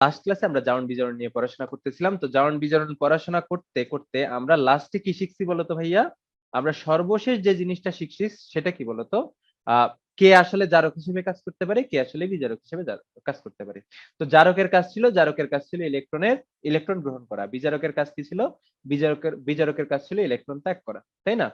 Last ক্লাসে আমরা জারণ বিজারণ নিয়ে পড়াশোনা করতেছিলাম। তো জারণ বিজারণ পড়াশোনা করতে করতে আমরা লাস্টে কি শিখছি বলতো ভাইয়া? আমরা সর্বশেষ যে জিনিসটা শিখছি সেটা কি বলতো? কে আসলে জারক হিসেবে কাজ করতে পারে, কে আসলে বিজারক হিসেবে কাজ করতে পারে। তো জারকের কাজ ছিল ইলেকট্রন গ্রহণ করা। বিজারকের কাজ কি ছিল? বিজারকের কাজ ছিল ইলেকট্রন ত্যাগ করা, তাই না?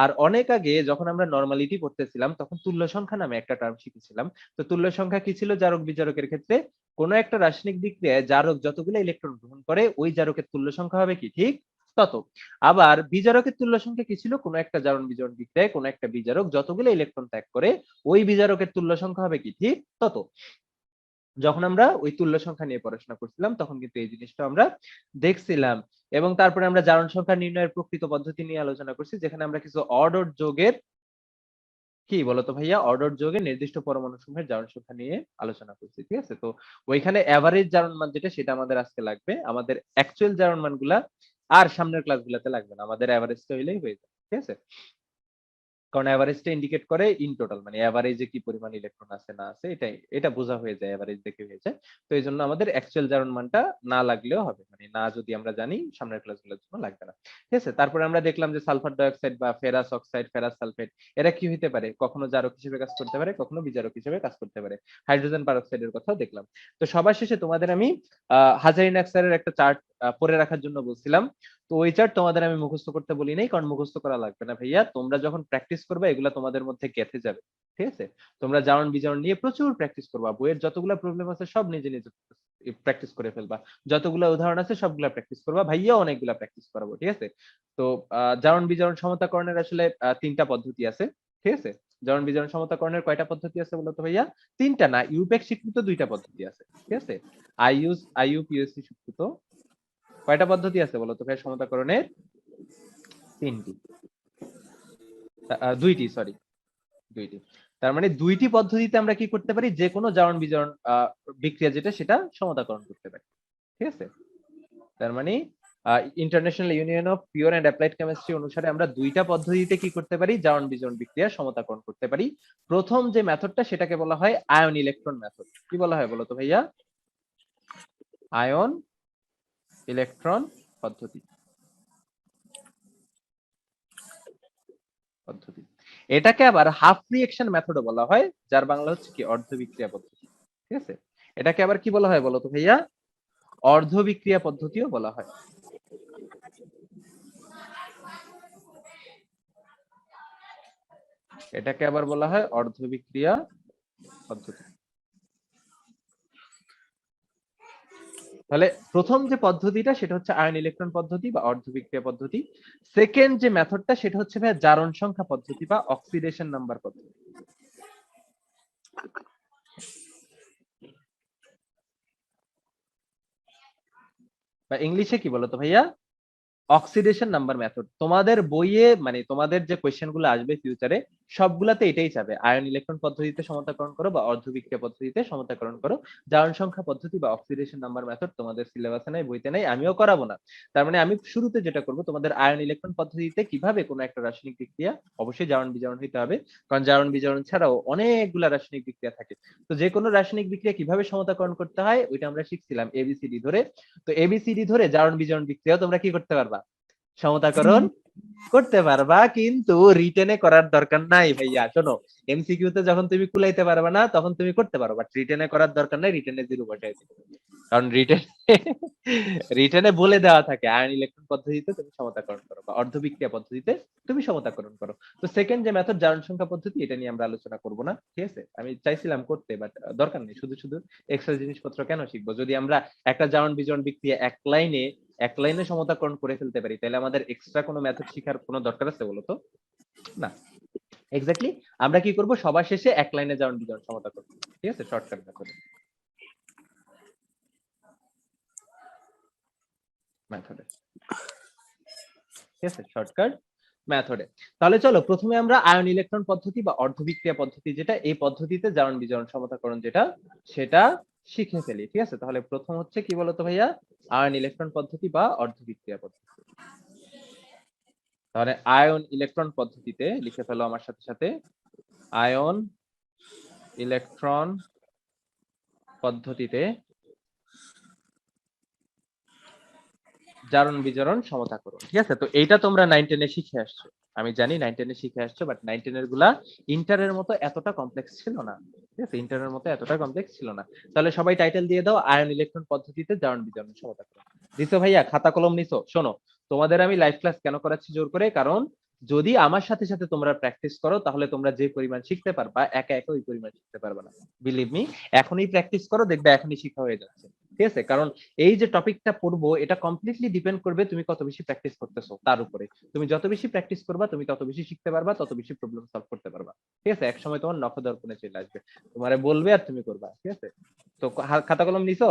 আর অনেক আগে যখন আমরা নরমালিটি পড়তেছিলাম তখন তুল্য সংখ্যা নামে একটা টার্ম শিখেছিলাম। তো তুল্য সংখ্যা কি ছিল জারক বিজারকের ক্ষেত্রে? কোন একটা রাসায়নিক বিক্রিয়ায় জারক যতগুলো ইলেকট্রন গ্রহণ করে ওই জারকের তুল্য সংখ্যা হবে কি ঠিক তত। আবার বিজারকের তুল্য সংখ্যা কি ছিল? কোন একটা জারণ বিজারণ বিক্রিয়ায় কোন একটা বিজারক যতগুলো ইলেকট্রন ত্যাগ করে ওই বিজারকের তুল্য সংখ্যা হবে কি ঠিক তত। যখন আমরা ওই তুল্য সংখ্যা নিয়ে পড়াশোনা করছিলাম তখন কিন্তু এই জিনিসটা আমরা দেখছিলাম। এবং তারপরে আমরা জারণ সংখ্যা নির্ণয়ের প্রকৃত পদ্ধতি নিয়ে আলোচনা করছি, যেখানে আমরা কিছু অর্ডার যোগের কি বলতো ভাইয়া, অর্ডার যোগে নির্দিষ্ট পরমাণু সমূহের জারণ সংখ্যা নিয়ে আলোচনা করছি, ঠিক আছে? তো ওইখানে এভারেজ জারণ মান যেটা সেটা আমাদের আজকে লাগবে, আমাদের অ্যাকচুয়াল জারণ মানগুলা আর সামনের ক্লাসগুলোতে লাগবে না, আমাদের এভারেজটা হইলেই হয়ে যাবে, ঠিক আছে? কারণ এভারেজটা ইন্ডিকেট করে ইন টোটাল, মানে এভারেজে কি পরিমাণ ইলেকট্রন আছে না আছে এটা বোঝা হয়ে যায়, এভারেজ দেখে হয়ে যায়। তো এই জন্য আমাদের অ্যাকচুয়াল জারণ মানটা না লাগলেও হবে, মানে না যদি আমরা জানি সামনের ক্লাসগুলোর জন্য লাগবে না, ঠিক আছে? তারপরে আমরা দেখলাম যে সালফার ডাইঅক্সাইড বা ফেরাস অক্সাইড, ফেরাস সালফেট এরা কি হইতে পারে, কখনো জারক হিসেবে কাজ করতে পারে, কখনো বিজারক হিসেবে কাজ করতে পারে। হাইড্রোজেন পারঅক্সাইডের কথাও দেখলাম। তো সবার শেষে তোমাদের আমি হাজারিন অক্সাইডের একটা চার্ট পরে রাখার জন্য বলছিলাম। তো ওই চার্ট তোমাদের আমি মুখস্থ করতে বলি নাই, কারণ মুখস্থ করা লাগবে না ভাইয়া, তোমরা যখন প্র্যাকটিস করবে এগুলা তোমাদের মধ্যে গেঁথে যাবে, ঠিক আছে? তোমরা জারণ বিজারণ নিয়ে প্রচুর প্র্যাকটিস করবা, বইয়ের যতগুলা প্রবলেম আছে সব নিজে নিজে প্র্যাকটিস করে ফেলবা, যতগুলা উদাহরণ আছে সবগুলা প্র্যাকটিস করবা, ভাইয়া অনেকগুলা প্র্যাকটিস করাবো, ঠিক আছে? তো জারণ বিজারণ সমতাকরণের আসলে তিনটা পদ্ধতি আছে, ঠিক আছে? জারণ বিজারণ সমতাকরণের কয়টা পদ্ধতি আছে বলতো ভাইয়া? তিনটা না, ইউপেক স্বীকৃত দুইটা পদ্ধতি আছে, ঠিক আছে? আইইউপিএসসি স্বীকৃত কয়টা পদ্ধতি আছে বলতো ভাই সমতাকরণের? তিনটি, দুইটি, সরি, দুইটি। তার মানে দুইটি পদ্ধতিতে আমরা কি করতে পারি, যে কোনো জারণ বিজারণ বিক্রিয়া যেটা সেটা সমতাকরণ করতে পারি, ঠিক আছে? তার মানে international union of pure and applied chemistry অনুসারে আমরা দুইটা পদ্ধতিতে কি করতে পারি, জারণ বিজারণ বিক্রিয়া সমতাকরণ করতে পারি। প্রথম যে মেথডটা সেটাকে বলা হয় আয়ন ইলেকট্রন মেথড। কি বলা হয় বলতো ভাইয়া? আয়ন ইলেকট্রন পদ্ধতি। পদ্ধতি এটাকে আবার হাফ রিঅ্যাকশন মেথডও বলা হয়, যার বাংলা হচ্ছে কি অর্ধ বিক্রিয়া পদ্ধতি, ঠিক আছে? এটাকে আবার কি বলা হয় বলতো ভাইয়া? অর্ধ বিক্রিয়া পদ্ধতিও বলা হয়। এটাকে আবার বলা হয় অর্ধ বিক্রিয়া পদ্ধতি। তাহলে প্রথম যে পদ্ধতিটা সেটা হচ্ছে আয়ন ইলেকট্রন পদ্ধতি বা অর্ধ বিক্রিয়া পদ্ধতি। সেকেন্ড যে মেথডটা সেটা হচ্ছে ভাইয়া জারণ সংখ্যা পদ্ধতি বা অক্সিডেশন নাম্বার পদ্ধতি। বা ইংলিশে কি বলতো ভাইয়া? Oxidation number method. তোমাদের বইয়ে মানে তোমাদের যে কোয়েশ্চেন গুলো আসবে ফিউচারে সবগুলাতে এটাই চাবে, আয়ন ইলেকট্রন পদ্ধতিতে সমতাকরণ করো বা অর্ধবিক্রিয়া পদ্ধতিতে সমতাকরণ করো। জারণ সংখ্যা পদ্ধতি বা অক্সিডেশন নাম্বার মেথড তোমাদের সিলেবাসে নাই, বইতে নাই, আমিও করাবো না। তার মানে আমি শুরুতে যেটা করব, তোমাদের আয়ন ইলেকট্রন পদ্ধতিতে কিভাবে কোনো একটা রাসায়নিক বিক্রিয়া, অবশ্যই জারণ বিজারণ হইতে হবে, কারণ জারণ বিজারণ ছাড়াও অনেকগুলা রাসায়নিক বিক্রিয়া থাকে। তো যে কোনো রাসায়নিক বিক্রিয়া কিভাবে সমতাকরণ করতে হয় ওইটা আমরা শিখছিলাম এবিসিডি ধরে। তো এবিসিডি ধরে জারণ বিজারণ বিক্রিয়া তোমরা কি করতে পারবা, সমতাকরণ করতে পারবা, কিন্তু রিটেনে করার দরকার নাই ভাইয়া। শোনো, এমসিকিউ তে যখন তুমি কুলাইতে পারবা না তখন তুমি করতে পারো, বাট রিটেনে করার দরকার নাই, রিটেনে জিরো বসাই দিবে। কারণ রিটেনে বলে দেওয়া থাকে আয়ন ইলেকট্রন পদ্ধতিতে তুমি সমতাকরণ করো বা অর্ধবিক্রিয়া পদ্ধতিতে তুমি সমতাকরণ করো। তো সেকেন্ড যে মেথড জারণ সংখ্যা পদ্ধতি, এটা নিয়ে আমরা আলোচনা করব না, ঠিক আছে? আমি চাইছিলাম করতে, বাট দরকার নেই, শুধু শুধু এক্সট্রা জিনিসপত্র কেন শিখবো? যদি আমরা একটা জারণ বিজারণ বিক্রিয়া এক লাইনে সমতাকরণ করে ফেলতে পারি, তাহলে আমাদের এক্সট্রা কোনো মেথড শেখার কোনো দরকার আছে বলতো? না। এক্স্যাক্টলি আমরা কি করব, সবার শেষে এক লাইনে জারণ বিজারণ সমতাকরণ, ঠিক আছে? শর্টকাট মেথডে, ঠিক আছে? শর্টকাট মেথডে। তাহলে চলো প্রথমে আমরা আয়ন ইলেকট্রন পদ্ধতি বা অর্ধবিক্রিয়া পদ্ধতি, যেটা এই পদ্ধতিতে জারণ বিজারণ সমতাকরণ যেটা সেটা শিখে ফেলি, ঠিক আছে? তাহলে প্রথম হচ্ছে কি বলতো ভাইয়া? আয়ন ইলেকট্রন পদ্ধতি বা অর্ধবিক্রিয়া পদ্ধতি। তাহলে আয়ন ইলেকট্রন পদ্ধতিতে লিখে ফেলো আমার সাথে সাথে, আয়ন ইলেকট্রন পদ্ধতিতে জারণ বিজারণ সমতাকরণ। ঠিক আছে, তো এইটা তোমরা 9 10 এ শিখে আসছো, আমি জানি 9 10 এ শিখে আসছো, বাট 9 10 এর গুলা ইন্টারের মতো এতটা কমপ্লেক্স ছিল না। ঠিক আছে, ইন্টারের মতো এতটা কমপ্লেক্স ছিল না। তাহলে সবাই টাইটেল দিয়ে দাও, আয়ন ইলেকট্রন পদ্ধতিতে জারণ বিজারণ সমতাকরণ। দিছো ভাইয়া? খাতা কলম নিছো? শোনো, তোমাদের আমি লাইভ ক্লাস কেন করাচ্ছি জোর করে, কারণ যদি আমার সাথে সাথে তোমরা প্র্যাকটিস করো তাহলে তোমরা যে পরিমাণ শিখতে পারবা একা একা ওই পরিমাণ শিখতে পারবে না। বিলিভ মি, এখনই প্র্যাকটিস করো, দেখবে এখনই শিখা হয়ে যাচ্ছে। ঠিক আছে, কারণ এই যে টপিকটা পড়বো এটা কমপ্লিটলি ডিপেন্ড করবে তুমি কত বেশি প্র্যাকটিস করতেছো তার উপরে। তুমি যত বেশি প্র্যাকটিস করবা তুমি তত বেশি শিখতে পারবা, তত বেশি প্রবলেম সলভ করতে পারবা। ঠিক আছে, এক সময় তোমার নখদর্পণে চলে আসবে, তোমারে বলবে আর তুমি করবা। ঠিক আছে, তো খাতা কলম নিছো?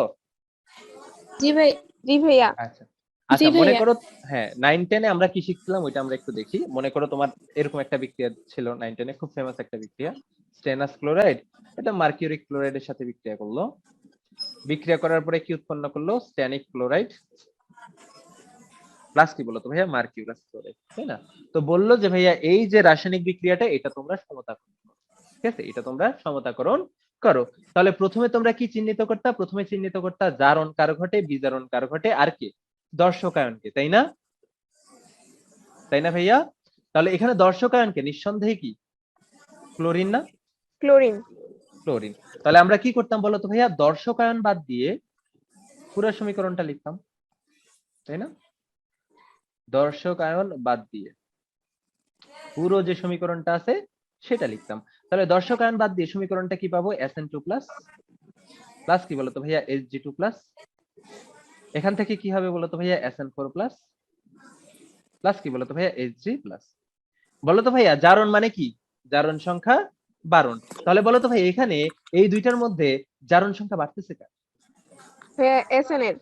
জি ভাই, জি ভাইয়া। আচ্ছা আচ্ছা, জি মনে ভাইয়া। করো, হ্যাঁ 9 10 এ আমরা কি শিখছিলাম ওইটা আমরা একটু দেখি। মনে করো তোমার এরকম একটা বিক্রিয়া ছিল 9 10 এ, খুব ফেমাস একটা বিক্রিয়া, স্টেনাস ক্লোরাইড, এটা মার্কিউরিক ক্লোরাইডের সাথে বিক্রিয়া করলো। বিক্রিয়া করার পরে কি উৎপন্ন করলো? স্ট্যানিক ক্লোরাইড প্লাস কি বলতো ভাইয়া? মার্কিউরাস ক্লোরাইড, তাই না? তো বললো যে ভাইয়া এই যে রাসায়নিক বিক্রিয়াটা এটা তোমরা সমতাকরণ করো। ঠিক আছে, এটা তোমরা সমতাকরণ করো। তাহলে প্রথমে তোমরা কি চিহ্নিত করতা? প্রথমে চিহ্নিত করতা জারণ কার ঘটে, বিজারণ কার ঘটে, আর কি? দর্শকায়নকে, তাই না? তাই না ভাইয়া? তাহলে এখানে দর্শকায়নকে নিঃসন্দেহে কি ক্লোরিন না? ক্লোরিন। ক্লোরিন। তাহলে আমরা কি করতাম বলতো ভাইয়া? দর্শকায়ন বাদ দিয়ে পুরো সমীকরণটা লিখতাম, তাই না? দর্শকায়ন বাদ দিয়ে পুরো যে সমীকরণটা আছে সেটা লিখতাম। তাহলে দর্শকায়ন বাদ দিয়ে সমীকরণটা কি পাবো? Sn2 প্লাস প্লাস কি বলতো ভাইয়া? Hg2 plus. এখান থেকে কি হবে বলতো ভাইয়া? Sn4 প্লাস প্লাস কি বলতো ভাইয়া? Hg plus. বলতো ভাইয়া জারণ মানে কি? জারণ সংখ্যা বারণ। তাহলে বলতো ভাই এখানে এই দুইটার মধ্যে জারণ সংখ্যা বাড়তেছে কার? ভাইয়া এসএন এর।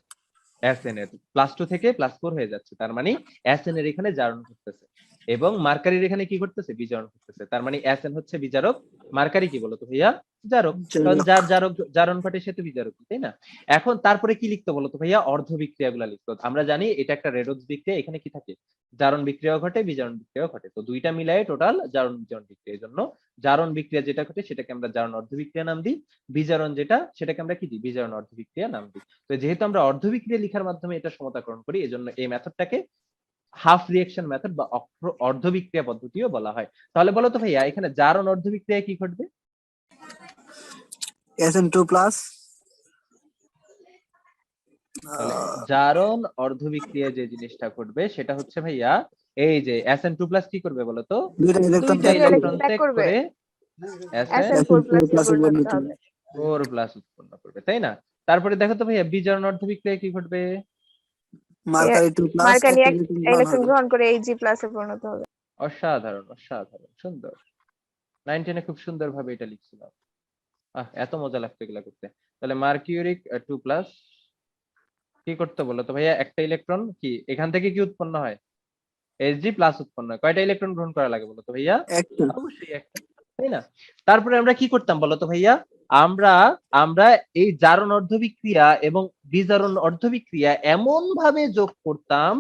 Sn এর +2 থেকে +4 হয়ে যাচ্ছে, তার মানে Sn এর এখানে জারণ করতেছে, এবং মার্কারির এখানে কি করতেছে? বিজারণ করতেছে। তার মানে Sn হচ্ছে বিজারক, মার্কারি কি বলতো ভাইয়া? জারক। কারণ যার জারক জারণ ঘটে সে তো বিজারক, তাই না? এখন তারপরে কি লিখতো বলতো ভাইয়া? অর্ধ বিক্রিয়াগুলো লিখতো। আমরা জানি এটা একটা রেডক্স বিক্রিয়া, এখানে কি থাকে? জারণ বিক্রিয়াও ঘটে, বিজারণ বিক্রিয়াও ঘটে, তো দুইটা মিলায়ে টোটাল জারণ বিজারণ বিক্রিয়া। এজন্য জারণ বিক্রিয়া যেটা ঘটে সেটাকে আমরা জারণ অর্ধ বিক্রিয়া নাম দিই, বিজারণ যেটা সেটাকে আমরা কি দিই? বিজারণ অর্ধ বিক্রিয়া নাম দিই। তো যেহেতু আমরা অর্ধ বিক্রিয়া লেখার মাধ্যমে এটা সমতাকরণ করি, এজন্য এই মেথডটাকে হাফ রিঅ্যাকশন মেথড বা অর্ধ বিক্রিয়া পদ্ধতিও বলা হয়। তাহলে বলো তো ভাইয়া এখানে জারণ অর্ধ বিক্রিয়ায় কি ঘটবে? Sn2 প্লাস তাহলে জারণ অর্ধ বিক্রিয়ায় যে জিনিসটা ঘটবে সেটা হচ্ছে ভাইয়া এই যে Sn2 প্লাস কি করবে বলো তো? দুইটা ইলেকট্রন দুইটা ইলেকট্রন ত্যাগ ত্যাগ করবে। করে SN4 প্লাস প্লাস উৎপন্ন করতে হবে। Sn4 প্লাস উৎপন্ন করবে, তাই না? তারপরে দেখো তো ভাইয়া বিজারণ অর্ধ বিক্রিয়ায় কি ঘটবে? মার্কারি 2 প্লাস মার্কারি একটা এক ইলেকট্রন ইলেকট্রন গ্রহণ করে Hg প্লাসে পরিণত হবে। অসাধারণ অসাধারণ সুন্দর, 9 10 এ খুব সুন্দর ভাবে এটা লিখছিল। এত মজা লাগতো এগুলা করতে। তাহলে মার্কিউরিক 2 প্লাস কি করতে বলো তো ভাইয়া? একটা ইলেকট্রন কি এখান থেকে কি উৎপন্ন হয়? Hg প্লাস উৎপন্ন হয়। কয়টা ইলেকট্রন গ্রহণ করা লাগে বলো তো ভাইয়া? একটা অবশ্যই একটা, তাই না? তারপরে আমরা কি করতাম বলো তো ভাইয়া? আমরা আমরা এই জারণ অর্ধবিক্রিয়া এবং বিজারণ অর্ধবিক্রিয়া এমন ভাবে যোগ করতাম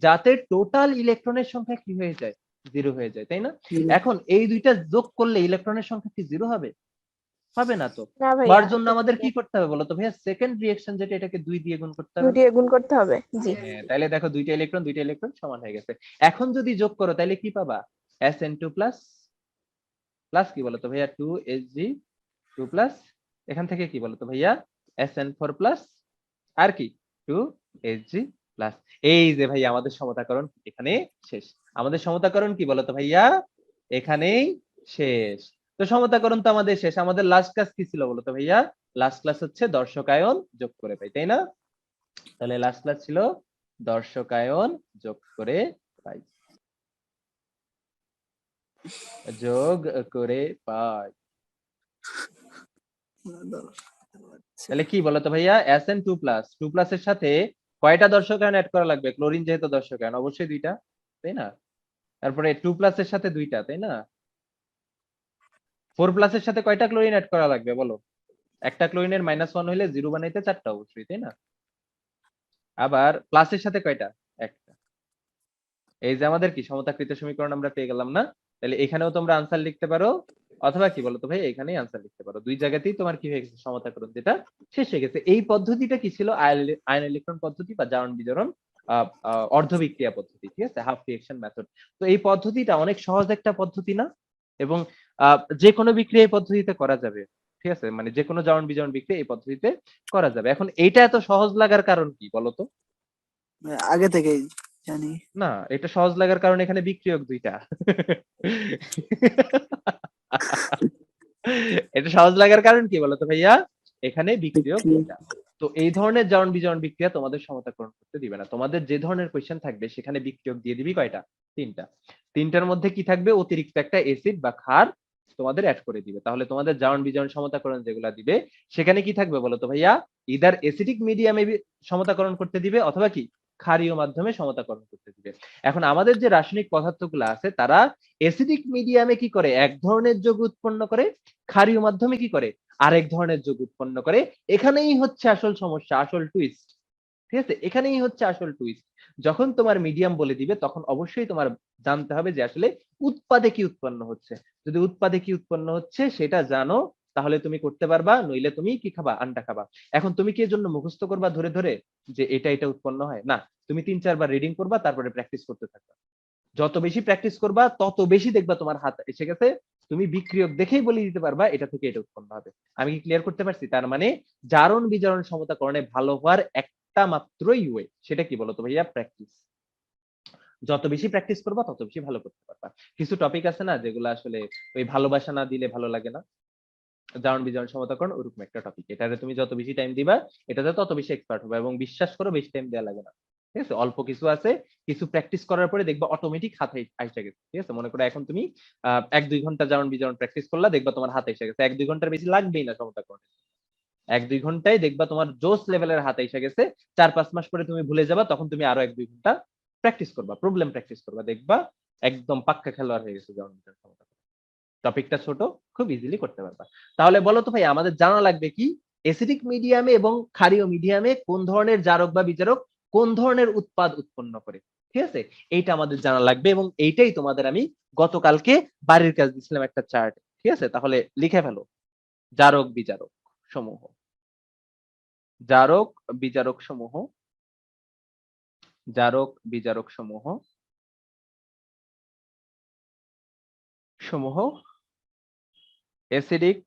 যাতে টোটাল ইলেকট্রনের সংখ্যা কি হয়ে যায়? 0 হয়ে যায়, তাই না? এখন এই দুইটা যোগ করলে ইলেকট্রনের সংখ্যা কি 0 হবে? হবে না তো। না ভাইয়া, হওয়ার জন্য আমাদের কি করতে হবে বলতো ভাইয়া? সেকেন্ড রিঅ্যাকশন যেটা, এটাকে 2 দিয়ে গুণ করতে 2 হবে না? দিয়ে গুণ করতে হবে। জি। হ্যাঁ, তাহলে দেখো দুইটা ইলেকট্রন সমান হয়ে গেছে। এখন যদি যোগ করো তাহলে কি পাবা? Sn2 প্লাস প্লাস কি বলতো ভাইয়া? 2Hg2 প্লাস, এখান থেকে কি বলতো ভাইয়া? Sn4 প্লাস আর কি 2Hg প্লাস। এই যে ভাইয়া আমাদের সমতাকরণ এখানে শেষ। আমাদের সমতাকরণ কি বলতো ভাইয়া? এখানেই শেষ। তো সমতাকরণ তো আমাদের শেষ, আমাদের লাস্ট ক্লাস কি ছিল বলতো ভাইয়া? লাস্ট ক্লাস হচ্ছে দর্শকায়ন যোগ করে পাই, তাই না? তাহলে লাস্ট ক্লাস ছিল দর্শকায়ন যোগ করে পাই, যোগ করে পাই। তাহলে কি বলতো ভাইয়া? Sn2 প্লাস 2 প্লাসের সাথে কয়টা দর্শকায়ন অ্যাড করা লাগবে? ক্লোরিন যেহেতু দর্শকায়ন অবশ্যই দুইটা, তাই না? তারপরে 2 প্লাসের সাথে দুইটা, তাই না? 4 প্লাসের সাথে কয়টা ক্লোরিন অ্যাড করা লাগবে বলো? একটা ক্লোরিনের -1 হইলে 0 বানাইতে 4টা অবশ্যই, তাই না? আবার প্লাসের সাথে কয়টা? একটা। এই যে আমাদের কি সমতাকৃত সমীকরণ আমরা পেয়ে গেলাম না? তাহলে এখানেও তোমরা আনসার লিখতে পারো, অথবা কি বলতো ভাই এখানেই আনসার লিখতে পারো। দুই জায়গাতেই তোমার কি হয়ে গেছে? সমতাকরণ যেটা শেষ হয়ে গেছে। এই পদ্ধতিটা কি ছিল? আয়ন ইলেকট্রন পদ্ধতি বা জারণ বিজারণ অর্ধবিক্রিয়া পদ্ধতি, ঠিক আছে, হাফ রিঅ্যাকশন মেথড। তো এই পদ্ধতিটা অনেক সহজ একটা পদ্ধতি না, এবং যে কোনো বিক্রিয়া এই পদ্ধতিতে করা যাবে, ঠিক আছে, মানে যে কোনো জারণ বিজারণ বিক্রিয়া এই পদ্ধতিতে করা যাবে। এখন এইটা এত সহজ লাগার কারণ কি বলতো? আগে থেকেই জানি। না, এটা সহজ লাগার কারণ এখানে বিক্রিয়ক দুইটা। এটা সহজ লাগার কারণ কি বলতো ভাইয়া? এখানে বিক্রিয়ক দুইটা। তো এই ধরনের জারণ বিজারণ বিক্রিয়া তোমাদের সমতাকরণ করতে দিবে না। তোমাদের যে ধরনের কোয়েশ্চেন থাকবে সেখানে বিক্রিয়ক দিয়ে দিবি কয়টা? 3টা। 3টার মধ্যে কি থাকবে? অতিরিক্ত একটা এসিড বা ক্ষার তোমাদের এড করে দিবে। তাহলে তোমাদের জারণ বিজারণ সমতাকরণ যেগুলা দিবে সেখানে কি থাকবে বলতো ভাইয়া? ইদার এসিডিক মিডিয়ামে সমতাকরণ করতে দিবে, অথবা কি ক্ষারীয় মাধ্যমে সমতাকরণ করতে দিবে। এখন আমাদের যে রাসায়নিক পদার্থগুলো আছে তারা এসিডিক মিডিয়ামে কি করে? এক ধরনের যৌগ উৎপন্ন করে, ক্ষারীয় মাধ্যমে কি করে? আরেক ধরনের যৌগ উৎপন্ন করে। এখানেই হচ্ছে আসল সমস্যা, আসল টুইস্ট, ঠিক আছে, এখানেই হচ্ছে আসল টুইস্ট। যখন তোমার মিডিয়াম বলে দিবে তখন অবশ্যই তোমার জানতে হবে যে আসলে উৎপাদে কি উৎপন্ন হচ্ছে। যদি উৎপাদে কি উৎপন্ন হচ্ছে সেটা জানো তাহলে তুমি করতে পারবা, নইলে তুমি কি খাবা? আন্ডা খাবা। এখন তুমি কি এর জন্য মুখস্থ করবা ধরে ধরে যে এটা এটা উৎপন্ন হয়? না, তুমি 3-4 বার রিডিং করবা, তারপরে প্র্যাকটিস করতে থাকবা। যত বেশি প্র্যাকটিস করবা তত বেশি দেখবা তোমার হাত এসে গেছে, তুমি বিক্রিয়ক দেখেই বলে দিতে পারবা এটা থেকে এটা উৎপন্ন হবে। আমি কি ক্লিয়ার করতে পারছি? তার মানে জারণ বিজারণ সমতাকরণে ভালো হওয়ার একটা মাত্রই ওয়ে, সেটা কি বলতো ভাইয়া? প্র্যাকটিস। যত বেশি প্র্যাকটিস করবা তত বেশি ভালো করতে পারবা। কিছু টপিক আছে না যেগুলো আসলে ওই ভালোবাসা না দিলে ভালো লাগে না, জারণ বিজারণ সমতাকরণ ওরকম একটা টপিক। এটাতে তুমি যত বেশি টাইম দিবা এটাতে তত বেশি এক্সপার্ট হবে, এবং বিশ্বাস করো বেশি টাইম দেওয়া লাগে না, ঠিক আছে। অল্প কিছু আছে, কিছু প্র্যাকটিস করার পরে দেখবা অটোমেটিক হাতে আইসা গেছে, ঠিক আছে। মনে করো এখন তুমি 1-2 ঘন্টা জারণ বিজারণ প্র্যাকটিস করলা, দেখবা তোমার হাতে এসে গেছে। 1-2 ঘন্টার বেশি লাগবেই না সমতাকরণে। 1-2 ঘন্টায় দেখবা তোমার জোস লেভেলের হাতে এসে গেছে। 4-5 মাস পরে তুমি ভুলে যাবা, তখন তুমি আরো 1-2 ঘন্টা প্র্যাকটিস করবা, প্রবলেম প্র্যাকটিস করবা, দেখবা একদম পাক্কা খেলোয়াড় হয়ে গেছে জারণ বিজারণ সমতাকরণ। টপিকটা ছোট, খুব ইজিলি করতে পারবা। তাহলে বলো তো ভাই আমাদের জানা লাগবে কি? এসিডিক মিডিয়ামে এবং ক্ষারীয় মিডিয়ামে কোন ধরনের জারক বা বিজারক কোন ধরনের উৎপাদ উৎপন্ন করে, ঠিক আছে। এইটা আমাদের জানা লাগবে, এবং এইটাই তোমাদের আমি গতকালকে বাড়ির কাজ দিছিলাম একটা চার্ট, ঠিক আছে। তাহলে লিখে ফেলো জারক বিজারক সমূহ, জারক বিজারক সমূহ, জারক বিজারক সমূহ সমূহ এসিডিক,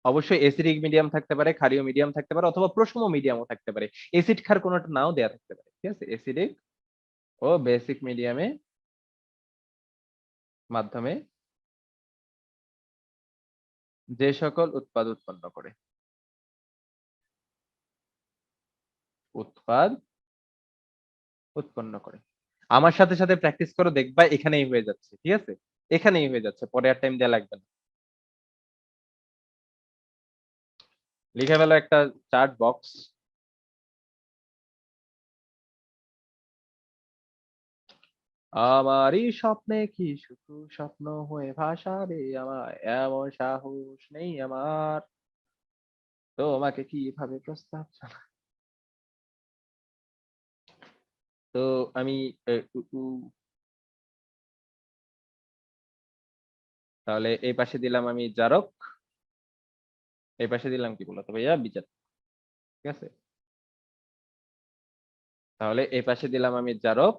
অবশ্যই এসিডিক মিডিয়াম থাকতে পারে, ক্ষারীয় মিডিয়াম থাকতে পারে, অথবা প্রশম মিডিয়ামও থাকতে পারে। এসিড ক্ষার কোনোটা নাও দেয়া থাকতে পারে, ঠিক আছে। এসিডিক ও বেসিক মিডিয়ামে মাধ্যমে যে সকল উৎপাদ উৎপন্ন করে, উৎপাদ উৎপন্ন করে। আমার সাথে সাথে প্র্যাকটিস করো, দেখবা এখানেই হয়ে যাচ্ছে, ঠিক আছে, এখানেই হয়ে যাচ্ছে, পরে আর টাইম দেওয়া লাগবে না। লিখে ফেলো একটা চার্ট বক্স। আমারই স্বপ্নে কি শুধু স্বপ্ন হয়ে ভাসাবে আমায়, এমন সাহস নেই আমার, তোমাকে কিভাবে প্রস্তাব জানাই। তো আমি এ, উ, উ, তাহলে এই পাশে দিলাম আমি জারক, এই পাশে দিলাম কি বলতো ভাইয়া? বিজারক, ঠিক আছে। তাহলে এই পাশে দিলাম আমি জারক,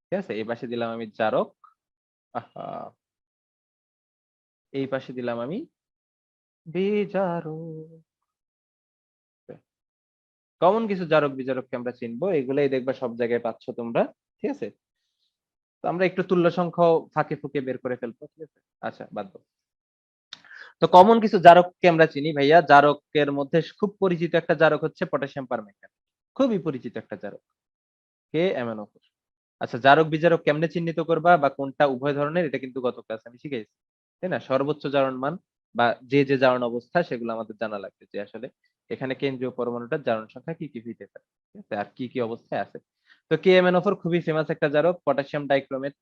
ঠিক আছে, এই পাশে দিলাম আমি জারক, আহা, এই পাশে দিলাম আমি বিজারক। কমন কিছু জারক বিজারককে আমরা চিনবো, এগুলাই দেখবা সব জায়গায় পাচ্ছ তোমরা, ঠিক আছে। তো আমরা একটু তুল্য সংখ্যা ফাঁকে ফুঁকে বের করে ফেলবো, ঠিক আছে। আচ্ছা, বাদ দাও। তো কমন কিছু জারককে আমরা চিনি ভাইয়া। জারকের মধ্যে খুব পরিচিত একটা জারক হচ্ছে পটাশিয়াম পারম্যাঙ্গানেট, খুবই পরিচিত একটা জারক, KMnO4। আচ্ছা, জারক বিজারক কেমনে চিহ্নিত করবা বা কোনটা উভয় ধরনের, এটা কিন্তু গত ক্লাসে আমি শিখাইছি, তাই না। সর্বোচ্চ জারণ মান বা যে যে জারণ অবস্থা সেগুলো আমাদের জানা লাগবে, যে আসলে এখানে কেন্দ্রীয় পরমাণুটার জারণ সংখ্যা কি কি হইতে পারে, ঠিক আছে, আর কি কি অবস্থায় আছে। তো KMnO4 খুবই ফেমাস একটা জারক। পটাশিয়াম ডাইক্রোমেট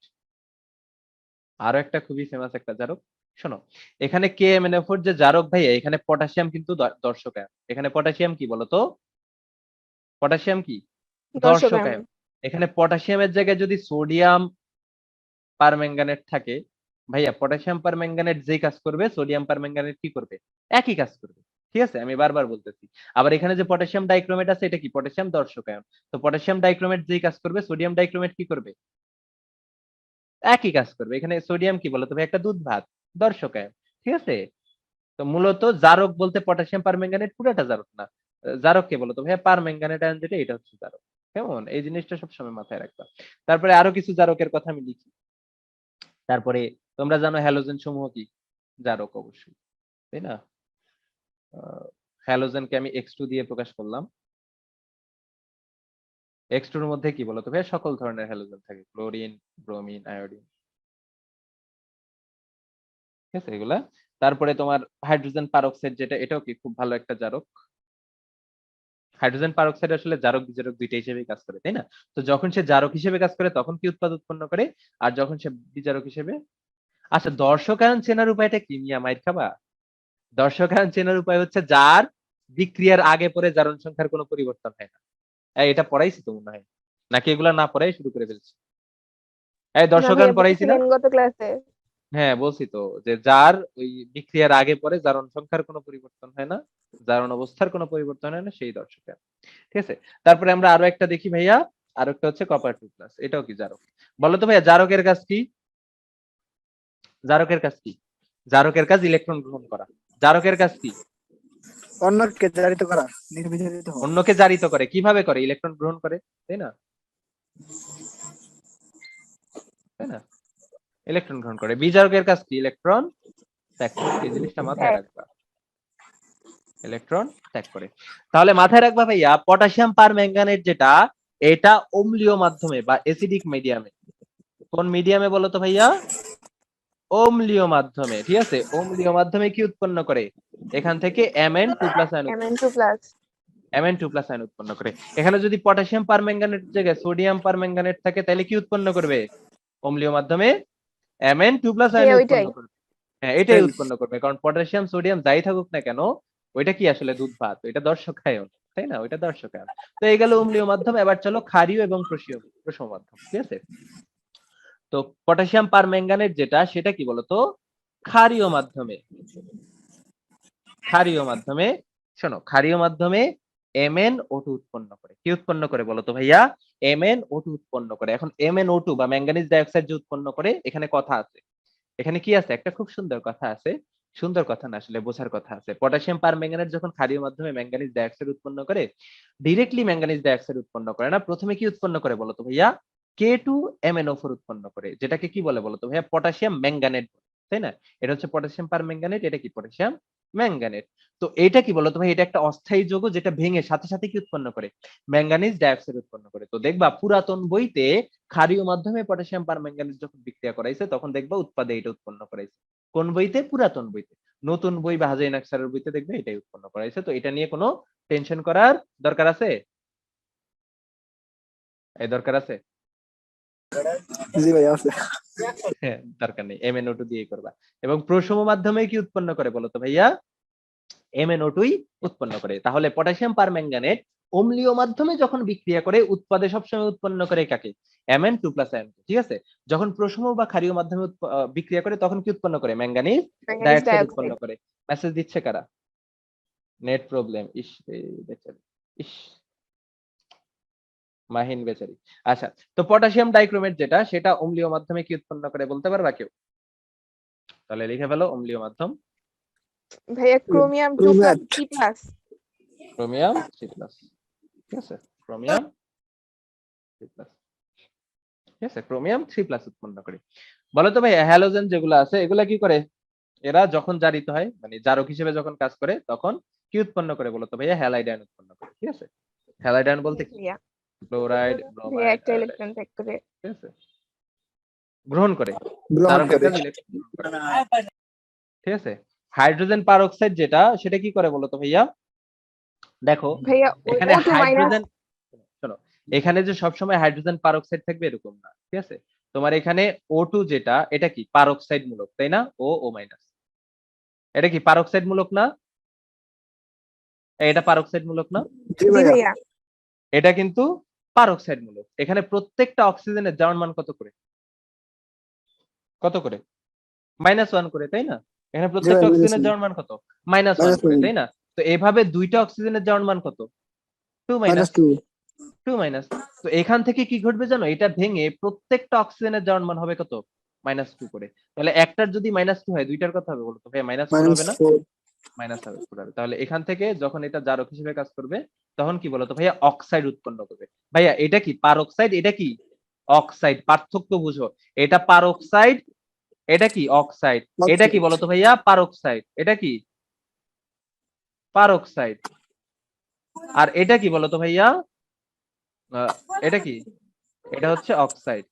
আরো একটা খুবই ফেমাস একটা জারক। শোনো, এখানে KMnO4 যে জারক ভাইয়া, এখানে পটাশিয়াম কিন্তু দর্শক আয়ন। এখানে পটাশিয়াম কি বলতো? পটাশিয়াম কি? দর্শক দর্শক আয়ন। আয়ন। এখানে পটাশিয়ামের জায়গায় যদি সোডিয়াম পারম্যাঙ্গানেট থাকে, ভাইয়া পটাশিয়াম পারম্যাঙ্গানেট যেই কাজ করবে সোডিয়াম পারম্যাঙ্গানেট কি করবে? একই কাজ করবে। ঠিক আছে, আমি বারবার বলতেছি। আবার এখানে যে পটাশিয়াম ডাইক্রোমেট আছে এটা কি পটাশিয়াম দর্শকায়ন। তো পটাশিয়াম ডাইক্রোমেট যেই কাজ করবে সোডিয়াম ডাইক্রোমেট কি করবে, একই কাজ করবে। এখানে সোডিয়াম কি বলতো ভাই, একটা দুধ ভাত, দর্শকায়ন। ঠিক আছে, তো মূলত জারক বলতে পটাশিয়াম পারম্যাঙ্গানেট পুরোটা জারক না, জারক কে বলতো ভাইয়া, পারম্যাঙ্গানেট আয়ন যেটা এটা হচ্ছে জারক। কেমন, এই জিনিসটা সবসময় মাথায় রাখবা। তারপরে আরো কিছু জারকের কথা আমি লিখি। তারপরে তোমরা জানো হ্যালোজেন সমূহ কি জারক, অবশ্যই, তাই না? হ্যালোজেনকে আমি X2 দিয়ে প্রকাশ করলাম। X2 এর মধ্যে কি বলতো ভাই, সকল ধরনের হ্যালোজেন থাকে, ক্লোরিন, ব্রোমিন, আয়োডিন। ঠিক আছে এগুলা। তারপরে তোমার হাইড্রোজেন পারঅক্সাইড যেটা, এটাও কি খুব ভালো একটা জারক। হাইড্রোজেন পারঅক্সাইড আসলে জারক বিজারক দুইটা হিসেবে কাজ করে, তাই না? তো যখন সে জারক হিসেবে কাজ করে তখন কি উৎপাদ উৎপন্ন করে, আর যখন সে বিজারক হিসেবে। আচ্ছা, দর্শকায়ন চেনার উপায়টা কি মিয়া, মাইর খাবা? দর্শকায়ন চেনার উপায় হচ্ছে যার বিক্রিয়ার আগে পরে জারণ সংখ্যার কোনো পরিবর্তন হয় না। এটা পড়াইছি তো মনে হয়, নাকি এগুলা না পড়াই শুরু করে ফেলছি? এই না দর্শকায়ন ভাইয়া, পড়াইছি না? বলছিলেন গত ক্লাসে। হ্যাঁ বলছি তো, যে যার ওই বিক্রিয়ার আগে পরে জারণ সংখ্যার কোনো পরিবর্তন হয় না, জারণ অবস্থার কোনো পরিবর্তন হয় না, সেই দর্শকায়ন। ঠিক আছে, তারপরে আমরা আরো একটা দেখি ভাইয়া, আরো একটা হচ্ছে কপার 2+, এটাও কি জারক? বলো তো ভাইয়া জারকের কাজ কি? জারকের কাজ কি? জারকের কাজ ইলেকট্রন গ্রহণ করা। জারকের কাজ কি? অন্যকে জারিত করা, নির্বিচারিত হওয়া। অন্যকে জারিত করে, কিভাবে করে? ইলেকট্রন গ্রহণ করে, তাই না? তাই না, ইলেকট্রন গ্রহণ করে। বিজারকের কাজ কি? ইলেকট্রন ত্যাগ করে। এই জিনিসটা মাথায় রাখবা, ইলেকট্রন ত্যাগ করে। তাহলে মাথায় রাখবা ভাইয়া, পটাশিয়াম পারম্যাঙ্গানেট যেটা, এটা অম্লীয় মাধ্যমে বা অ্যাসিডিক মিডিয়ামে। কোন মিডিয়ামে বলো তো ভাইয়া? অম্লীয় মাধ্যমে। ঠিক আছে, অম্লীয় মাধ্যমে কি উৎপন্ন করে? এখান থেকে Mn2+ ion, Mn2+। Mn2+ ion উৎপন্ন করে। এখানে যদি পটাশিয়াম পারম্যাঙ্গানেট জায়গায় সোডিয়াম পারম্যাঙ্গানেট থাকে তাহলে কি উৎপন্ন করবে? অম্লীয় মাধ্যমে Mn2+ আয়ন ভাইয়া উৎপন্ন ওইটাই। করবে। হ্যাঁ, এটাই উৎপন্ন করবে, কারণ পটাশিয়াম সোডিয়াম যাই থাকুক না কেন, ওইটা কি আসলে দুধ ভাত, ওইটা দর্শকায়ন, তাই না? ওইটা দর্শকায়ন। তো এই গেল অম্লীয় মাধ্যম। এবার চলো ক্ষারীয় এবং প্রশম মাধ্যম। ঠিক আছে, তো পটাশিয়াম পারম্যাঙ্গানেট যেটা, সেটা কি বলতো, ক্ষারীয় মাধ্যমে। ক্ষারীয় মাধ্যমে, শোনো, ক্ষারীয় মাধ্যমে MnO2 উৎপন্ন করে। কি উৎপন্ন করে বলতো ভাইয়া? MnO2 উৎপন্ন করে। এখন MnO2 বা ম্যাঙ্গানিজ ডাইঅক্সাইড যে উৎপন্ন করে, এখানে কথা আছে। এখানে কি আছে? একটা খুব সুন্দর কথা আছে। সুন্দর কথা না, আসলে বোঝার কথা আছে। পটাশিয়াম পারম্যাঙ্গানেট যখন ক্ষারীয় মাধ্যমে ম্যাঙ্গানিজ ডাইঅক্সাইড উৎপন্ন করে, ডিরেক্টলি ম্যাঙ্গানিজ ডাইঅক্সাইড উৎপন্ন করে না, প্রথমে কি উৎপন্ন করে বলতো ভাইয়া? K2MnO4 উৎপন্ন করে, যেটাকে কি বলে বলতো ভাইয়া? পটাশিয়াম ম্যাঙ্গানেট, তাই না? এটা হচ্ছে পটাশিয়াম পারম্যাঙ্গানেট, এটা কি পটাশিয়াম ম্যাঙ্গানেট। তো এটা কি বলতো ভাই, এটা একটা অস্থায়ী যৌগ যেটা ভেঙে সাথে সাথে কি উৎপন্ন করে? ম্যাঙ্গানিজ ডাইঅক্সাইড উৎপন্ন করে। তো দেখবা পুরাতন বইতে ক্ষারীয় মাধ্যমে পটাশিয়াম পারম্যাঙ্গানেট যখন বিক্রিয়া করাইছে তখন দেখবা উৎপাদে এটা উৎপন্ন করাইছে। কোন বইতে? পুরাতন বইতে। নতুন বই বা হাজাইন আকসারের বইতে দেখবে এটাই উৎপন্ন করাইছে। তো এটা নিয়ে কোনো টেনশন করার দরকার আছে? এই দরকার আছে? জি ভাই আছে। হ্যাঁ, দরকার নেই, MnO2 দিয়ে করবা। এবং প্রশম মাধ্যমে কি উৎপন্ন করে বলতো ভাইয়া? MnO2 উৎপন্ন করে। তাহলে পটাশিয়াম পারম্যাঙ্গানেট অম্লীয় মাধ্যমে যখন বিক্রিয়া করে উৎপাদে সবসময় উৎপন্ন করে কাকে? Mn2+ ion. ঠিক আছে, যখন প্রশম বা ক্ষারীয় মাধ্যমে বিক্রিয়া করে তখন কি উৎপন্ন করে? ম্যাঙ্গানিজ ম্যাঙ্গানিজ ডাইঅক্সাইড উৎপন্ন ডাইঅক্সাইড। করে। মেসেজ দিচ্ছে কারা? নেট প্রবলেম, ইস রে বেচারি, ইস, মাহিন বেচারি। আচ্ছা, তো পটাশিয়াম ডাইক্রোমেট যেটা, সেটা অম্লীয় মাধ্যমে কি উৎপন্ন করে বলতে পারবা কেউ? তাহলে লিখে ফেলো, অম্লীয় মাধ্যম ভাইয়া ক্রোমিয়াম 2+, ক্রোমেট। 3+। ক্রোমিয়াম 3+। ঠিক আছে, ক্রোমিয়াম 3+। ঠিক আছে, ক্রোমিয়াম 3+ উৎপন্ন করে। বলো তো ভাই, হ্যালোজেন যেগুলো আছে এগুলা কি করে? এরা যখন জারিত হয়, মানে জারক হিসেবে যখন কাজ করে, তখন কি উৎপন্ন করে বলতো ভাইয়া? হ্যালাইড আয়ন উৎপন্ন করে। ঠিক আছে, হ্যালাইড আয়ন বলতে কি? ভাইয়া ক্লোরাইড, ভাইয়া ব্রোমাইড, একটা আয়োডাইড। ইলেকট্রন ত্যাগ করে। ঠিক আছে, গ্রহণ করে। গ্রহণ জারকের করে। কাজ ইলেকট্রন গ্রহণ করে। ঠিক আছে, হাইড্রোজেন পারঅক্সাইড যেটা, সেটা কি করে বলতো ভাইয়া? দেখো, ভাইয়া এখানে O2-। হাইড্রোজেন, শোনো, এখানে যে সবসময় হাইড্রোজেন পারঅক্সাইড থাকবে এরকম না। ঠিক আছে, তোমার এখানে O2 যেটা, এটা কি পারঅক্সাইড মূলক, তাই না? O O-। এটা কি পারঅক্সাইড মূলক না? এটা পারঅক্সাইড মূলক না? জি জি ভাইয়া। ভাইয়া। এটা কিন্তু পারঅক্সাইড মূলক। এখানে প্রত্যেকটা অক্সিজেনের জারণ মান কত করে? কত করে? -1 করে, তাই না? এখানে জি প্রত্যেকটা ভাই অক্সিজেনের বুঝেছি। জারণ মান কত? -1 করে, তাই না? তো এভাবে দুইটা অক্সিজেনের যাওয়ার মান কত? 2 মাইনাস -2 2 মাইনাস। তো এখান থেকে কি ঘটবে জানো, এটা ভেঙে প্রত্যেকটা অক্সিজেনের যাওয়ার মান হবে কত? -2 করে। তাহলে একটার যদি -2 হয় দুইটার কথা হবে বলো তো ভাই, -4 হবে না? -4 -4 হবে। তাহলে এখান থেকে যখন এটা জারক হিসেবে কাজ করবে তখন কি বলতো ভাইয়া, অক্সাইড উৎপন্ন করবে। ভাইয়া এটা কি পারঅক্সাইড, এটা কি অক্সাইড, পার্থক্য বুঝো। এটা পারঅক্সাইড, এটা কি অক্সাইড। এটা কি বলতো ভাইয়া, পারঅক্সাইড। এটা কি পারঅক্সাইড। আর এটা কি বলতো ভাইয়া, এটা কি, এটা হচ্ছে অক্সাইড।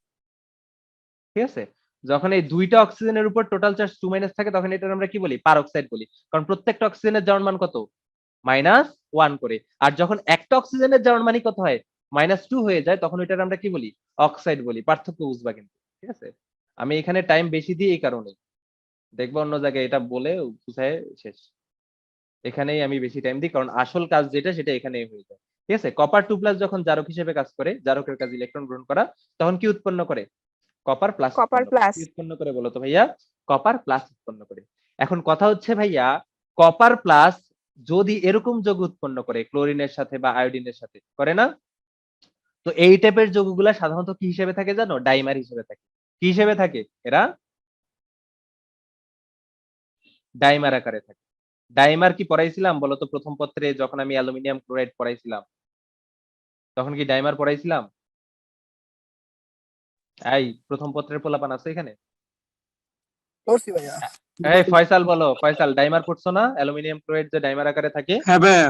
ঠিক আছে, যখন এই দুইটা অক্সিজেনের উপর টোটাল চার্জ 2 থাকে তখন এটা আমরা কি বলি, পারঅক্সাইড বলি। কারণ প্রত্যেকটা অক্সিজেনের যাওয়ার মান কত, -1 করে। আর যখন একটা অক্সিজেনের যাওয়ার মানই কত হয়, -2 হয়ে যায়, তখন ওইটার আমরা কি বলি, অক্সাইড বলি। পার্থক্য বুঝবা কিন্তু, ঠিক আছে। আমি এখানে টাইম বেশি দিই এই কারণে, দেখবো অন্য জায়গায় এটা বলে বুঝায় শেষ। এখানেই আমি বেশি টাইম দিই, কারণ আসল কাজ যেটা সেটা এখানেই হয়ে যায়। ঠিক আছে, কপার 2+ যখন জারক হিসেবে কাজ করে, জারকের কাজ ইলেকট্রন গ্রহণ করা, তখন কি উৎপন্ন করে, কপার প্লাস কপার প্লাস। উৎপন্ন করে বলো তো ভাইয়া, কপার প্লাস উৎপন্ন করে। এখন কথা হচ্ছে ভাইয়া, কপার প্লাস যদি এরকম যৌগ উৎপন্ন করে ক্লোরিনের সাথে বা আয়োডিনের সাথে, করে না? তো এই টাইপের যৌগগুলা সাধারণত কি হিসেবে থাকে জানো, ডাইমার হিসেবে থাকে। কি হিসেবে থাকে এরা, ডাইমার আকারে থাকে। ডাইমার কি পড়াইছিলাম বলতো প্রথম পত্রে, যখন আমি অ্যালুমিনিয়াম ক্লোরাইড পড়াইছিলাম তখন কি ডাইমার পড়াইছিলাম? এই প্রথম পত্রের পোলাপান আছে এখানে? পড়ছি ভাইয়া। এই ফয়সাল বলো, ফয়সাল ডাইমার পড়ছো না, অ্যালুমিনিয়াম ক্লোরাইড যে ডাইমার আকারে থাকে? হ্যাঁ ভাইয়া,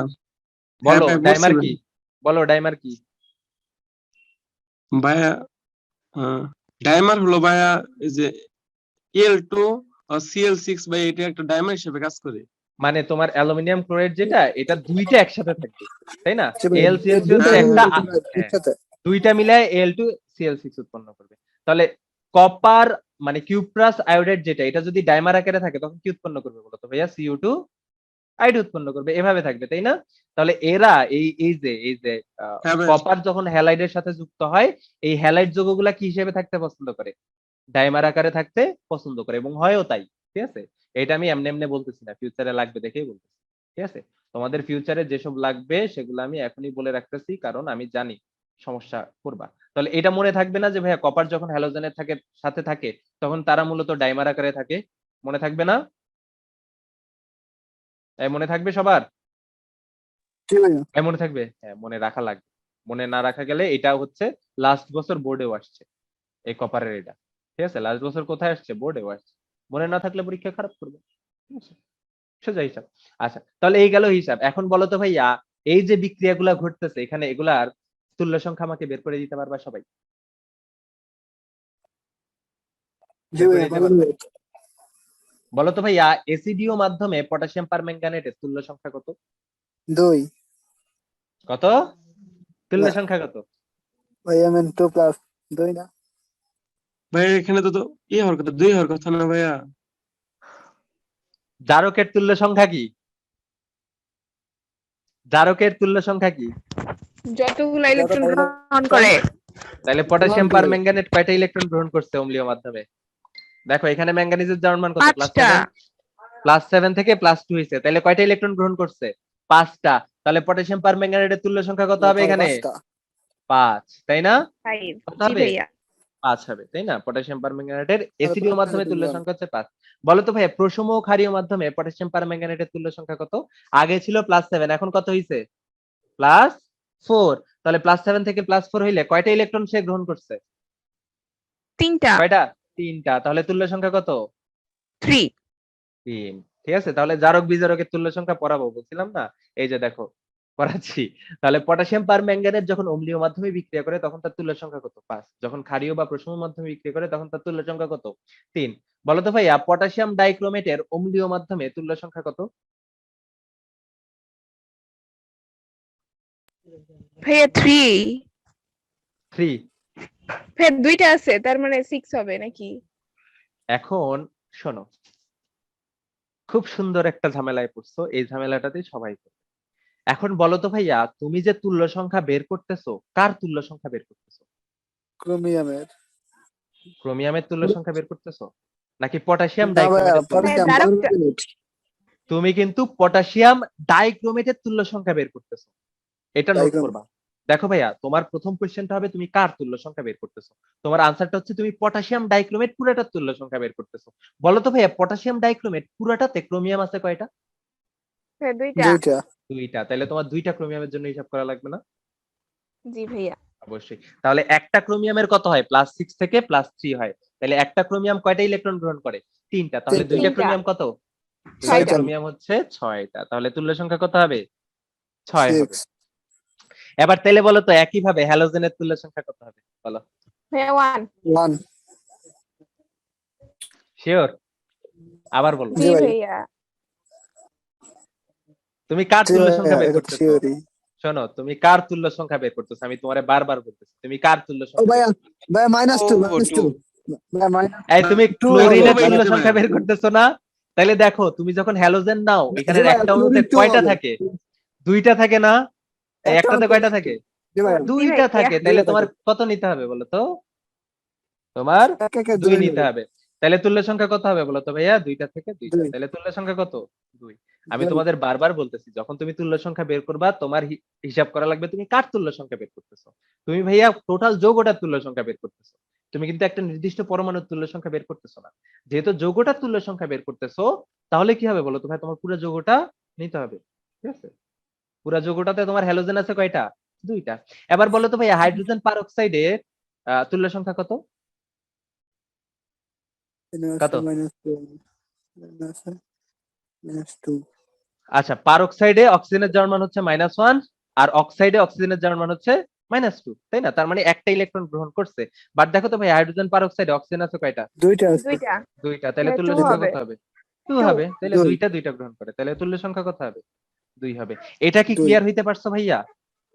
বলো ভাই, ডাইমার বলছি কি, বলো ডাইমার কি? ভাইয়া। ডাইমার হলো ভাইয়া এই যে Al2 আর Cl6 ভাই, এটা একটা ডাইমার হিসেবে কাজ করে। মানে তোমার অ্যালুমিনিয়াম ক্লোরাইড যেটা, এটা দুইটা একসাথে থাকবে, তাই না? আচ্ছা ভাই, AlCl3 দুইটা হচ্ছে একটা, হ্যাঁ, একসাথে। দুইটা মিলায় Al2Cl6 উৎপন্ন করবে। তাহলে কপার মানে কিউপ্রাস আয়োডাইড যেটা, এটা যদি ডাইমার আকারে থাকে তখন কি উৎপন্ন করবে বলো তো ভাইয়া, CO2 আইড উৎপন্ন করবে, এভাবে থাকবে, তাই না? তাহলে এরা এই যে হ্যাঁ ভাই, কপার যখন হ্যালাইডের সাথে যুক্ত হয়, এই হ্যালাইড যৌগগুলা কি হিসেবে থাকতে পছন্দ করে, ডাইমার আকারে থাকতে পছন্দ করে, এবং হয়ও তাই। ঠিক আছে, এটা আমি এমনি এমনি বলতেছি না, ফিউচারে লাগবে দেখেই বলতেছি। ঠিক আছে, তোমাদের ফিউচারে যেসব লাগবে সেগুলো আমি এখনই বলে রাখতেছি, কারণ আমি জানি সমস্যা করবা। তাহলে এটা মনে থাকবে না যে ভাইয়া কপার যখন হ্যালোজেনের সাথে থাকে তখন তারা মূলত ডাইমার আকারে থাকে, মনে থাকবে না? মনে থাকবে সবার? জি ভাইয়া। মনে থাকবে, হ্যাঁ মনে রাখা লাগবে। মনে না রাখা গেলে, এটা হচ্ছে লাস্ট বছর বোর্ডেও আসছে এই কপারের এটা। ঠিক আছে, লাস্ট বছর কোথায় আসছে, বোর্ডেও আসছে। মনে না থাকলে পরীক্ষা খারাপ করবে। ঠিক আছে, সোজা হিসাব। আচ্ছা, তাহলে এই গেল হিসাব। এখন বলো তো ভাইয়া, এই যে বিক্রিয়াগুলা ঘটতেছে এখানে, এগুলার তুল্য সংখ্যা আমাকে বের করে দিতে পারবা সবাই? জি বের করে ভাইয়া, দিতে বলেন পারবা? ভাই। বলো তো ভাইয়া, এসিডিও মাধ্যমে পটাশিয়াম পারম্যাঙ্গানেটের তুল্য সংখ্যা কত? 2 কত তুল্য সংখ্যা কত? ভাইয়া, মেন 2 প্লাস 2 না? ভাইয়া এখানে তো হওয়ার কথা, 2 হওয়ার কথা না ভাইয়া? জারকের তুল্য সংখ্যা কি, জারকের তুল্য সংখ্যা কি? যতগুলো ইলেকট্রন যতটা গ্রহণ করে। তাহলে পটাশিয়াম গ্রহণ করে। পারম্যাঙ্গানেট কয়টা ইলেকট্রন গ্রহণ করছে অম্লীয় মাধ্যমে? দেখো এখানে ম্যাঙ্গানিজের যাওয়ার মান কত, 5টা। +7 থেকে +2 হয়েছে, তাহলে কয়টা ইলেকট্রন গ্রহণ করছে, 5টা। তাহলে পটাশিয়াম পারম্যাঙ্গানেটের তুল্য সংখ্যা কত হবে এখানে, 5টা। 5, তাই না? 5। কত জি হবে, ভাইয়া। 5 হবে, তাই না? পটাশিয়াম পারম্যাঙ্গানেটের তাহলে এসিডিও মাধ্যমে তুল্য সংখ্যা হচ্ছে 5। বলো তো ভাইয়া, প্রশম ও ক্ষারীয় মাধ্যমে পটাশিয়াম পারম্যাঙ্গানেটের তুল্য সংখ্যা কত? আগে ছিল +7, এখন কত হইছে, +4। তাহলে +7 থেকে +4 হইলে কয়টা ইলেকট্রন সে গ্রহণ করছে, 3টা। কয়টা, 3টা। তাহলে তুল্য সংখ্যা কত, 3। 3। ঠিক আছে, তাহলে জারক বিজারকের তুল্য সংখ্যা পড়াবো বলছিলাম না, এই যে দেখো পড়াচ্ছি। তাহলে পটাশিয়াম পারম্যাঙ্গানেট যখন অম্লীয় মাধ্যমে বিক্রিয়া করে তখন তার তুল্য সংখ্যা কত, 5। যখন ক্ষারীয় বা প্রশম মাধ্যমে বিক্রিয়া করে তখন তার তুল্য সংখ্যা কত, 3। বলো তো ভাইয়া, পটাশিয়াম ডাইক্রোমেটের অম্লীয় মাধ্যমে তুল্য সংখ্যা কত? ভাইয়া 3। 3। ভাইয়া 2টা আছে, তার মানে 6 হবে নাকি? এখন শোনো, খুব সুন্দর একটা ঝামেলায় পড়ছো, এই ঝামেলাটাতে সবাই পড়ে। এখন বলো তো ভাইয়া, তুমি যে তুল্য সংখ্যা বের করতেছো, কার তুল্য সংখ্যা বের করতেছো? ক্রোমিয়ামের। ক্রোমিয়ামের তুল্য সংখ্যা বের করতেছো নাকি পটাশিয়াম না ভাইয়া, ডাইক্রোমেটের তুল্য হ্যাঁ, সংখ্যা? জারকটা। তুমি কিন্তু পটাশিয়াম ডাইক্রোমেটের তুল্য সংখ্যা বের করতেছো, এটা নোট ডাইক্রোমেট। করবা। দেখো ভাইয়া, তোমার প্রথম কোশ্চেনটা হবে তুমি কার তুল্য সংখ্যা বের করতেছো, তোমার আনসারটা হচ্ছে তুমি পটাশিয়াম ডাইক্রোমেট পুরাটার তুল্য সংখ্যা বের করতেছো। বলো তো ভাইয়া, পটাশিয়াম ডাইক্রোমেট পুরাটাতে ক্রোমিয়াম আছে কয়টা? ভাইয়া দুইটা। দুইটা। দুইটা। তাহলে তোমার দুইটা ক্রোমিয়ামের জন্য হিসাব করা লাগবে না? জি ভাইয়া। অবশ্যই। তাহলে একটা ক্রোমিয়ামের কত হয়? +6 থেকে +3 হয়। তাহলে একটা ক্রোমিয়াম কয়টা ইলেকট্রন গ্রহণ করে? 3টা। তাহলে তিনটা। দুইটা তিনটা। ক্রোমিয়াম কত? দুইটা 6টা। ক্রোমিয়াম হচ্ছে 6টা। তাহলে তুল্য সংখ্যা কত হবে? 6 হবে। 6। এবার তাহলে বলো তো একই ভাবে হ্যালোজেনের তুল্য সংখ্যা কত হবে? বলো। ভাইয়া 1। 1। শিওর? আবার বলো। জি জি ভাই। ভাইয়া। তুমি কার জি তুল্য ভাইয়া, সংখ্যা বের এটা তো করতেছো? শিওরই। শোনো, তুমি কার তুল্য সংখ্যা বের করতেছো? আমি তোমারে বারবার বলতেছি, তুমি কার তুল্য ও সংখ্যা বের ভাইয়া, করতেছো? ভাইয়া -2 O2 -2। ভাইয়া এই তুমি -2 হবে ক্লোরিনের তুল্য বাইরে সংখ্যা ভাইয়া। বের করতেছো না? তাহলে দেখো, তুমি যখন হ্যালোজেন নাও, জি এখানে ভাইয়া, একটা অণুতে ক্লোরিন 2 কয়টা হবে। থাকে? দুইটা থাকে না? এই একটা একটাতে হচ্ছে কয়টা ক্লোরিন 2। থাকে? জি ভাইয়া, জি দুইটা ভাইয়া। থাকে। তাহলে দুইটা তোমার থাকে। কত নিতে হবে বলো তো? তোমার এক একে 2 2 নিতে হবে। হবে। তাহলে তুল্য সংখ্যা কত হবে বলো তো ভাইয়া? দুইটা থেকে দুইটা। 2। তাহলে তুল্য সংখ্যা কত? 2। আমি 2। তোমাদের বারবার বলতেছি, যখন তুমি তুল্য সংখ্যা বের করবা, তোমার হিসাব করা লাগবে তুমি কার তুল্য সংখ্যা বের করতেছো। তুমি ভাইয়া টোটাল যৌগটার তুল্য সংখ্যা বের করতেছো। তুমি কিন্তু একটা নির্দিষ্ট পরমাণুর তুল্য সংখ্যা বের করতেছো না। যেহেতু যৌগটার তুল্য সংখ্যা বের করতেছো, তাহলে কি হবে বলো তো ভাই? তোমার পুরো যৌগটা নিতে হবে। ঠিক আছে? পুরো যৌগটাতে তোমার হ্যালোজেন আছে কয়টা? দুইটা। এবার বলো তো ভাইয়া, হাইড্রোজেন পারঅক্সাইডের তুল্য সংখ্যা কত? কত? -2। আচ্ছা, পারঅক্সাইডে অক্সিজেনের যাওয়ার মান হচ্ছে -1, আর অক্সাইডে অক্সিজেনের যাওয়ার মান হচ্ছে -2, তাই না? তার মানে একটা ইলেকট্রন গ্রহণ করছে। বাট দেখো তো ভাই, হাইড্রোজেন পারঅক্সাইডে অক্সিজেন আছে কয়টা? দুইটা আছে। দুইটা। দুইটা। তাহলে ভাইয়া তুল্য 2 সংখ্যা হবে। কত হবে? 2 2। হবে। তাহলে 2। দুইটা দুইটা গ্রহণ করে। তাহলে তুল্য সংখ্যা কত হবে? 2 হবে। এটা কি 2। ক্লিয়ার হইতে পারছো ভাইয়া?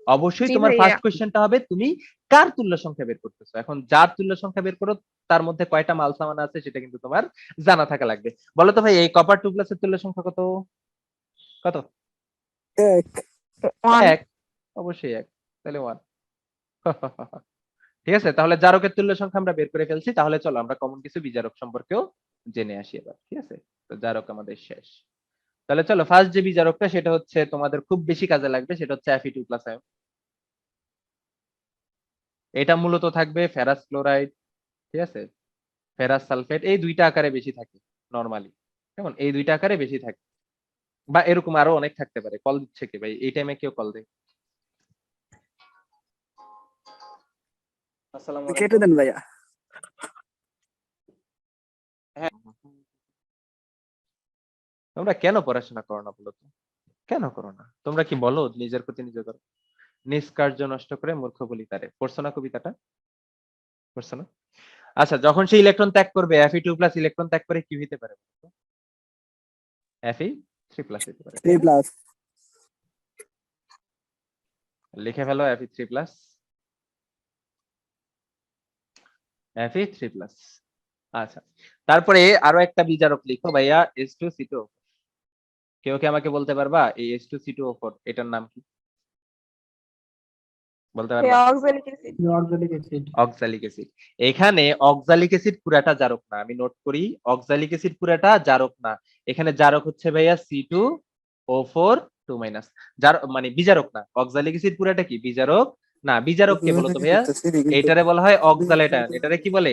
অবশ্যই জি তোমার ভাইয়া। ফার্স্ট কোশ্চেনটা হবে তুমি কার তুল্য সংখ্যা বের করতেছো। এখন যার তুল্য সংখ্যা বের করো, তার মধ্যে কয়টা মালসামান আছে সেটা কিন্তু তোমার জানা থাকা লাগবে। বলো তো ভাই, এই কপার 2 প্লাসের তুল্য সংখ্যা কত? কত? 1। 1। 1। অবশ্যই 1। তাহলে 1। ঠিক আছে? তাহলে জারকের তুল্য সংখ্যা আমরা বের করে ফেলছি। তাহলে চলো আমরা কমন কিছু বিজারক সম্পর্কেও জেনে আসি এবার। ঠিক আছে? তো জারক আমাদের শেষ। তাহলে চলো, ফার্স্ট যে বিজারকটা সেটা হচ্ছে তোমাদের খুব বেশি কাজে লাগবে, সেটা হচ্ছে Fe2+ আয়ন। এটা মূলত থাকবে ফেরাস ক্লোরাইড, ঠিক আছে? ফেরাস সালফেট, এই দুইটা আকারে বেশি থাকে নরমালি। কেমন? এই দুইটা আকারে বেশি থাকে। বা এরকম আরো অনেক থাকতে পারে। কল দিচ্ছে কে ভাই? এই টাইমে কেউ কল দেয়? আসসালামু কেটে আলাইকুম। দেন ভাইয়া। হ্যাঁ। তোমরা কেন পড়াশোনা করো না বলো তো? কেন করো না? তোমরা কি বলো নিজের প্রতি নিজে করো? নিষ্কার্য নষ্ট করে মূর্খ বলি তারে। পড়ছো না কবিতাটা? পড়ছো না? আচ্ছা, যখন সে ইলেকট্রন ত্যাগ করবে, Fe2+ ইলেকট্রন ত্যাগ করে কি হইতে পারে? Fe3+ হইতে পারে, তাই 3 না? প্লাস। লিখে ফেলো Fe3+। Fe3+। আচ্ছা। তারপরে আরো একটা বিজারক লিখো ভাইয়া, H2C2। কেউ কি আমাকে বলতে পারবা এই H2C2O4 এটার নাম কি? বলতে পারবা? ভাইয়া oxalic acid. Organic acid. Oxalic acid. এখানে অক্সালিক অ্যাসিড পুরাটা জারক না। আমি নোট করি, অক্সালিক অ্যাসিড পুরাটা জারক না। এখানে জারক হচ্ছে ভাইয়া C2O4 2-। যার মানে বিজারক না। অক্সালিক অ্যাসিড পুরাটা কি বিজারক না? বিজারক কে বলো তো ভাইয়া? এটারে বলা হয় অক্সালেট আয়ন। এটারে কি বলে?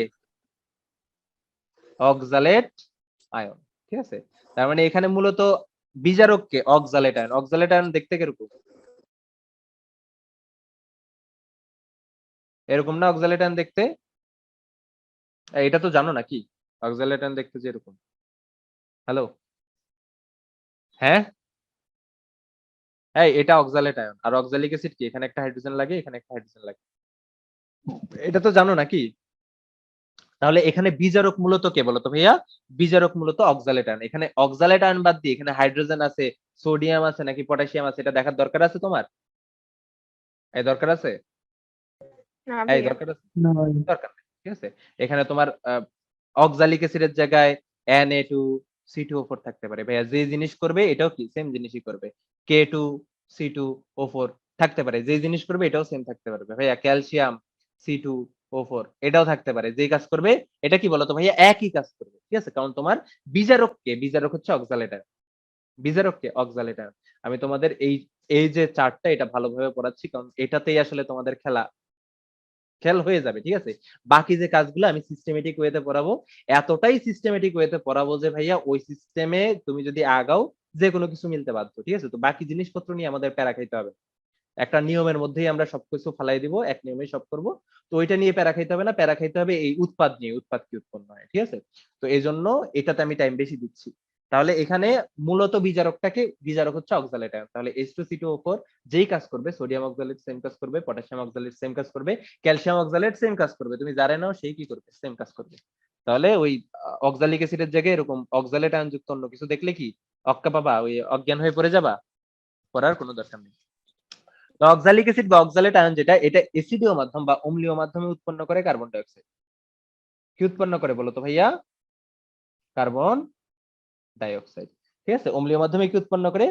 Oxalate ion. ঠিক আছে? তার মানে এখানে মূলত বিজারক কে? Oxalate ion. অক্সালেট আয়ন দেখতে কিরকম? এরকম না অক্সালেট আয়ন দেখতে? এটা তো জানো নাকি? অক্সালেট আয়ন দেখতে যে এরকম। হ্যালো? হ্যাঁ? এই এটা অক্সালেট আয়ন। আর অক্সালিক অ্যাসিড কি? এখানে একটা হাইড্রোজেন লাগে, এখানে একটা হাইড্রোজেন লাগে। এটা তো জানো নাকি? তাহলে এখানে বিজারক মূলত কে বলতো ভাইয়া? বিজারক মূলত অক্সালেট আয়ন। এখানে অক্সালেট আয়ন বাদ দিয়ে এখানে হাইড্রোজেন আছে, সোডিয়াম আছে নাকি পটাশিয়াম আছে, এটা দেখার দরকার আছে তোমার? এই দরকার আছে? না এই ভাইয়া। দরকার আছে? দরকার নেই। ঠিক আছে? এখানে তোমার অক্সালিক অ্যাসিডের জায়গায় Na2C2O4 থাকতে পারে। ভাইয়া যে জিনিস করবে এটাও কি সেম জিনিসই করবে। K2C2O4 থাকতে পারে। যে জিনিস করবে এটাও সেম থাকতে পারবে। ভাইয়া ক্যালসিয়াম C2O4 এটাও থাকতে পারে। যেই কাজ করবে এটা কি বলতো ভাইয়া? একই কাজ করবে। ঠিক আছে? কারণ তোমার বিজারক কে? বিজারক হচ্ছে অক্সালেট আয়ন। বিজারককে অক্সালেট আয়ন। আমি তোমাদের এই এই যে চার্টটা এটা ভালোভাবে পড়াচ্ছি, কারণ এটাতেই আসলে তোমাদের খেল হয়ে যাবে, ঠিক আছে? বাকি যে কাজগুলো আমি সিস্টেমেটিক ওয়েতে পড়াবো, এতটাই সিস্টেমেটিক ওয়েতে পড়াবো যে ভাইয়া ওই সিস্টেমে তুমি যদি আগাও যে কোনো কিছু মিলতে বাধ্য, ঠিক আছে? তো বাকি জিনিসপত্র নিয়ে আমাদের প্যারা খাইতে হবে না। একটা নিয়মের মধ্যেই আমরা সবকিছু ফালাই দিব, এক নিয়মেই সব করব। তো ওইটা নিয়ে প্যারা খাইতে হবে না, প্যারা খাইতে হবে এই উৎপাদ নিয়ে, উৎপাদ কি উৎপন্ন হয়, ঠিক আছে? তো এই জন্য এটাতে আমি টাইম বেশি দিচ্ছি। তাহলে এখানে মূলত বিজারক হচ্ছে অক্সালেট আয়ন। তাহলে H2CO4 যেই কাজ করবে, সোডিয়াম অক্সালেট সেম কাজ করবে, পটাশিয়াম অক্সালেট সেম কাজ করবে, ক্যালসিয়াম অক্সালেট সেম কাজ করবে। তুমি যারে নাও সেই কি করবে, সেম কাজ করবে। তাহলে ওই অক্সালিক অ্যাসিডের জায়গায় এরকম অক্সালেট আয়ন যুক্ত অন্য কিছু দেখলে কি অক্কা পাবা, ওই অজ্ঞান হয়ে পড়ে যাবা, পড়ার কোনো দরকার নেই। অক্সালিক অ্যাসিড বা অক্সালেট আয়ন যেটা, এটা অ্যাসিডীয় মাধ্যম বা অম্লীয় মাধ্যমে উৎপন্ন করে কার্বন ডাই অক্সাইড। কি উৎপন্ন করে বলো তো ভাইয়া? কার্বন ডাই অক্সাইড, ঠিক আছে? অম্লীয় মাধ্যমে কি উৎপন্ন করে?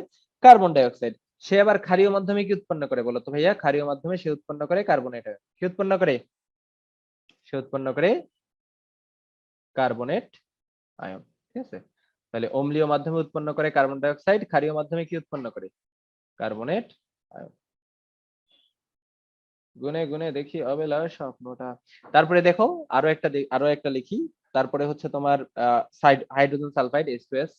Carbon die oxide. সে আবার ক্ষারীয় মাধ্যমে কি উৎপন্ন করে বলো তো ভাইয়া? ক্ষারীয় মাধ্যমে সে উৎপন্ন করে কার্বনেট আয়ন। কি উৎপন্ন করে? সে উৎপন্ন করে কার্বনেট আয়ন, ঠিক আছে? তাহলে অম্লীয় মাধ্যমে উৎপন্ন করে কার্বন ডাই অক্সাইড, ক্ষারীয় মাধ্যমে কি উৎপন্ন করে? Carbonate ion. গুনে গুনে দেখি অবেলা স্বপ্নটা। তারপরে দেখো আরো একটা লিখি। তারপরে হচ্ছে তোমার হাইড্রোজেন সালফাইড H2S।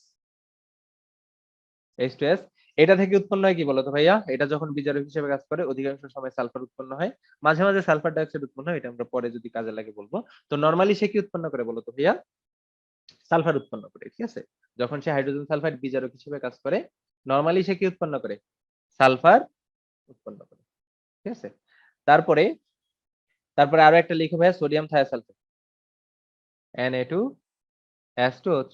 এটা থেকে উৎপন্ন হয় কি বলতো ভাইয়া? এটা যখন বিজারক হিসেবে কাজ করে অধিকাংশ সময় সালফার উৎপন্ন হয়, মাঝে মাঝে সালফার ডাইঅক্সাইড উৎপন্ন হয়, এটা আমরা পরে যদি কাজে লাগে বলবো। তো নরমালি সে কি উৎপন্ন করে বলতো ভাইয়া? সালফার উৎপন্ন করে, ঠিক আছে? যখন সে হাইড্রোজেন সালফাইড বিজারক হিসেবে কাজ করে, নরমালি সে কি উৎপন্ন করে? সালফার উৎপন্ন করে, ঠিক আছে? তারপরে তারপরে আরো একটা লিখো ভাইয়া, সোডিয়াম থায়োসালফেট Na2H2O3।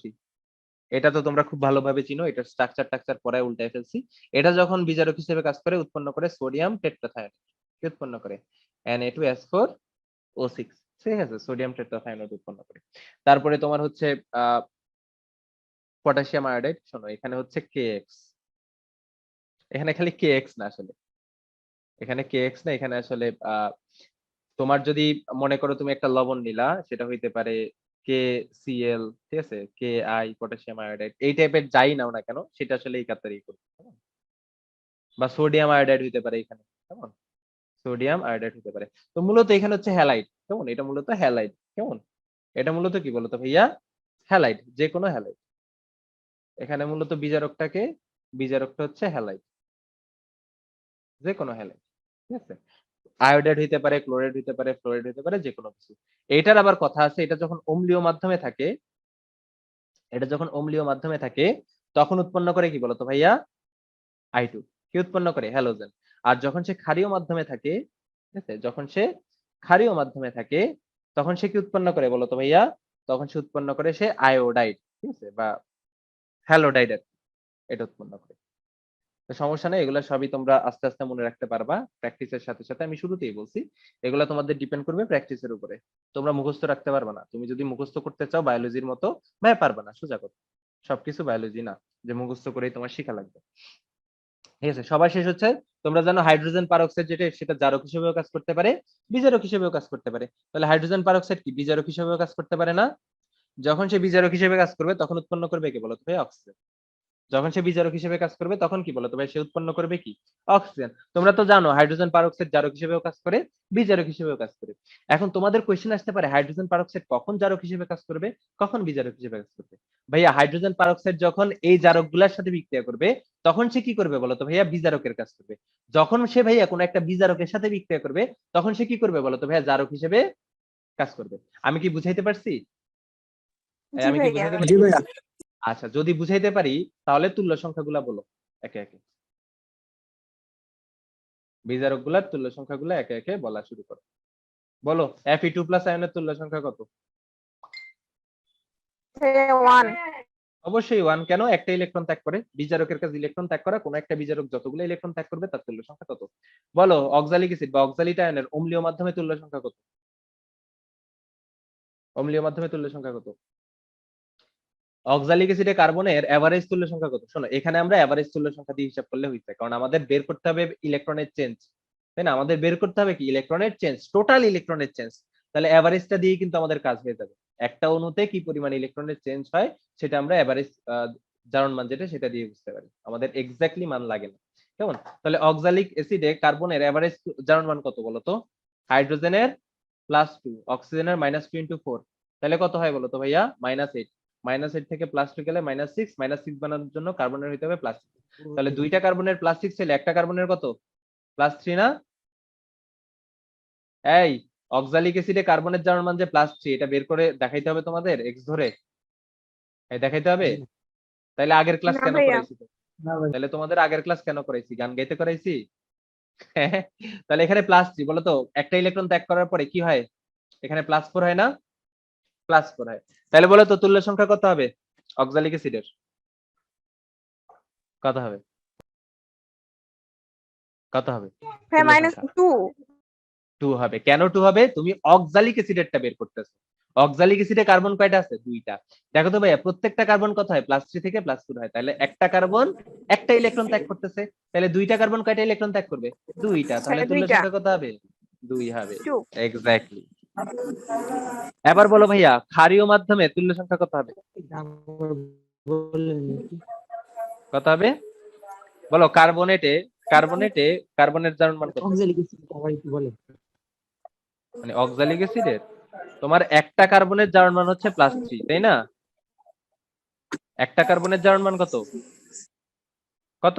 এটা তো তোমরা খুব ভালোভাবে চিনো, এটা স্ট্রাকচার পরে উল্টায় ফেলছি। এটা যখন বিজারক হিসেবে কাজ করে উৎপন্ন করে সোডিয়াম টেট্রাথায়োনাইড। কি উৎপন্ন করে? Na2S4O6, ঠিক আছে? সোডিয়াম টেট্রাথায়োনাইড উৎপন্ন করে। তারপরে তোমার হচ্ছে পটাশিয়াম আয়োডাইড। শোনো, এখানে হচ্ছে KX, এখানে খালি KX না আসলে, এখানে KX না, এখানে আসলে তোমার যদি মনে করো তুমি একটা লবণ নিলা, সেটা হইতে পারে KCl, ঠিক আছে? Ki, পটাশিয়াম আয়োডাইড, এই টাইপের যাই নাও না কেন, সেটা আসলে এই কাতারেই করবে, কেমন? বা সোডিয়াম আয়োডাইড হইতে পারে এখানে, কেমন? সোডিয়াম আয়োডাইড হতে পারে। তো মূলত এখানে হচ্ছে হ্যালাইড, কেমন? এটা মূলত হ্যালাইড, কেমন? এটা মূলত কি বলতো ভাইয়া? হ্যালাইড, যে কোনো হ্যালাইড। এখানে মূলত বিজারকটা হচ্ছে হ্যালাইড, যে কোনো হ্যালাইড, ঠিক আছে? আয়োডাইড হইতে পারে, ক্লোরাইড হইতে পারে, ফ্লোরাইড হইতে পারে, যে কোনো কিছু। এটার আবার কথা আছে, এটা যখন অম্লীয় মাধ্যমে থাকে, তখন উৎপন্ন করে কি বলতো ভাইয়া? I2। কি উৎপন্ন করে? হ্যালোজেন। আর যখন সে ক্ষারীয় মাধ্যমে থাকে, ঠিক আছে? যখন সে ক্ষারীয় মাধ্যমে থাকে, তখন সে কি উৎপন্ন করে বলতো ভাইয়া? তখন সে উৎপন্ন করে সে আয়োডাইড, ঠিক আছে? বা হ্যালোডাইড, এটা উৎপন্ন করে। তো সমস্যা নেই, এগুলো সবই তোমরা আস্তে আস্তে মনে রাখতে পারবা প্র্যাকটিসের সাথে সাথে। আমি শুরুতেই বলছি, এগুলো তোমাদের ডিপেন্ড করবে প্র্যাকটিসের উপরে। তোমরা মুখস্থ রাখতে পারবা না। তুমি যদি মুখস্থ করতে চাও বায়োলজির মতো, ভাই পারবা না, সোজা কথা। সবকিছু বায়োলজি না যে মুখস্থ করেই তোমার শিখা লাগবে, ঠিক আছে? সবার শেষ হচ্ছে, তোমরা জানো হাইড্রোজেন পারঅক্সাইড যেটা, সেটা জারক হিসেবেও কাজ করতে পারে, বিজারক হিসেবেও কাজ করতে পারে। তাহলে হাইড্রোজেন পারঅক্সাইড কি বিজারক হিসেবেও কাজ করতে পারে না? যখন সে বিজারক হিসেবে কাজ করবে তখন উৎপন্ন করবে কি বলতো ভাই? অক্সিজেন। যখন সে বিজারক হিসেবে কাজ করবে তখন কি বলতো ভাই? সে উৎপন্ন করবে কি? অক্সিজেন। তোমরা তো জানো হাইড্রোজেন পারঅক্সাইড জারক হিসেবেও কাজ করে, বিজারক হিসেবেও কাজ করে। এখন তোমাদের কোশ্চেন আসতে পারে হাইড্রোজেন পারঅক্সাইড কখন জারক হিসেবে কাজ করবে, কখন বিজারক হিসেবে কাজ করবে? ভাইয়া হাইড্রোজেন পারঅক্সাইড যখন এই জারকগুলোর সাথে বিক্রিয়া করবে, তখন সে কি করবে বলতো ভাইয়া? বিজারকের কাজ করবে। যখন সে ভাইয়া কোনো একটা বিজারকের সাথে বিক্রিয়া করবে, তখন সে কি করবে বলতো ভাইয়া? জারক হিসেবে কাজ করবে। আমি কি বুঝাইতে পারছি? জি আমি কি ভাইয়া। বুঝাইতে জি পারছি? ভাইয়া। আচ্ছা, যদি বুঝাইতে পারি তাহলে তুল্য সংখ্যাগুলা বলো একে একে। বিজারক গুলার তুল্য সংখ্যাগুলো একে একে বলা শুরু করো। বলো, Fe2+ আয়নের তুল্য সংখ্যা কত? 1। অবশ্যই 1। কেন? একটা ইলেকট্রন ত্যাগ করে। বিজারকের কাছে ইলেকট্রন ত্যাগ করা। কোন একটা বিজারক যতগুলো ইলেকট্রন ত্যাগ করবে তার তুল্য সংখ্যা কত? বলো, অক্সালিক অ্যাসিড বা অক্সালিক আয়নের অম্লীয় মাধ্যমে তুল্য সংখ্যা কত? অম্লীয় মাধ্যমে তুল্য সংখ্যা কত? অক্সালিক অ্যাসিডে কার্বনের এভারেজ তুল্য সংখ্যা কত? শোনো, এখানে আমরা এভারেজ তুল্য সংখ্যা দিয়ে হিসাব করলে হইছে, কারণ আমাদের বের করতে হবে ইলেকট্রনের চেঞ্জ, তাই না? আমাদের বের করতে হবে কি? ইলেকট্রনের চেঞ্জ, টোটাল ইলেকট্রনের চেঞ্জ। তাহলে এভারেজটা দিয়ে কিন্তু আমাদের কাজ হয়ে যাবে। একটা অণুতে কি পরিমাণ ইলেকট্রনের চেঞ্জ হয় সেটা আমরা এভারেজ জারণ মান যেটা সেটা দিয়ে বুঝতে পারি, আমাদের এক্স্যাক্টলি মান লাগে না। কেমন? তাহলে অক্সালিক অ্যাসিডে কার্বনের এভারেজ জারণ মান কত বলতো? হাইড্রোজেনের +2, অক্সিজেনের -2 ইনটু 4, তাহলে কত হয় বলতো ভাইয়া? -8। -8 থেকে +2 গেলে -6, -6 বানানোর জন্য কার্বনের হইতে হবে +6। তাহলে দুইটা কার্বনের +6 হলে একটা কার্বনের কত? +3 না? এই অক্সালিক অ্যাসিডে কার্বনের জারণ মান যে +3, এটা বের করে দেখাইতে হবে তোমাদের এক্স ধরে? এই দেখাইতে হবে? তাইলে আগের ক্লাস না কেন ভাইয়া। করাইছি? তাহলে তোমাদের আগের ক্লাস কেন করাইছি? গান গাইতে করাইছি? তাহলে এখানে +3 বলো তো, একটা ইলেকট্রন ত্যাগ করার পরে কি হয়? এখানে +4 হয় না? +4 হয়। তাহলে বলো তো তুল্য সংখ্যা কত হবে অক্সালিক অ্যাসিডের? কত হবে? কত হবে? ভাইয়া তুল্য সংখ্যা -2। 2 হবে। কেন 2 হবে? তুমি অক্সালিক অ্যাসিডেরটা বের করতেছো। অক্সালিক অ্যাসিডে কার্বন কয়টা আছে? 2টা। দেখো তো ভাইয়া, প্রত্যেকটা কার্বন কত হয়? +3 থেকে +4 হয়। তাহলে একটা কার্বন একটা ইলেকট্রন ত্যাগ করতেছে। তাহলে দুইটা কার্বন কয়টা ইলেকট্রন ত্যাগ করবে? 2টা। তাহলে ভাইয়া তুল্য 2টা। সংখ্যা কত হবে? 2 হবে। 2। এক্স্যাক্টলি। এবার বলো ভাইয়া, ক্ষারীয় মাধ্যমে তুল্য সংখ্যা কত হবে? কত হবে? বলো কার্বনেটে কার্বনের জারণ মান কত? মানে অক্সালিক অ্যাসিডের তোমার একটা কার্বনের জারণ মান হচ্ছে +3, তাই না? একটা কার্বনের জারণ মান কত? কত?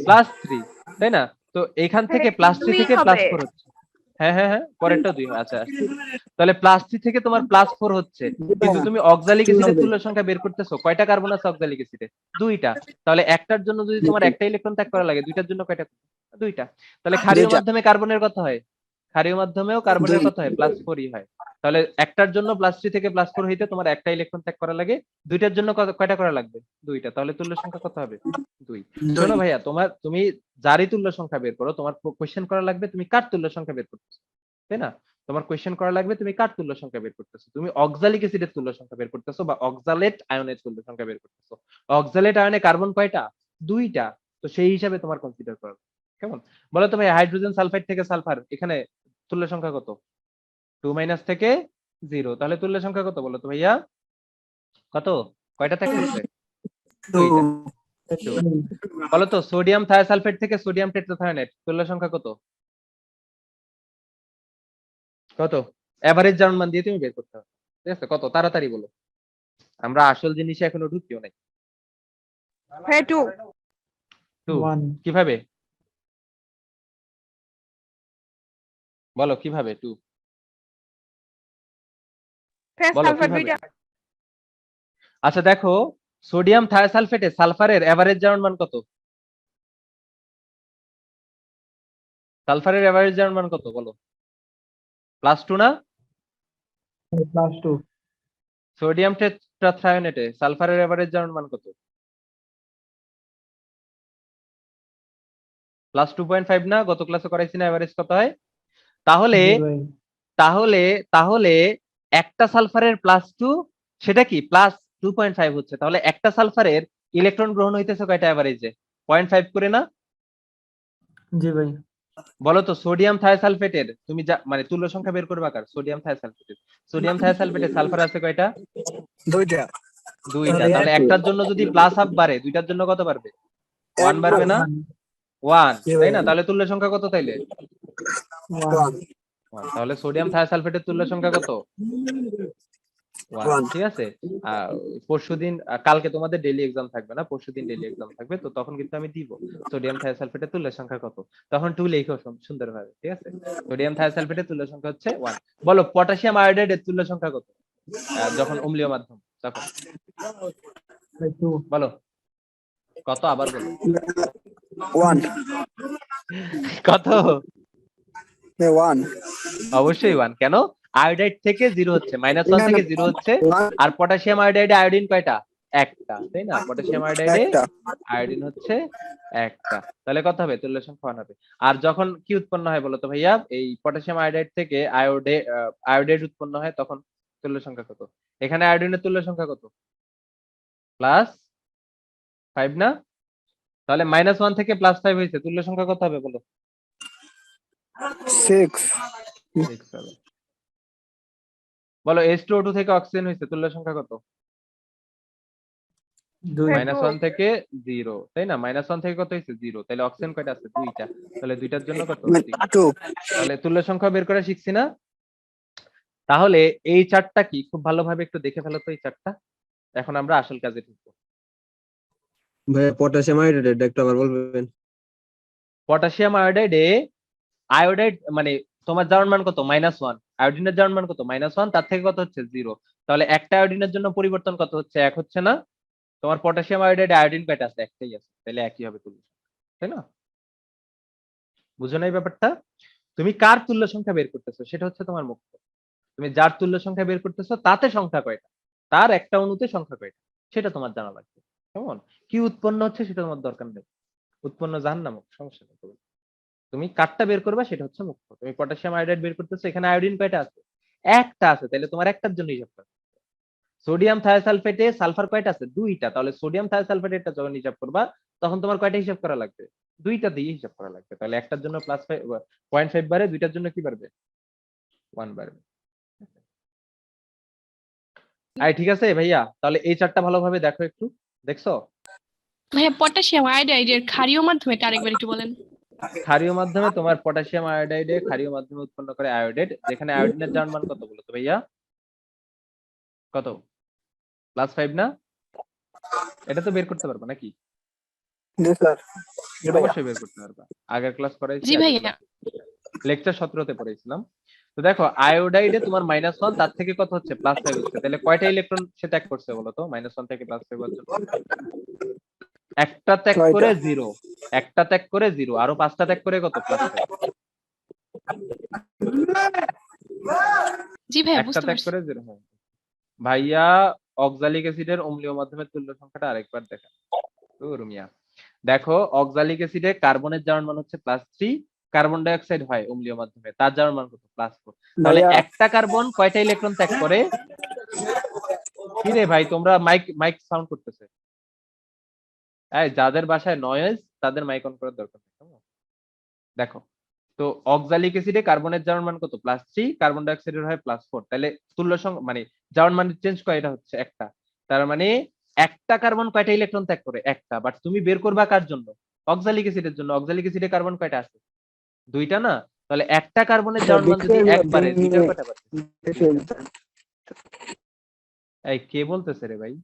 +3, তাই না? তো এখান থেকে ভাইয়া +3 2ই থেকে হবে। +4 হচ্ছে। হ্যাঁ হ্যাঁ হ্যাঁ, পরেরটা 2 আচ্ছা আসছি। তাহলে +3 থেকে তোমার +4 হচ্ছে, কিন্তু তুমি অক্সালিক অ্যাসিডের তুল্য সংখ্যা বের করতেছো, কয়টা কার্বন আছে অক্সালিক অ্যাসিডে? 2টা। তাহলে একটার জন্য যদি তোমার একটা ইলেকট্রন ত্যাগ করা লাগে, দুইটার জন্য কয়টা? 2টা। তাহলে ক্ষারীয় 2টা। মাধ্যমে কার্বনের কত হয়? ক্ষারীয় মাধ্যমেও কার্বনের 2। কত হয়? +4ই হয়। তাহলে একটার জন্য +3 থেকে +4 হইতে তোমার একটা ইলেকট্রন ত্যাগ করা লাগে, দুইটার জন্য কয়টা করা লাগবে? 2টা। তাহলে তুল্য সংখ্যা কত হবে? 2। 2। শোনো ভাইয়া, তুমি যারই তুল্য সংখ্যা বের করো, তোমার কোয়েশ্চেন করা লাগবে তুমি কার তুল্য সংখ্যা বের করতেছো, তাই না? তোমার কোয়েশ্চেন করা লাগবে তুমি কার তুল্য সংখ্যা বের করতেছো। তুমি অক্সালিক অ্যাসিডের তুল্য সংখ্যা বের করতেছো বা অক্সালেট আয়নের তুল্য সংখ্যা বের করতেছো। অক্সালেট আয়নে কার্বন কয়টা? 2টা। তো সেই হিসাবে তোমার কনসিডার করা লাগবে। কেমন? বলো তো ভাই, হাইড্রোজেন সালফাইড থেকে সালফার, এখানে তুল্য সংখ্যা কত? 2 - থেকে 0। তাহলে তুল্য সংখ্যা কত বলো তো ভাইয়া? কত? কয়টা ত্যাগ করছে? 2টা। 2। বলো তো সোডিয়াম থায়োসালফেট থেকে সোডিয়াম টেট্রাথায়োনেট তুল্য সংখ্যা কত? কত? এভারেজ জারণ মান দিয়ে তুমি বের করতে হবে। ঠিক আছে? কত? তাড়াতাড়ি বলো। আমরা আসল জিনিসে এখনো ঢুকিও নাই। ভাইয়া 2। 2 কিভাবে? বলো কিভাবে 2? ভাইয়া বলো সালফার কিভাবে? 2টা। আচ্ছা দেখো, সোডিয়াম থায়োসালফেটে সালফারের এভারেজ জারণ মান কত? সালফারের এভারেজ জারণ মান কত বলো? +2 না? +2। সোডিয়াম টেট্রাথায়োনেটে সালফারের এভারেজ জারণ মান কত? +2.5 না? গত ক্লাসে করাইছি না এভারেজ কত হয়? তাহলে তাহলে তাহলে একটা সালফারের +2, সেটা কি +2.5 হচ্ছে। তাহলে একটা সালফারের ইলেকট্রন গ্রহণ হইতেছে কয়টা এভারেজে? 0.5 করে না? জি ভাই। বলো তো সোডিয়াম থায়োসালফেটের তুমি যা মানে তুল্য সংখ্যা বের করবা কার? সোডিয়াম থায়োসালফেটের। সোডিয়াম থায়োসালফেটে সালফার আছে কয়টা? 2টা। 2টা। তাহলে একটার জন্য যদি +1/2 বাড়ে, দুইটার জন্য কত বাড়বে? 1 বাড়বে না? 1, জি তাই ভাই। না? তাহলে তুল্য সংখ্যা কত তাইলে? 1। 1। তাহলে সোডিয়াম থায়োসালফেটের তুল্য সংখ্যা কত? 1। 1। ঠিক আছে? পরশুদিন কালকে তোমাদের ডেইলি এক্সাম থাকবে না, পরশুদিন ডেইলি এক্সাম থাকবে। তো তখন কিন্তু আমি দিব সোডিয়াম থায়োসালফেটের তুল্য সংখ্যা কত। তখন 2 লিখো সুন্দরভাবে। ঠিক আছে? সোডিয়াম থায়োসালফেটের তুল্য সংখ্যা হচ্ছে 1। বলো পটাশিয়াম আয়োডাইডের তুল্য সংখ্যা কত? যখন অম্লীয় মাধ্যম তখন। 2। বলো কত, আবার বলো। 1। কত? 1। অবশ্যই 1। কেন? আয়োডাইড থেকে 0 হচ্ছে, -1 থেকে 0 হচ্ছে। 1। আর পটাশিয়াম আয়োডাইডে আয়োডিন কয়টা? একটা, তাই না? পটাশিয়াম আয়োডাইডে একটা। আয়োডিন হচ্ছে একটা। তাহলে কত হবে? তুল্য সংখ্যা 1 হবে। আর যখন কি উৎপন্ন হয় বলতো ভাইয়া? এই পটাশিয়াম আয়োডাইড থেকে আয়োডাইড উৎপন্ন হয়, তখন তুল্য সংখ্যা কত? এখানে আয়োডিনের তুল্য সংখ্যা কত? +5 না? তাহলে -1 থেকে +5 হয়েছে, তুল্য সংখ্যা কত হবে বলো? 6। 6 হবে। বলো H2O2 থেকে অক্সিজেন হয়েছে, তুল্য সংখ্যা কত? মাইনাস ওয়ান থেকে 0, তাই না? মাইনাস ওয়ান থেকে কত হয়েছে 0, তাহলে অক্সিজেন কয়টা আছে? 2টা। তাহলে 2টার জন্য কত? 6। 2 তাহলে তুল্য সংখ্যা বের করা শিখছি না? তাহলে এই চার্টটা কি খুব ভালোভাবে একটু দেখে ফেলো তো এই চার্টটা। এখন আমরা আসল কাজে ঢুকবো। ভাইয়া পটাশিয়াম আয়োডাইড একটু আবার বলবেন? পটাশিয়াম আয়োডাইডে আয়োডাইড মানে তোমার জারণ মান কত? -1। আয়োডিনের জারণ মান কত? -1, তার থেকে কত হচ্ছে? 0। তাহলে একটা আয়োডিনের জন্য পরিবর্তন কত হচ্ছে? 1 হচ্ছে না? তোমার পটাশিয়াম আয়োডাইডে আয়োডিন কয়টা আছে? একটাই আছে। তাহলে একই হবে তুল্য সংখ্যা, তাই না? বুঝো না এই ব্যাপারটা? তুমি কার তুল্য সংখ্যা বের করতেছো সেটা হচ্ছে তোমার মুখ্য। তুমি যার তুল্য সংখ্যা বের করতেছো তাতে সংখ্যা কয়টা, তার একটা অণুতে সংখ্যা কয়টা, সেটা তোমার জানা লাগবে। কেমন? কি উৎপন্ন হচ্ছে সেটা তোমার দরকার নেই। উৎপন্ন জাহান্নামক, সমস্যা নেই। তুমি কারটা বের করবা সেটা হচ্ছে মুখ্য। তুমি পটাশিয়াম আয়োডাইড বের করতেছো, এখানে আয়োডিন কয়টা আছে? একটা আছে, তাহলে তোমার একটার জন্য হিসাব করো। সোডিয়াম থায়োসালফেটে সালফার কয়টা আছে? 2টা। তাহলে সোডিয়াম থায়োসালফেটেরটা যখন হিসাব করবা তখন তোমার কয়টা হিসাব করা লাগবে? 2টা দিয়ে হিসাব করা লাগবে। তাহলে একটার জন্য +0.5 বাড়ে, 2টার জন্য কি বাড়বে? 1 বাড়বে। ঠিক আছে ভাইয়া, তাহলে এই চারটা ভালোভাবে দেখো একটু। দেখছো? ভাইয়া পটাশিয়াম আয়োডাইডের ক্ষারীয় মাধ্যমে আরেকবার একটু বলেন। ক্ষারীয় মাধ্যমে তোমার পটাশিয়াম আয়োডাইডে ক্ষারীয় মাধ্যমে উৎপন্ন করে আয়োডাইড, যেখানে আয়োডিনের জারণ মান কত বলো তো ভাইয়া? কত? +5 না? এটা তো বের করতে পারবা নাকি? জি স্যার জি ভাইয়া অবশ্যই বের করতে পারবা। আগের ক্লাস করাইছি, জি ভাইয়া। লেকচার 17তে পড়েছিলাম। তো দেখো আয়োডাইডে তোমার -1, তার থেকে কত হচ্ছে? +5 হচ্ছে। তাহলে কয়টা ইলেকট্রন সে ত্যাগ করছে বলো তো? -1 থেকে +5 হওয়ার জন্য একটা ত্যাগ করে 0, একটা ত্যাগ করে 0, আরো 5টা ত্যাগ করে কত? +5। জি ভাইয়া একটা বুঝতে ত্যাগ পারছি। করে 0। হ্যাঁ ভাইয়া, অক্সালিক অ্যাসিডের অম্লীয় মাধ্যমের তুল্য সংখ্যাটা আরেকবার দেখা। তো রুমিয়া দেখো, অক্সালিক অ্যাসিডে কার্বনের জারণ মান হচ্ছে +3, কার্বন ডাই অক্সাইড হয় অম্লীয় মাধ্যমে, তার জারণ মান কত? +4। তাহলে ভাইয়া একটা কার্বন কয়টা ইলেকট্রন ত্যাগ করে? কি রে ভাই, তোমরা মাইক সাউন্ড করতেছে। যাদের বাসায় নয়েজ তাদের মাইক অন করার দরকার নেই। কেমন? দেখো তো অক্সালিক অ্যাসিডে কার্বনের জারণ মান কত? +3, কার্বন ডাই অক্সাইডের হয় +4। তাহলে তুল্য সংখ্যা মানে জারণ মান চেঞ্জ কয়টা হচ্ছে? একটা। তার মানে একটা কার্বন কয়টা ইলেকট্রন ত্যাগ করে? একটা। বাট তুমি বের করবা কার জন্য? অক্সালিক অ্যাসিডের জন্য। অক্সালিক অ্যাসিডে কার্বন কয়টা আছে? 2টা না? তাহলে একটা কার্বনের জারণ মান যদি 1 বাড়ে, 2টার কয়টা বাড়ছে? কে বলতেছে রে ভাই?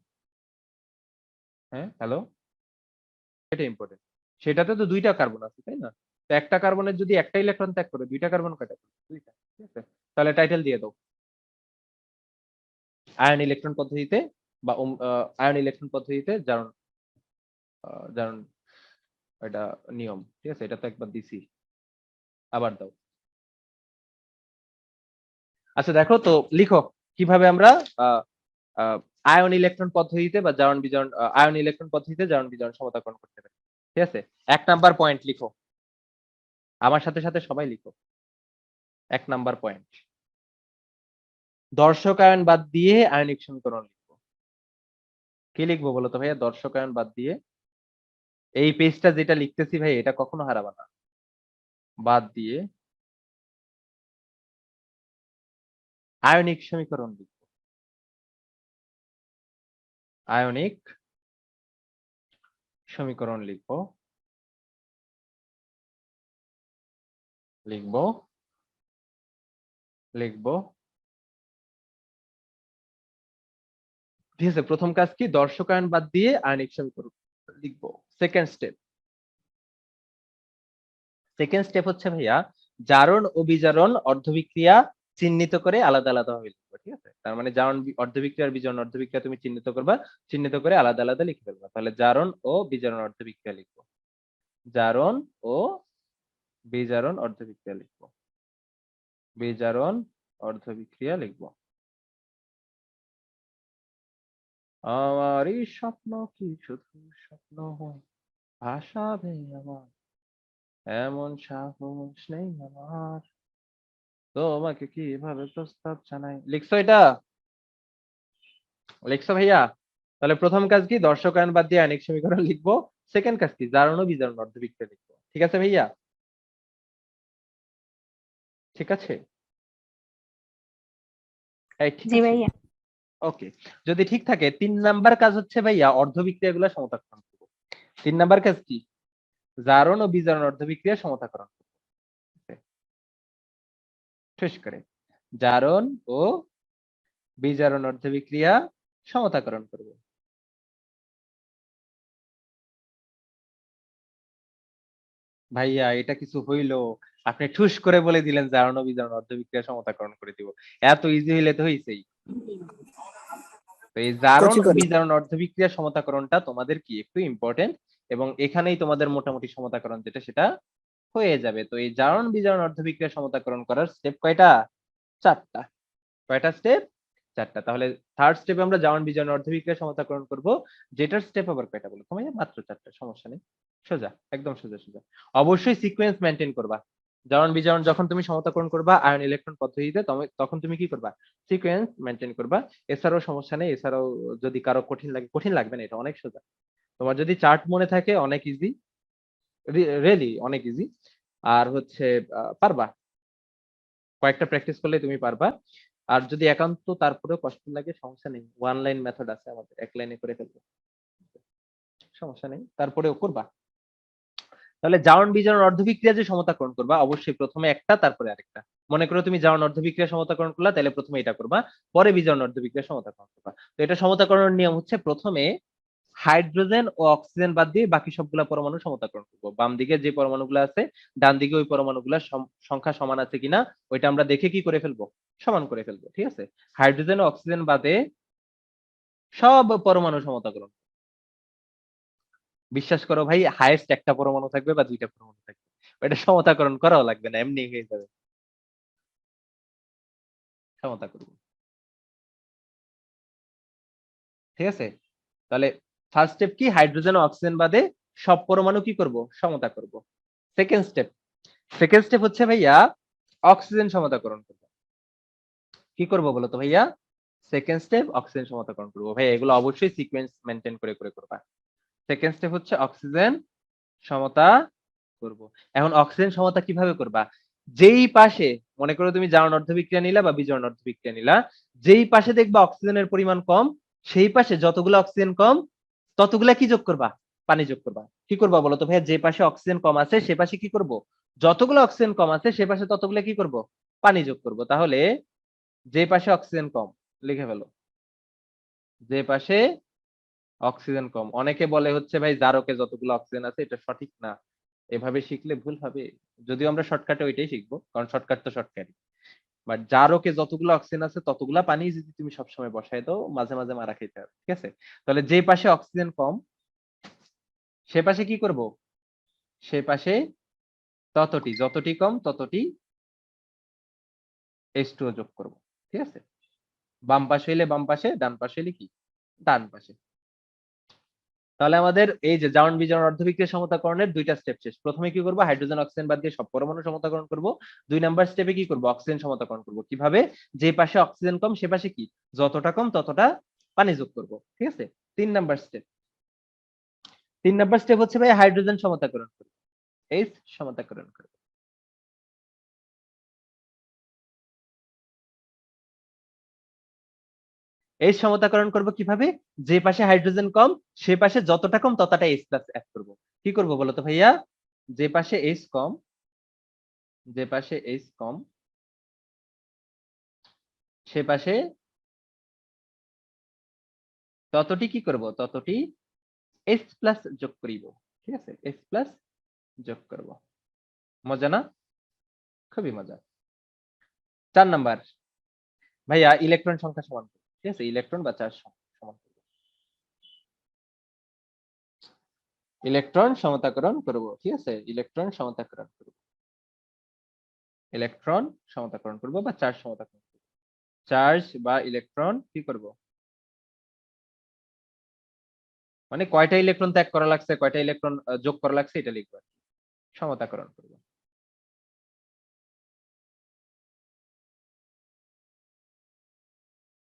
হ্যাঁ হ্যালো, এটা ইম্পর্টেন্ট। সেটাতে তো 2টা কার্বন আছে, তাই না? তো একটা কার্বনের যদি একটা ইলেকট্রন ত্যাগ করে, 2টা কার্বন কয়টা? 2টা। ঠিক আছে, তাহলে টাইটেল দিয়ে দাও আয়ন ইলেকট্রন পদ্ধতিতে বা আয়ন ইলেকট্রন পদ্ধতিতে জারণ জারণ এটা নিয়ম। ঠিক আছে, এটা তো একবার দিছি, আবার দাও। আচ্ছা দেখো তো, লিখো কিভাবে আমরা আয়ন ইলেকট্রন পদ্ধতিতে বা জারণ বিজারণ আয়ন ইলেকট্রন পদ্ধতিতে জারণ বিজারণ সমতাকরণ করতে পারি। ঠিক আছে, 1 নাম্বার পয়েন্ট লিখো, আমার সাথে সাথে সবাই লিখো। 1 নাম্বার পয়েন্ট, দর্শক আয়ন বাদ দিয়ে আয়নিক সমীকরণ লিখবো। কি লিখবো বলো তো ভাইয়া? দর্শক আয়ন বাদ দিয়ে। এই পেজটা যেটা লিখতেছি ভাই, এটা কখনো হারাবা না। বাদ দিয়ে আয়নিক সমীকরণ লিখবো। আয়নিক সমীকরণ লিখবো। লিখবো লিখবো ঠিক আছে, প্রথম কাজ কি? দর্শক আয়ন বাদ দিয়ে আয়নিক সমীকরণ লিখবো। সেকেন্ড স্টেপ হচ্ছে ভাইয়া, জারণ ও বিজারণ অর্ধবিক্রিয়া চিহ্নিত করে আলাদা আলাদা ভাবে লিখবো। ঠিক আছে, তার মানে জারণ অর্ধবিক্রিয়া আর বিজারণ অর্ধবিক্রিয়া তুমি চিহ্নিত করবা, চিহ্নিত করে আলাদা আলাদা লিখে ফেলবা। তাহলে জারণ ও বিজারণ অর্ধবিক্রিয়া লিখবো। জারণ ও বিজারণ অর্ধবিক্রিয়া লিখবো। বিজারণ অর্ধবিক্রিয়া লিখবো। আমারই স্বপ্ন কি শুধু স্বপ্ন হয়, ভাসাবে আমার, এমন সাহস নেই আমার, তোমাকে কিভাবে প্রস্তাব জানাই। লিখছো এটা? লিখছো ভাইয়া? তাহলে প্রথম কাজ কি? দর্শক আয়ন বাদ দিয়ে আয়নিক সমীকরণ লিখবো। সেকেন্ড কাজ কি? জারণ ও বিজারণ অর্ধবিক্রিয়া লিখবো। ঠিক আছে ভাইয়া? ঠিক আছে? ঠিক জি আছে? ভাইয়া। ওকে, যদি ঠিক থাকে 3 নাম্বার কাজ হচ্ছে ভাইয়া অর্ধবিক্রিয়াগুলো সমতাকরণ করব। 3 নাম্বার কাজ কি? জারণ ও বিজারণ অর্ধবিক্রিয়া সমতাকরণ করব। শেষ করে জারণ ও বিজারণ অর্ধবিক্রিয়া সমতাকরণ করব। ভাইয়া এটা কিছু হইলো? আপনি ঠুস করে বলে দিলেন জারণ ও বিজারণ অর্ধবিক্রিয়া সমতাকরণ করে দিব। এত ইজি হইলে তো হইছেই। তো এই জারণ কচি ও করে। বিজারণ অর্ধবিক্রিয়া সমতাকরণটা তোমাদের কি একটু ইম্পর্টেন্ট, এবং এখানেই তোমাদের মোটামুটি সমতাকরণ যেটা সেটা হয়ে যাবে। তো এই জারণ বিজারণ অর্ধবিক্রিয়া সমতাকরণ করার স্টেপ কয়টা? 4টা। কয়টা স্টেপ? 4টা। তাহলে থার্ড স্টেপে আমরা জারণ বিজারণ অর্ধবিক্রিয়া সমতাকরণ করব, যেটার স্টেপ আবার কয়টা বলো তো ভাইয়া? মাত্র 4টা, সমস্যা নেই। সোজা, একদম সোজা সোজা। অবশ্যই সিকোয়েন্স মেইনটেইন করবা। জারণ বিজারণ যখন তুমি সমতাকরণ করবা আয়ন ইলেকট্রন পদ্ধতিতে, তখন তুমি কি করবা? সিকোয়েন্স মেইনটেইন করবা। এছাড়াও সমস্যা নেই, এছাড়াও যদি কারো কঠিন লাগে, কঠিন লাগবে না, এটা অনেক সোজা। তোমার যদি চার্ট মনে থাকে অনেক ইজি, রিয়েলি অনেক ইজি। আর হচ্ছে পারবা, কয়েকটা প্র্যাকটিস করলে তুমি পারবা। আর যদি একান্ত তারপরেও কষ্ট লাগে সমস্যা নেই, ওয়ান লাইন মেথড আছে আমাদের, এক লাইনে করে ফেলবো, সমস্যা নেই, তারপরেও করবা। তাহলে জারণ বিজারণ অর্ধবিক্রিয়া যে সমতাকরণ করবা অবশ্যই প্রথমে একটা তারপরে আরেকটা। মনে করো তুমি জারণ অর্ধবিক্রিয়া সমতাকরণ করলা, তাহলে প্রথমে এটা করবা, পরে বিজারণ অর্ধবিক্রিয়া সমতাকরণ করবা। তো এটা সমতাকরণের নিয়ম হচ্ছে প্রথমে হাইড্রোজেন ও অক্সিজেন বাদ দিয়ে বাকি সবগুলা পরমাণু সমতাকরণ করবো। বাম দিকে যে পরমাণুগুলো আছে ডান দিকে ওই পরমাণুগুলোর সংখ্যা সমান আছে কিনা ওইটা আমরা দেখে কি করে ফেলবো? সমান করে ফেলবো, ঠিক আছে? হাইড্রোজেন ও অক্সিজেন বাদে সব পরমাণু সমতাকরণ। বিশ্বাস করো ভাই, হাইয়েস্ট একটা পরমাণু থাকবে বা দুইটা পরমাণু থাকবে, ওইটা সমতাকরণ করাও লাগবে না, এমনি হয়ে যাবে, সমতা করবো, ঠিক আছে? তাহলে ফার্স্ট স্টেপ কি? হাইড্রোজেন ও অক্সিজেন বাদে সব পরমাণু কি করব? সমতা করব। সেকেন্ড স্টেপ হচ্ছে ভাইয়া অক্সিজেন সমতাকরণ করব। কি করব বলো তো ভাইয়া? সেকেন্ড স্টেপ অক্সিজেন সমতাকরণ করব। ভাইয়া এগুলো অবশ্যই সিকোয়েন্স মেইনটেইন করে করে করবা। সেকেন্ড স্টেপ হচ্ছে অক্সিজেন সমতা করব। এখন অক্সিজেন সমতা কিভাবে করবা? যেই পাশে, মনে করো তুমি জারণ অর্ধবিক্রিয়া নিলা বা বিজারণ অর্ধবিক্রিয়া নিলা, যেই পাশে দেখবা অক্সিজেনের পরিমাণ কম, সেই পাশে যতগুলো অক্সিজেন কম ততগুলা কি যোগ করবা? পানি যোগ করবা। কি করবা বলো তো ভাইয়া? যে পাশে অক্সিজেন কম আছে সে পাশে কি করব? যতগুলো অক্সিজেন কম আছে সে পাশে ততগুলো কি করব? পানি যোগ করব। তাহলে যে পাশে অক্সিজেন কম লিখে ফেলো, যে পাশে অক্সিজেন কম। অনেকে বলে হচ্ছে ভাই জারকে যতগুলো অক্সিজেন আছে, এটা সঠিক না, এভাবে শিখলে ভুল হবে। যদিও আমরা শর্টকাটে ওইটাই শিখবো, কারণ শর্টকাট তো শর্টকাটই। বাট জারকে যতগুলো অক্সিজেন আছে ততগুলা পানি যদি তুমি সবসময় বসায় দাও, মাঝে মাঝে মারা খাইতে হবে, ঠিক আছে? তাহলে যে পাশে অক্সিজেন কম সে পাশে কি করব? সে পাশে যতটি কম ততটি H2O যোগ করব, ঠিক আছে? বাম পাশে হইলে বাম পাশে, ডান পাশে হইলে কি? ডান পাশে। তাহলে আমাদের এই যে জারণ বিজারণ অর্ধবিক্রিয়া সমতাকরণের দুইটা স্টেপ শেষ। প্রথমে কি করব? হাইড্রোজেন অক্সিজেন বাদ দিয়ে সব পরমাণু সমতাকরণ করব। 2 নাম্বার স্টেপে কি করব? অক্সিজেন সমতাকরণ করব। কিভাবে? যে পাশে অক্সিজেন কম সে পাশে কি? যতটা কম ততটা পানি যোগ করব, ঠিক আছে? 3 নাম্বার স্টেপ। 3 নাম্বার স্টেপ হচ্ছে ভাই হাইড্রোজেন সমতাকরণ করব। H সমতাকরণ করব। H সমতাকরণ করব কিভাবে? যে পাশে হাইড্রোজেন কম সে পাশে যতটা কম ততটা H প্লাস অ্যাড করব। কি করব বলো তো ভাইয়া? যে পাশে H কম, যে পাশে H কম সে পাশে ততটি কি করব? ততটি H প্লাস যোগ করিব, ঠিক আছে? H প্লাস যোগ করব। মজা না? খুবই মজা। 4 নাম্বার ভাইয়া ইলেকট্রন সংখ্যা সমান করব, ঠিক আছে? ইলেকট্রন বা চার্জ সমান করব। ইলেকট্রন সমতাকরণ করব, ঠিক আছে? ইলেকট্রন সমতাকরণ করব। ইলেকট্রন সমতাকরণ করব বা চার্জ সমতাকরণ করব। চার্জ বা ইলেকট্রন কি করব? মানে কয়টা ইলেকট্রন ত্যাগ করা লাগছে, কয়টা ইলেকট্রন যোগ করা লাগছে এটা লিখব। সমতাকরণ করব।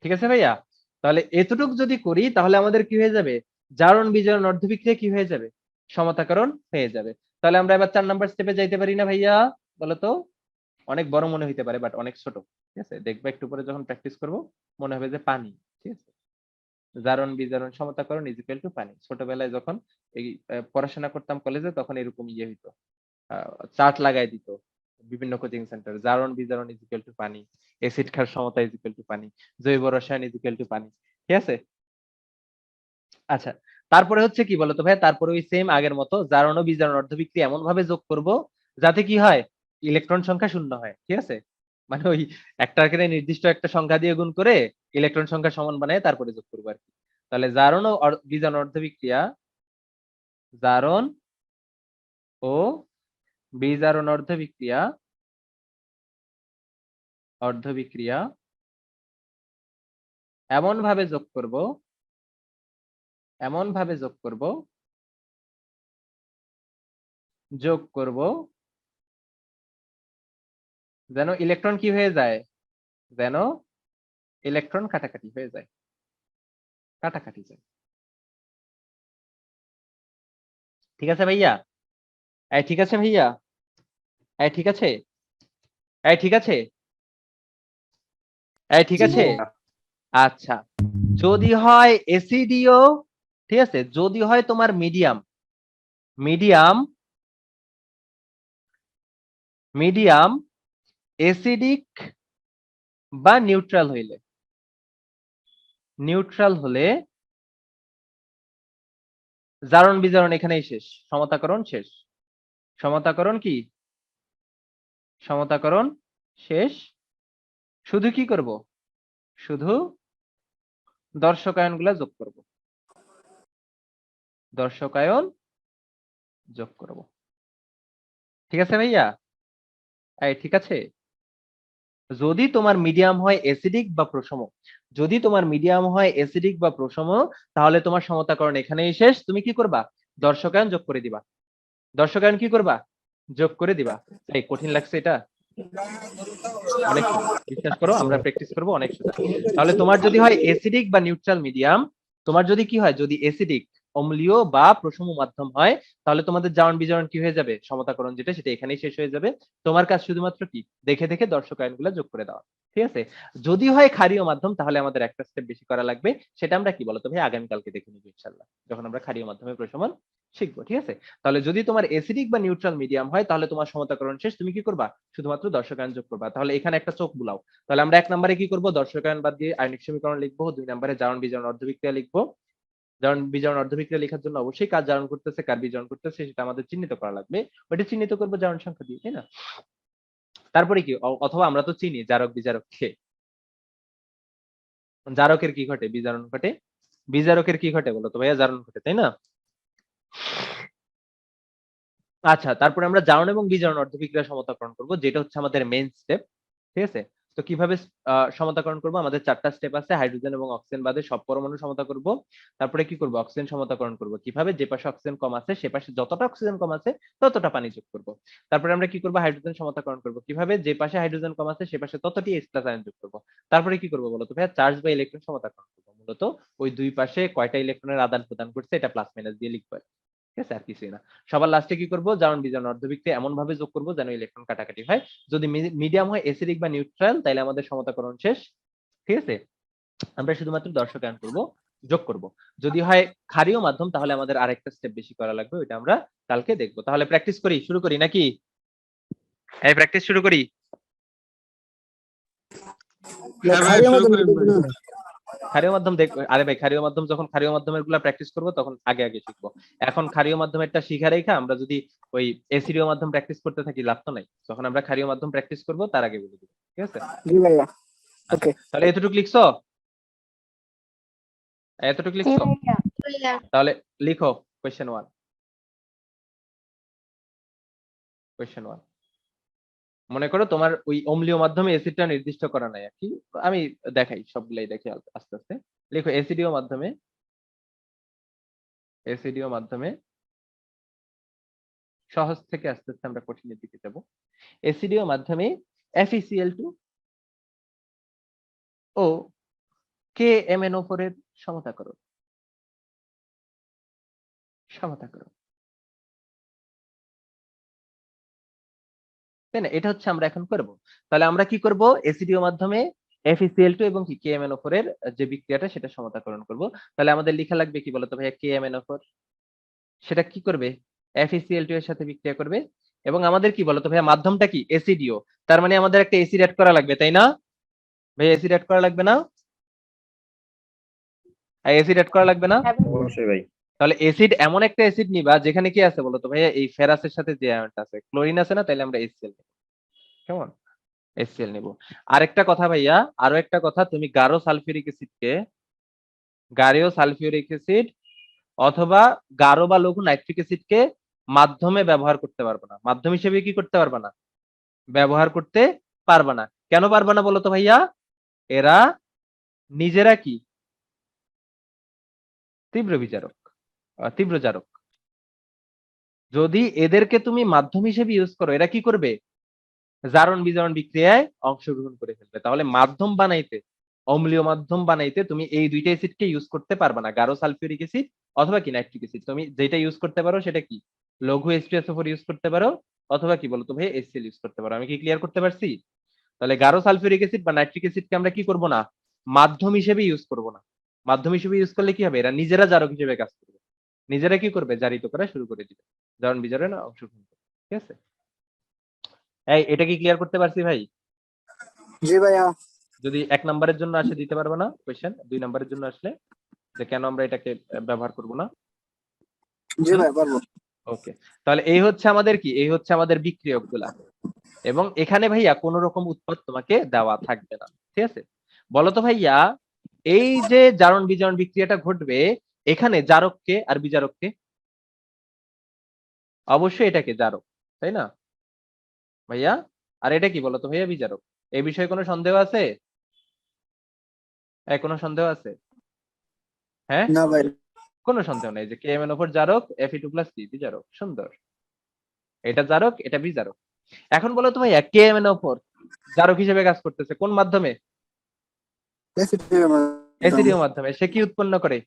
ঠিক আছে ভাইয়া? তাহলে এতটুক যদি করি তাহলে আমাদের কি হয়ে যাবে? জারণ বিজারণ অর্ধবিক্রিয়া কি হয়ে যাবে? সমতাকরণ হয়ে যাবে। তাহলে আমরা এবার 4 নাম্বার স্টেপে যাইতে পারি না ভাইয়া? বলো তো? অনেক বড় মনে হইতে পারে বাট অনেক ছোট, ঠিক আছে? দেখবে একটু পরে যখন প্র্যাকটিস করব মনে হবে যে পানি। ঠিক আছে, জারণ বিজারণ সমতাকরণ ইজ ইকুয়াল টু পানি। ছোটবেলায় যখন এই পড়াশোনা করতাম কলেজে তখন এরকম ইয়ে হইতো, চার্ট লাগাই দিত বিভিন্ন কোচিং সেন্টার, জারণ বিজারণ ইজ ইকুয়াল টু পানি, অ্যাসিড ক্ষার সমতা ইজ ইকুয়াল টু পানি, জৈব রসায়ন ইজ ইকুয়াল টু পানি। ঠিক আছে, আচ্ছা তারপরে হচ্ছে কি বলতো ভাই, তারপরে ওই সেম আগের মতো জারণ ও বিজারণ অর্ধবিক্রিয়া এমন ভাবে যোগ করব যাতে কি হয়, ইলেকট্রন সংখ্যা শূন্য হয়। ঠিক আছে, মানে ওই একটাকে নির্দিষ্ট একটা সংখ্যা দিয়ে গুণ করে ইলেকট্রন সংখ্যা সমান বানায় তারপরে যোগ করবো আর কি। তাহলে জারণ ও বিজারণ অর্ধবিক্রিয়া, জারণ ও বিজারণ অর্ধবিক্রিয়া, অর্ধবিক্রিয়া এমন ভাবে যোগ করব, এমন ভাবে যোগ করব, যোগ করব যেন ইলেকট্রন কি হয়ে যায়, যেন ইলেকট্রন কাটাকাটি হয়ে যায়, কাটাকাটি যায়। ঠিক আছে ভাইয়া, এই ঠিক আছে ভাইয়া, এই ঠিক আছে, এই ঠিক আছে, এই ঠিক আছে। আচ্ছা, যদি হয় এসিডিও, ঠিক আছে, যদি হয় তোমার মিডিয়াম, মিডিয়াম, মিডিয়াম এসিডিক বা নিউট্রাল হইলে, নিউট্রাল হলে জারণ বিজারণ এখানেই শেষ, সমতাকরণ শেষ। সমতাকরণ কি, সমতাকরণ শেষ। শুধু কি করব, শুধু দর্শকায়ন গুলা যোগ করব, দর্শকায়ন যোগ করব। ঠিক আছে ভাইয়া, এই ঠিক আছে। যদি তোমার মিডিয়াম হয় অ্যাসিডিক বা প্রশম, যদি তোমার মিডিয়াম হয় অ্যাসিডিক বা প্রশম, তাহলে তোমার সমতাকরণ এখানেই শেষ। তুমি কি করবা, দর্শকায়ন যোগ করে দিবা, দর্শকায়ন কি করবা, যোগ করে দিবা। এই কঠিন লাগছে এটা, অনেক সোজা, বিশ্বাস করো আমরা প্র্যাকটিস করব, অনেক সোজা। তাহলে তোমার যদি হয় অ্যাসিডিক বা নিউট্রাল মিডিয়াম, তোমার যদি কি হয়, যদি অ্যাসিডিক অম্লীয় বা প্রশম মাধ্যম হয়, তাহলে তোমাদের জারণ বিজারণ কি হয়ে যাবে, সমতাকরণ যেটা সেটা এখানেই শেষ হয়ে যাবে। তোমার কাজ শুধুমাত্র কি, দেখে দেখে দর্শকায়নগুলো যোগ করে দেওয়া। ঠিক আছে, যদি হয় ক্ষারীয় মাধ্যম তাহলে আমাদের একটা স্টেপ বেশি করা লাগবে, সেটা আমরা কি বলতো ভাই আগামীকালকে দেখে নিব ইনশাআল্লাহ, যখন আমরা ক্ষারীয় মাধ্যমে প্রশমন শিখবো। ঠিক আছে, তাহলে যদি তোমার অ্যাসিডিক বা নিউট্রাল মিডিয়াম হয় তাহলে তোমার সমতাকরণ শেষ, তুমি কি করবা, শুধুমাত্র দর্শকায়ন যোগ করবা। তাহলে এখানে একটা চোখ বুলাও। তাহলে আমরা 1 নম্বরে কি করব, দর্শকায়ন বাদ দিয়ে আয়নিক সমীকরণ লিখবো, 2 নম্বরে জারণ বিজারণ অর্ধবিক্রিয়া লিখবো। জারণ বিজারণ অর্ধবিক্রিয়া লেখার জন্য অবশ্যই কার জারণ করতেছে কার বিজারণ করতেছে সেটা আমাদের চিহ্নিত করা লাগবে, ওইটা চিহ্নিত করবো জারণ সংখ্যা দিয়ে, তাই না। তারপরে কি, অথবা আমরা তো চিনি জারক বিজারক কে, জারকের কি ঘটে, বিজারণ ঘটে, বিজারকের কি ঘটে বলো তো ভাইয়া, জারণ ঘটে, তাই না। আচ্ছা, তারপরে আমরা জারণ এবং বিজারণ অর্ধবিক্রিয়া সমতাকরণ করব, যেটা হচ্ছে আমাদের মেইন স্টেপ। ঠিক আছে, তো কিভাবে সমতাকরণ করব, আমাদের 4টা স্টেপ আছে, হাইড্রোজেন এবং অক্সিজেন বাদে সব পরমাণু সমতা করব। তারপরে কি করব, অক্সিজেন সমতাকরণ করব, কিভাবে, যে পাশে অক্সিজেন কম আছে সে পাশে যতটা অক্সিজেন কম আছে ততটা পানি যোগ করব। তারপরে আমরা কি করব, হাইড্রোজেন সমতাকরণ করব, কিভাবে, যে পাশে হাইড্রোজেন কম আছে সে পাশে ততটি H+ আয়ন যোগ করব। তারপরে কি করব বলতো ভাইয়া, চার্জ বা ইলেকট্রন সমতাকরণ করব, মূলত ওই দুই পাশে কয়টা ইলেকট্রনের আদান প্রদান করছে এটা প্লাস মাইনাস দিয়ে লিখব। ঠিক আছে, আর কিছুই না। সবার লাস্টে কি করব, জারণ বিজারণ অর্ধবিক্রিয়া এমন ভাবে যোগ করব যেন ইলেকট্রন কাটাকাটি হয়। যদি মিডিয়াম হয় অ্যাসিডিক বা নিউট্রাল তাহলে আমাদের সমতাকরণ শেষ। ঠিক আছে, আমরা শুধুমাত্র দর্শকায়ন করব, যোগ করব। যদি হয় ক্ষারীয় মাধ্যম তাহলে আমাদের আরেকটা স্টেপ বেশি করা লাগবে, ওইটা আমরা কালকে দেখব। তাহলে প্র্যাকটিস করি, শুরু করি নাকি, এই প্র্যাকটিস শুরু করি। হ্যাঁ ভাই, ক্ষারীয় শুরু মাধ্যম করেন দেখবো ভাই। না। ক্ষারীয় মাধ্যম দেখ, আরে ভাই ক্ষারীয় মাধ্যম যখন ক্ষারীয় মাধ্যমের গুলা প্র্যাকটিস করব তখন আগে আগে শিখবো। এখন ক্ষারীয় মাধ্যমেরটা শিখা রেখা আমরা যদি ওই এসিডীয় মাধ্যম প্র্যাকটিস করতে থাকি লাভ তো নাই, তখন আমরা ক্ষারীয় মাধ্যম প্র্যাকটিস করব তার আগে বলে দিব। ঠিক আছে, জি ভাইয়া, আচ্ছা, ওকে। তাহলে এতটুকু লিখছো, এতটুকু লিখছো, তাহলে লিখো কোয়েশ্চেন 1, কোয়েশ্চেন 1। মনে করো তোমার ওই অম্লীয় মাধ্যমে অ্যাসিডটা নির্দিষ্ট করা নাই আর কি, আমি দেখাই সবগুলাই দেখি আস্তে আস্তে। লিখো অ্যাসিডীয় মাধ্যমে, অ্যাসিডীয় মাধ্যমে, সহজ থেকে আস্তে আস্তে আমরা কঠিনের দিকে যাব। অ্যাসিডীয় মাধ্যমে FeCl2 ও KMnO4 এর সমতাকরণ, সমতাকরণ, তাই না, এটা হচ্ছে আমরা এখন করব। তাহলে আমরা কি করব, অ্যাসিডীয় মাধ্যমে FeCl2 এবং কি KMnO4 এর যে বিক্রিয়াটা সেটা সমতাকরণ করব। তাহলে আমাদের লেখা লাগবে কি বলতো ভাইয়া, KMnO4 সেটা কি করবে, FeCl2 এর সাথে বিক্রিয়া করবে এবং আমাদের কি বলতো ভাইয়া, মাধ্যমটা কি অ্যাসিডীয়, তার মানে আমাদের একটা অ্যাসিড অ্যাড করা লাগবে, তাই না ভাই? অ্যাসিড অ্যাড করা লাগবে না? অ্যাসিড অ্যাড করা লাগবে না? অবশ্যই ভাই। তাহলে অ্যাসিড এমন একটা অ্যাসিড নিবা যেখানে কি আছে বলতো ভাইয়া, এই ফেরাসের সাথে যে আয়নটা আছে, ক্লোরিন আছে না, তাহলে আমরা HCl নেব। কেমন? HCl নেব। আরেকটা কথা ভাইয়া, আরো একটা কথা, তুমি গাঢ় সালফিউরিক অ্যাসিড অথবা গাঢ় বা লঘু নাইট্রিক অ্যাসিডকে মাধ্যমে ব্যবহার করতে পারবে না, মাধ্যম হিসেবে কি করতে পারবে না, ব্যবহার করতে পারবে না। কেন পারবে না বলতো ভাইয়া? এরা নিজেরা কি তীব্র বিজারক, তীব্র জারক। যদি এদেরকে তুমি মাধ্যম হিসেবে ইউজ করো, এরা কি করবে, জারণ বিজারণ বিক্রিয়ায় অংশগ্রহণ করে ফেলবে। তাহলে মাধ্যম বানাইতে, অম্লীয় মাধ্যম বানাইতে তুমি এই দুইটা অ্যাসিডকে ইউজ করতে পারবে না, গাঢ় সালফিউরিক অ্যাসিড অথবা কি নাইট্রিক অ্যাসিড। তুমি যেটা ইউজ করতে পারো সেটা কি, লঘু H2SO4 ইউজ করতে পারো অথবা কি বলতো ভাই, HCl ইউজ করতে পারো। আমি কি ক্লিয়ার করতে পারছি? তাহলে গাঢ় সালফিউরিক অ্যাসিড বা নাইট্রিক অ্যাসিডকে আমরা কি করব না, মাধ্যম হিসেবে ইউজ করব না। মাধ্যম হিসেবে ইউজ করলে কি হবে, এরা নিজেরা জারক হিসেবে কাজ করবে, নিজেরা কি করবে, জারিত করা শুরু করে দিবে, জারণ বিজারণে অংশগ্রহণ করবে। ঠিক আছে, এই এটা কি ক্লিয়ার করতে পারছি ভাই? জি ভাইয়া। যদি 1 নম্বরের জন্য আসে দিতে পারবে না কোশ্চেন, 2 নম্বরের জন্য আসলে যে কেন আমরা এটাকে ব্যবহার করব না। জি ভাই পারবো। ওকে, তাহলে এই হচ্ছে আমাদের কি, এই হচ্ছে আমাদের বিক্রিয়কগুলা, এবং এখানে ভাইয়া কোন রকম উৎপাদ তোমাকে দেওয়া থাকবে না। ঠিক আছে, বলো তো ভাইয়া, এই যে জারণ বিজারণ বিক্রিয়াটা ঘটবে, এখানে জারককে আর বিজারককে, অবশ্যই এটাকে জারক, তাই না ভাইয়া? আর এটা কি বলতো ভাইয়া, বিজারক। এই বিষয়ে কোনো সন্দেহ আছে? কোনো সন্দেহ আছে? হ্যাঁ, না ভাই। কোনো সন্দেহ নেই যে KMnO4 জারক, Fe2+ কি বিজারক। সুন্দর, এটা জারক, এটা বিজারক। এখন বলো তো ভাইয়া, KMnO4 জারক হিসেবে কাজ করতেছে কোন মাধ্যমে? অ্যাসিডীয় মাধ্যমে। সে কি উৎপন্ন করে?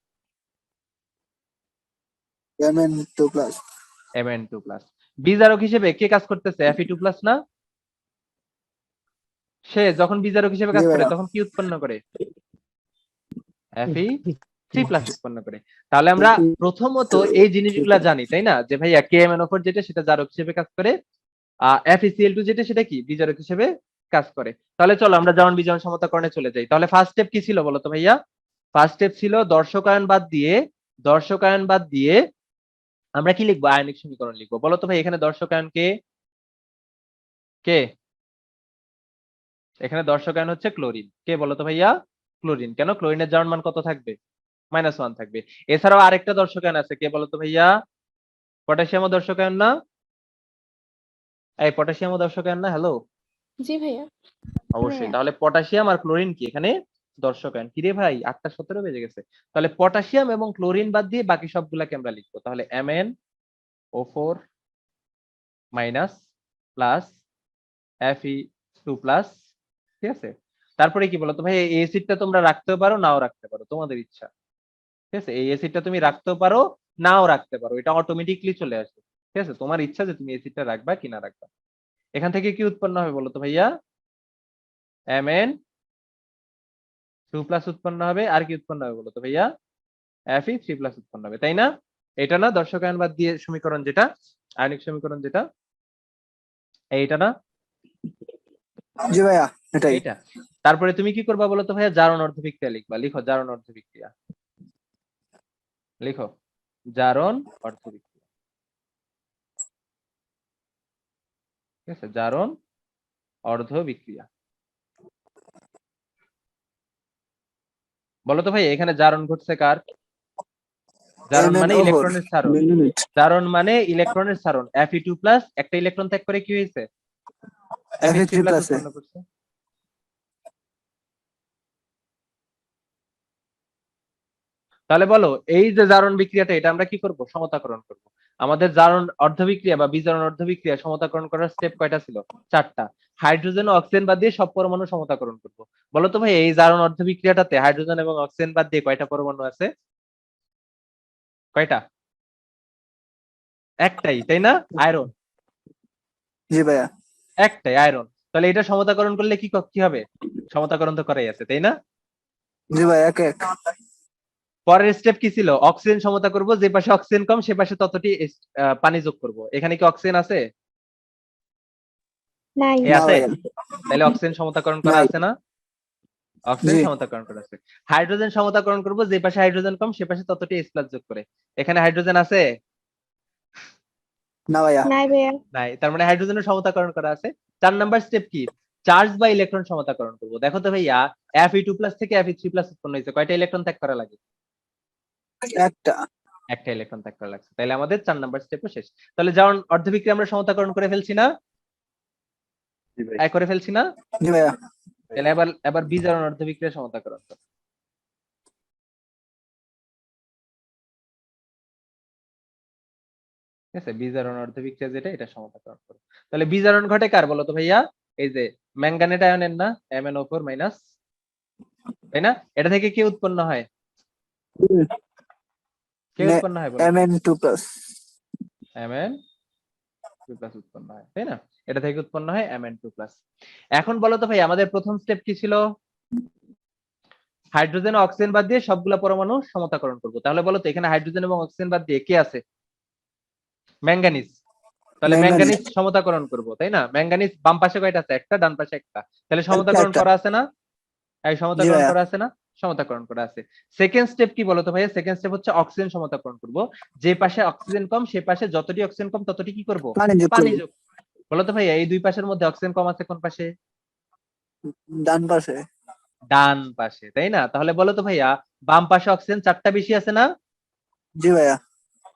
Mn2+। Mn2+। বিজারক হিসেবে কে কাজ করতেছে, Fe2+ না? সে যখন বিজারক হিসেবে কাজ জি করে ভাইয়া। তখন কি উৎপন্ন করে, Fe3+ উৎপন্ন করে। তাহলে আমরা প্রথমত এই জিনিসগুলা জানি, তাই না, যে ভাইয়া KMnO4 যেটা সেটা জারক হিসেবে কাজ করে, FeCl2 যেটা সেটা কি বিজারক হিসেবে কাজ করে। তাহলে চলো আমরা জারণ বিজারণ সমতাকরণে চলে যাই। তাহলে ফার্স্ট স্টেপ কি ছিল বলতো ভাইয়া? ফার্স্ট স্টেপ ছিল দর্শকায়ন বাদ দিয়ে আমরা কি লিখবো, আয়নিক সমীকরণ লিখবো। বলো তো ভাই, এখানে দর্শকায়ন কে কে এখানে দর্শকায়ন হচ্ছে ক্লোরিন। কে বলো তো ভাইয়া? ক্লোরিন। কেন, ক্লোরিনের জারণ মান কত থাকবে, -1 থাকবে। এছাড়াও আরেকটা দর্শকায়ন আছে, কে বলতো ভাইয়া? পটাশিয়ামও দর্শকায়ন না? এই পটাশিয়ামও দর্শকায়ন না? হ্যালো, জি ভাইয়া। অবশ্যই। তাহলে পটাশিয়াম আর ক্লোরিন কি এখানে দর্শকায়ন। কি রে ভাই, 8:17 বেজে গেছে। তাহলে পটাশিয়াম এবং ক্লোরিন বাদ দিয়ে বাকি সবগুলাকে আমরা লিখবো। তাহলে MnO4- প্লাস Fe2+। ঠিক আছে, তারপরে কি বলতো ভাই, এই অ্যাসিডটা তোমরা রাখতেও পারো নাও রাখতে পারো, তোমাদের ইচ্ছা। ঠিক আছে, এই অ্যাসিডটা তুমি রাখতেও পারো নাও রাখতে পারো, এটা অটোমেটিকলি চলে আসবে। ঠিক আছে, তোমার ইচ্ছা যে তুমি অ্যাসিডটা রাখবা কি না রাখবা। এখান থেকে কি উৎপন্ন হবে বলতো ভাইয়া? Mn2+ উৎপন্ন হবে, আর কি উৎপন্ন হবে বলতো ভাইয়া? Fe3+ উৎপন্ন হবে, তাই না? এটা না দর্শকায়ন বাদ দিয়ে সমীকরণ, যেটা আয়নিক সমীকরণ, যেটা এইটা না, জি ভাইয়া এটাই। এইটা। তারপরে তুমি কি করবা বলতো ভাইয়া? জারণ অর্ধবিক্রিয়া লিখবা। লিখো জারণ অর্ধবিক্রিয়া, লিখো জারণ অর্ধবিক্রিয়া। ঠিক আছে, জারণ অর্ধবিক্রিয়া। বলতো ভাই, এখানে জারণ ঘটছে কার? জারণ মানে Mn O4। ইলেকট্রনের ছাড়ন, জারণ মানে ইলেকট্রনের ছাড়ন। Fe2+ একটা ইলেকট্রন ত্যাগ করে কি হয়েছে, Fe3+ Fe3+ উৎপন্ন করছে। তাহলে বলো, এই যে জারণ বিক্রিয়াটা, এটা আমরা কি করব, সমতাকরণ করব। আমাদের জারণ অর্ধবিক্রিয়া বা বিজারণ অর্ধবিক্রিয়া সমতাকরণ করার স্টেপ কয়টা ছিল, 4টা। হাইড্রোজেন ও অক্সিজেন বাদ দিয়ে সব পরমাণু সমতাকরণ করব। বলো তো ভাই, এই জারণ অর্ধবিক্রিয়াটাতে হাইড্রোজেন এবং অক্সিজেন বাদ দিয়ে কয়টা পরমাণু আছে, কয়টা? একটাই, তাই না, আয়রন। জি ভাইয়া। একটাই আয়রন। তাহলে এটা সমতাকরণ করলে কি কি হবে, সমতাকরণ তো করাই আছে, তাই না? জি ভাই এক এক। পরের স্টেপ কি ছিল? অক্সিজেন সমতা করব, যে পাশে অক্সিজেন কম সে পাশে ততটি পানি যোগ করব। এখানে কি অক্সিজেন আছে? নাই। এ না আছে? ভাই তাহলে অক্সিজেন সমতাকরণ করা নাই। আছে না? অক্সিজেন জি সমতাকরণ করা আছে। হাইড্রোজেন সমতাকরণ করব, যে পাশে হাইড্রোজেন কম সে পাশে ততটি H+ যোগ করে। এখানে হাইড্রোজেন আছে? না ভাইয়া। নাই ভাইয়া। নাই। তার মানে হাইড্রোজেনের সমতাকরণ করা আছে। 4 নাম্বার স্টেপ কি? চার্জ বা ইলেকট্রন সমতাকরণ করব। দেখো তো ভাইয়া, Fe2+ থেকে Fe3+ উৎপন্ন হয়েছে, কয়টা ইলেকট্রন ত্যাগ করা লাগে? একটা। একটা ইলেকট্রন ত্যাগ করা লাগছে। তাহলে আমাদের 4 নাম্বার স্টেপও শেষ। তাহলে যেমন অর্ধবিক্রিয়া আমরা সমতাকরণ করে ফেলছি না? করে ফেলছি না? জি ভাইয়া। তাহলে এবার বিজারণ অর্ধবিক্রিয়া সমতাকরণ করো। ঠিক আছে, বিজারণ অর্ধবিক্রিয়া যেটা, এটা সমতাকরণ করো। তাহলে বিজারণ ঘটে কার বলো তো ভাইয়া? এই যে ম্যাঙ্গানেট আয়নের না, MnO4-, তাই না? এটা থেকে কি উৎপন্ন হয়? কে উৎপন্ন হয় বলো? Mn2+। Mn2+ উৎপন্ন হয়, তাই না? এটা থেকে উৎপন্ন হয় Mn2+। এখন বলো তো ভাই, আমাদের প্রথম স্টেপ কি ছিল? হাইড্রোজেন ও অক্সিজেন বাদ দিয়ে সবগুলা পরমাণু সমতাকরণ করব। তাহলে বলো তো, এখানে হাইড্রোজেন এবং অক্সিজেন বাদ দিয়ে কে আছে? ম্যাঙ্গানিজ। তাহলে ম্যাঙ্গানিজ সমতাকরণ করব, তাই না? ম্যাঙ্গানিজ বাম পাশে কয়টা আছে? একটা, ডান পাশে একটা। তাহলে সমতাকরণ একটা। করা আছে না? এই জি সমতাকরণ ভাইয়া। করা আছে না? সমতাকরণ করা আছে। সেকেন্ড স্টেপ কি বলতো ভাইয়া? সেকেন্ড স্টেপ হচ্ছে অক্সিজেন সমতাকরণ করব। যে পাশে অক্সিজেন কম সে পাশে যতটি অক্সিজেন কম ততটি কি করব? পানি যোগ পানি করবো। যোগ। বলতো ভাইয়া, এই দুই পাশের মধ্যে অক্সিজেন কম আছে কোন পাশে? ডান পাশে। ডান পাশে, তাই না? তাহলে বলো তো ভাইয়া, বাম পাশে অক্সিজেন 4টা বেশি আছে না? জি ভাইয়া।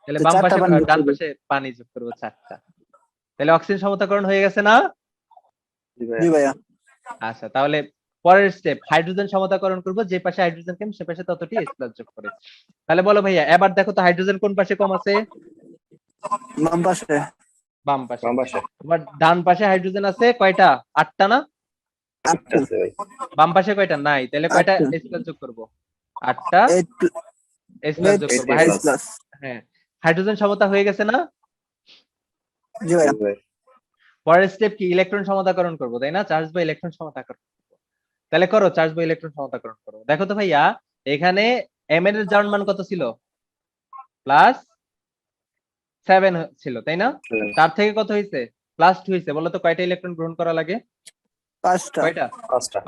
তাহলে তো বাম 4টা পাশে পানি যোগ ডান করবো। পাশে পানি যোগ করবো 4টা। তাহলে অক্সিজেন সমতাকরণ হয়ে গেছে না? জি ভাইয়া। আচ্ছা, তাহলে পরের স্টেপ হাইড্রোজেন সমতাকরণ করব, যে পাশে হাইড্রোজেন কম সে পাশে ততটি H+ যোগ করে। তাহলে বলো ভাইয়া, এবার দেখো তো হাইড্রোজেন কোন পাশে কম আছে? বাম পাশে। বাম পাশে। এবার ডান পাশে হাইড্রোজেন আছে কয়টা? 8টা না? 8টা। বাম পাশে কয়টা? নাই। তাহলে কয়টা 8টা। H+ যোগ করব? 8টা 8 H+ যোগ করব। প্লাস। হ্যাঁ, হাইড্রোজেন সমতা হয়ে গেছে না? জি ভাইয়া। পরের স্টেপ কি? ইলেকট্রন সমতাকরণ করব, তাই না? চার্জ বা ইলেকট্রন সমতাকরণ। তাহলে করো, চার্জ বা ইলেকট্রন সমতাকরণ করো। দেখো তো ভাইয়া, এখানে Mn এর জারণ মান কত ছিল? +7 ছিল, তাই না? তার থেকে কত হয়েছে? +2 হয়েছে। বলো তো কয়টা ইলেকট্রন গ্রহণ করা লাগে? 5টা। কয়টা? 5টা।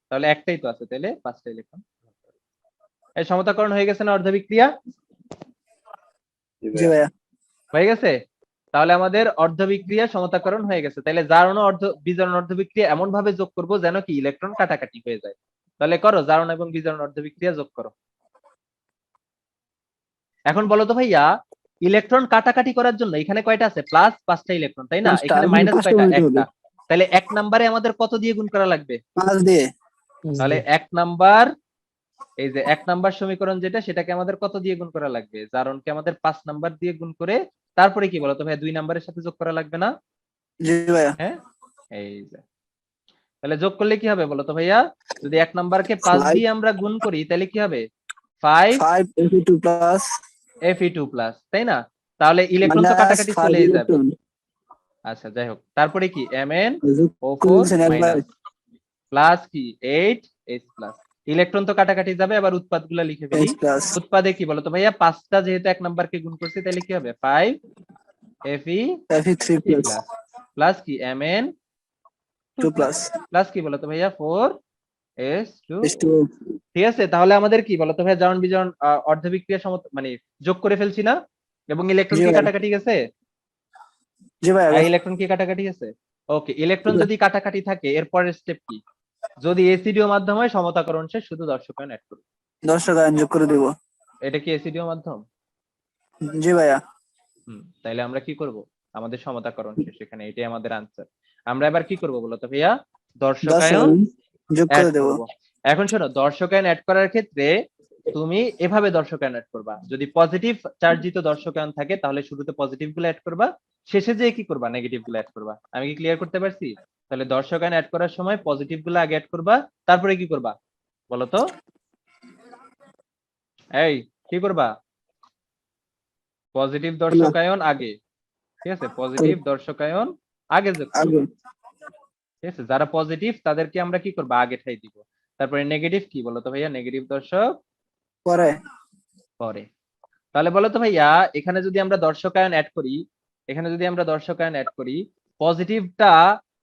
তাহলে একটাই তো আছে, তাহলে 5টা ইলেকট্রন। এই সমতাকরণ হয়ে গেছে না অর্ধবিক্রিয়া? জি ভাইয়া। হয়ে গেছে। তাহলে আমাদের অর্ধবিক্রিয়া সমতাকরণ হয়ে গেছে। তাহলে জারণ ও বিজারণ অর্ধবিক্রিয়া এমন ভাবে যোগ করব যেন কি ইলেকট্রন কাটাকাটি হয়ে যায়। তাহলে করো, জারণ এবং বিজারণ অর্ধবিক্রিয়া যোগ করো। এখন বলো তো ভাইয়া, ইলেকট্রন কাটাকাটি করার জন্য এখানে কয়টা আছে? প্লাস 5টা ইলেকট্রন, তাই না? 5টা। এখানে মাইনাস 5টা কয়টা? উল্টে একটা। হবে। তাহলে 1 নম্বরে আমাদের কত দিয়ে গুণ করা লাগবে? 5 দিয়ে। তাহলে 1 নাম্বার, এই যে 1 নাম্বার সমীকরণ যেটা, সেটাকে আমাদের কত দিয়ে গুণ করা লাগবে? জারণকে আমাদের 5 নাম্বার দিয়ে গুণ করে তারপরে কি বলতো ভাইয়া, 2 নাম্বারের সাথে যোগ করা লাগবে না? জি ভাইয়া। হ্যাঁ, এই যে। তাহলে যোগ করলে কি হবে বলতো ভাইয়া? যদি 1 নাম্বারকে 5 5 দিয়ে আমরা গুণ করি তাহলে কি হবে? 5 Fe2 প্লাস Fe2+, তাই না? তাহলে ইলেকট্রন তো মাইনাস কাটাকাটি 5 চলেই যাবে। ইলেকট্রন। আচ্ছা, যাই হোক। তারপরে কি? যোগ করছেন MnO4- একবার। প্লাস কি 8H+। ইলেকট্রন তো কাটাকাটি যাবে, আবার উৎপাদগুলো লিখে ফেলি। H plus. উৎপাদে কি বলতো ভাইয়া? 5টা যেহেতু 1 নাম্বারকে গুণ করছি, তাহলে কি হবে? 5 Fe3 প্লাস। প্লাস কি Mn 2 প্লাস। প্লাস কি বলতো ভাইয়া? 4H2। H2O। ঠিক আছে, তাহলে আমাদের কি বলতো ভাইয়া, জারণ বিজারণ অর্ধবিক্রিয়া মানে যোগ করে ফেলছি না? এবং ইলেকট্রন জি কি ভাইয়া। কাটাকাটি গেছে? জি ভাইয়া। ইলেকট্রন কি কাটাকাটি গেছে? ওকে, ইলেকট্রন যদি কাটাকাটি থাকে এরপরের স্টেপ কি? যদি এসিডিও মাধ্যম হয় সমতাকরণ শেষ, শুধু দর্শকায়ন অ্যাড করব। 10 টাকা যোগ করে দিব। এটা কি এসিডিও মাধ্যম? জি ভাইয়া। তাইলে আমরা কি করব? আমাদের সমতাকরণ শেষ এখানে, এটাই আমাদের আনসার। আমরা এবার কি করব বলতো ভাইয়া? 10 দর্শকায়ন যোগ অ্যাড করে দেব। করব। এখন শোনো, দর্শকায়ন অ্যাড করার ক্ষেত্রে তুমি এভাবে দর্শকায়ন অ্যাড করবা। যদি পজিটিভ চার্জিত দর্শকায়ন থাকে তাহলে শুরুতে পজিটিভ গুলো অ্যাড করবা, শেষে যেয়ে কি করবা? নেগেটিভ গুলো অ্যাড করবা। আমি কি ক্লিয়ার করতে পারছি? তাহলে দর্শকায়ন অ্যাড করার সময় পজিটিভ গুলো আগে অ্যাড করবা, তারপরে কি করবা বলো তো? এই, কি করবা? পজিটিভ দর্শকায়ন আগে। ঠিক আছে, পজিটিভ দর্শকায়ন আগে যোগ করবা। আগে। ঠিক আছে, যারা পজিটিভ তাদেরকে আমরা কি করবো, আগে ঠাই দিব। তারপরে নেগেটিভ কি বলো তো ভাইয়া, নেগেটিভ দর্শক পরে পরে। তাহলে বলো তো ভাইয়া, এখানে যদি আমরা দর্শকায়ন অ্যাড করি, এখানে যদি আমরা দর্শকায়ন অ্যাড করি, পজিটিভটা,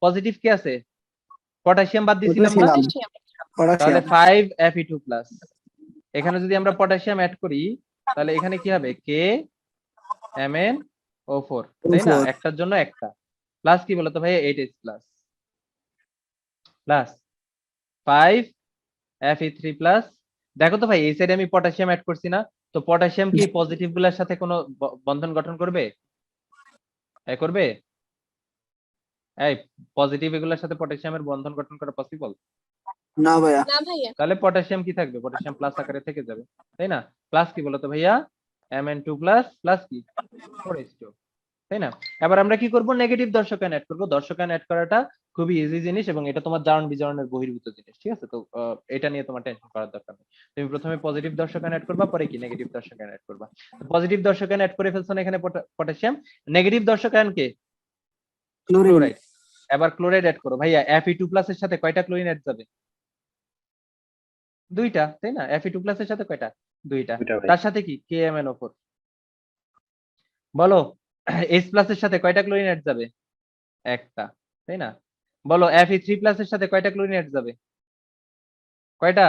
পজিটিভ কি আছে, পটাশিয়াম বাদ দিছিলাম না, পটাশিয়াম তাহলে পটাশিয়াম 5Fe2+। এখানে যদি আমরা পটাশিয়াম অ্যাড করি, তাহলে এখানে কি হবে, KMnO4, তাই না, O4 একটার জন্য একটা, প্লাস কি বলতো ভাইয়া, 8H প্লাস 5Fe3+। দেখো তো ভাই, এই সাইডে আমি পটাশিয়াম অ্যাড করছি না, তো পটাশিয়াম কি পজিটিভ গুলার সাথে কোনো বন্ধন গঠন করবে, করবে? এই পজিটিভ এগুলোর সাথে পটাশিয়ামের বন্ধন গঠন করা পসিবল? না ভাইয়া না ভাইয়া তাহলে পটাশিয়াম কি থাকবে, পটাশিয়াম প্লাস আকারে থেকে যাবে, তাই না। প্লাস কি বলতো ভাইয়া, Mn2+ প্লাস কি 4H2, তাই না। এবার আমরা কি করব, নেগেটিভ দর্শকায়ন অ্যাড করব। দর্শকায়ন অ্যাড করাটা খুবই ইজি জিনিস এবং এটা তোমার জারণ বিজারণের বহির্ভূত জিনিস, ঠিক আছে। তো এটা নিয়ে তোমার টেনশন করার দরকার নেই। তুমি প্রথমে পজিটিভ দর্শকায়ন অ্যাড করবা, পরে কি নেগেটিভ দর্শকায়ন অ্যাড করবা। পজিটিভ দর্শকায়ন অ্যাড করে ফেলছো না এখানে পটাশিয়াম, নেগেটিভ দর্শকায়ন কে, ক্লোরিন ক্লোরাইড। এবার ক্লোরাইড অ্যাড করো ভাইয়া, Fe2+ এর সাথে কয়টা ক্লোরিন অ্যাড যাবে, দুইটা, তাই না। Fe2+ এর সাথে কয়টা, দুইটা, তার সাথে কি KMnO4। বলো H+ এর সাথে কয়টা ক্লোরিন অ্যাড যাবে, একটা, তাই না। বলো Fe3+ এর সাথে কয়টা ক্লোরিন অ্যাড যাবে, কয়টা,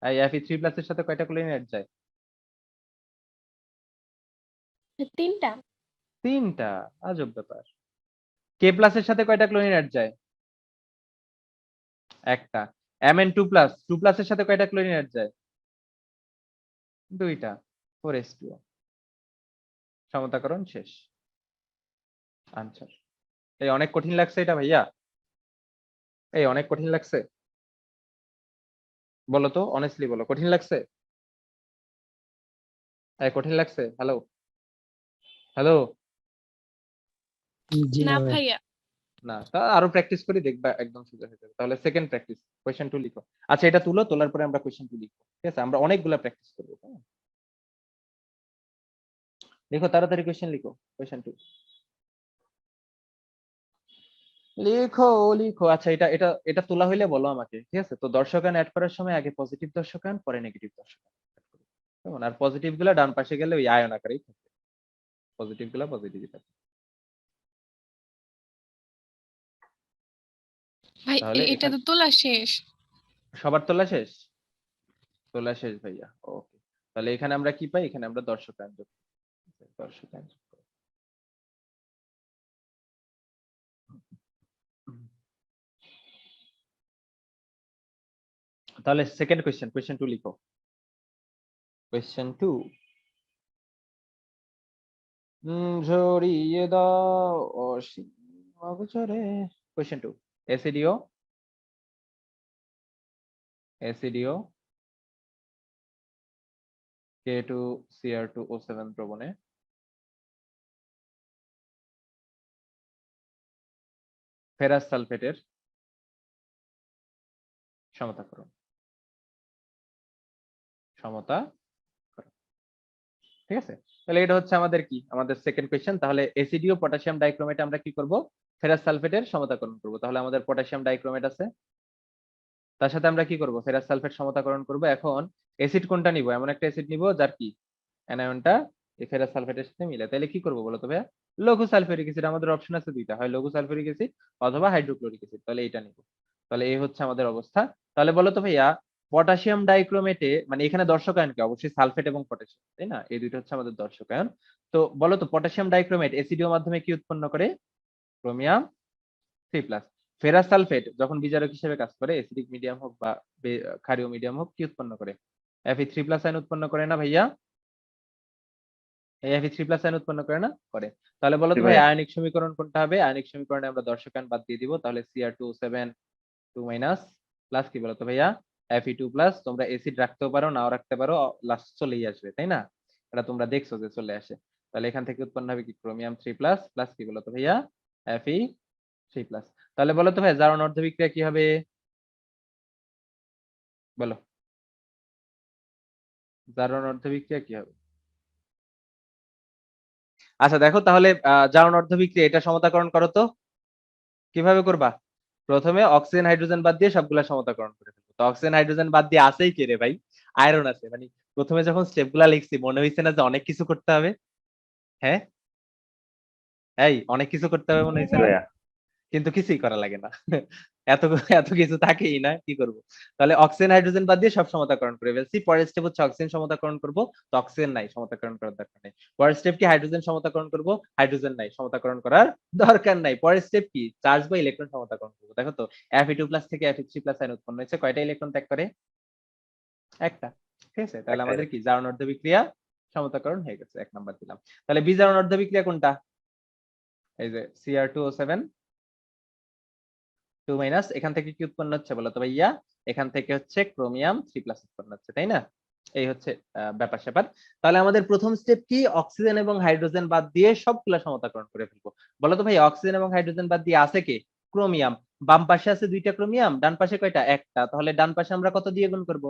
এই Fe3+ এর সাথে কয়টা ক্লোরিন অ্যাড যায়, তিনটা তিনটা, আজব ব্যাপার। K+ এর সাথে কয়টা ক্লোরিন অ্যাড যায়, একটা। Mn2+, 2+ এর সাথে কয়টা ক্লোরিন অ্যাড যায়, দুইটা, 4H2O। সমতাকরণ শেষ, আনসার। এই অনেক কঠিন লাগছে এটা ভাইয়া, এই অনেক কঠিন লাগছে, বলো তো অনেস্টলি বলো, কঠিন লাগছে, এই কঠিন লাগছে, হ্যালো হ্যালো। না ভাইয়া না, তা আরো প্র্যাকটিস করি, দেখবা একদম সোজা হয়ে যাবে। তাহলে সেকেন্ড প্র্যাকটিস, কোয়েশ্চেন 2 লিখো। আচ্ছা, এটা তুলো, তোলার পরে আমরা কোয়েশ্চেন 2 লিখবো, ঠিক আছে। আমরা অনেকগুলা প্র্যাকটিস করবো, হ্যাঁ? লিখো তাড়াতাড়ি, কোয়েশ্চেন লিখো, কোয়েশ্চেন 2 লিখো লিখো। আচ্ছা, এটা এটা এটা তোলা হইলে বলো আমাকে, ঠিক আছে। তো দর্শকায়ন অ্যাড করার সময় আগে পজিটিভ দর্শকায়ন, পরে নেগেটিভ দর্শকায়ন add করো। কেমন? আর পজিটিভ গুলা ডান পাশে গেলে ওই আয়ন আকারেই থাকবে, পজিটিভ গুলা পজিটিভই থাকবে। ভাই তাহলে এটা এখানে তো তোলা শেষ সবার তোলা শেষ, তোলা শেষ ভাইয়া, ওকে। তাহলে এখানে আমরা কি পাই, এখানে আমরা দর্শকায়ন যোগ করি। দর্শকায়ন যোগ করি। তাহলে সেকেন্ড কোয়েশ্চেন, কোয়েশ্চেন 2 লিখো, কোয়েশ্চেন 2। ঝরিয়ে দাও অসীম অগোচরে। কোয়েশ্চেন 2, এসিডিও এসিডিও K2Cr2O7 দ্রবণে ফেরাস সালফেটের সমতাকরণ, সমতা, ঠিক আছে। তাহলে এটা হচ্ছে আমাদের কি, আমাদের সেকেন্ড কোয়েশ্চেন। তাহলে এসিডিও পটাশিয়াম ডাইক্রোমেট আমরা কি করব, ফেরাস সালফেটের সমতাকরণ করব। তাহলে আমাদের পটাশিয়াম ডাইক্রোমেট আছে, তার সাথে আমরা কি করব, ফেরাস সালফেট সমতাকরণ করব। এখন অ্যাসিড কোনটা নিব, এমন একটা অ্যাসিড নিব যার কি অ্যানায়নটা এই ফেরাস সালফেটের সাথে মিলে। তাহলে কি করব বলো তো ভাইয়া, লঘু সালফিউরিক অ্যাসিড। আমাদের অপশন আছে দুইটা, হয় লঘু সালফিউরিক অ্যাসিড অথবা হাইড্রোক্লোরিক অ্যাসিড। তাহলে এটা নিব। তাহলে এই হচ্ছে আমাদের অবস্থা। তাহলে বলো তো ভাইয়া, পটাশিয়াম ডাইক্রোমেটে মানে এখানে দর্শকায়ন কি, অবশ্যই সালফেট এবং পটাশিয়াম, তাই না, এই দুইটা হচ্ছে আমাদের দর্শকায়ন। তো বলো তো পটাশিয়াম ডাইক্রোমেট এসিডিও মাধ্যমে কি উৎপন্ন করে, ক্রোমিয়াম 3+। ফেরাস সালফেট যখন বিজারক হিসেবে কাজ করে, এসিডিক মিডিয়াম হোক বা ক্ষারীয় মিডিয়াম হোক, কি উৎপন্ন করে, Fe3+ আয়ন উৎপন্ন করে না ভাইয়া, এই Fe3+ আয়ন উৎপন্ন করে না, করে। তাহলে বলো তো ভাই, আয়নিক সমীকরণ কোনটা হবে, আয়নিক সমীকরণে আমরা দর্শকায়ন বাদ দিয়ে দিব। তাহলে Cr2O7 2- প্লাস কি বলতো ভাইয়া, Fe2+। তোমরা এসিড রাখতেও পারো, নাও রাখতে পারো, লাস্ট চলেই আসবে, তাই না, এটা তোমরা দেখছো যে চলে আসে। তাহলে এখান থেকে উৎপন্ন হবে কি, ক্রোমিয়াম 3+, প্লাস কি বলতো ভাইয়া, Fe3+। তাহলে বলো তো ভাই, জারণ অর্ধবিক্রিয়া কি হবে, বলো, জারণ অর্ধবিক্রিয়া কি হবে। আচ্ছা দেখো তাহলে, জারণ অর্ধবিক্রিয়া এটা সমতাকরণ করো তো, কিভাবে করবা? প্রথমে অক্সিজেন হাইড্রোজেন বাদ দিয়ে সবগুলা সমতাকরণ করে ফেলবো। তো অক্সিজেন হাইড্রোজেন বাদ দিয়ে আছেই কে রে ভাই? আয়রন আছে। মানে প্রথমে যখন স্টেপগুলা লিখছি মনে হইছে না যে অনেক কিছু করতে হবে? হ্যাঁ? এই অনেক কিছু করতে হবে মনে হইছে না? কিন্তু কিছুই করা লাগে না। এত এত কিছু থাকেই না, কি করব? তাহলে অক্সিজেন হাইড্রোজেন বাদ দিয়ে সব সমতাকরণ করে ফেলছি। পরের স্টেপ হচ্ছে অক্সিজেন সমতাকরণ করব। তো অক্সিজেন নাই, সমতাকরণ করার দরকার নেই। পরের স্টেপ কি হাইড্রোজেন সমতাকরণ করব। হাইড্রোজেন নাই, সমতাকরণ করার দরকার নাই। পরের স্টেপ কি চার্জ বা ইলেকট্রন সমতাকরণ করব। দেখো তো Fe2+ থেকে Fe3+ আয়ন উৎপন্ন হয়েছে, কয়টা ইলেকট্রন ত্যাগ করে? একটা। ঠিক আছে? তাহলে আমাদের কি জারণ অর্ধবিক্রিয়া সমতাকরণ হয়ে গেছে, 1 নাম্বার দিলাম। তাহলে বিজারণ অর্ধবিক্রিয়া কোনটা? এই যে Cr2O7 2- এখান থেকে কি উৎপন্ন হচ্ছে বলো তো ভাইয়া? এখান থেকে হচ্ছে ক্রোমিয়াম 3+ উৎপন্ন হচ্ছে, তাই না? এই হচ্ছে ব্যাপার স্যাপার। তাহলে আমাদের প্রথম স্টেপ কি? অক্সিজেন এবং হাইড্রোজেন বাদ দিয়ে সবগুলা সমতাকরণ করে ফেলবো। বলো তো ভাই অক্সিজেন এবং হাইড্রোজেন বাদ দিয়ে আছে কে? ক্রোমিয়াম। বাম পাশে আছে 2টা ক্রোমিয়াম, ডান পাশে কয়টা? একটা। তাহলে ডান পাশে আমরা কত দিয়ে গুণ করব?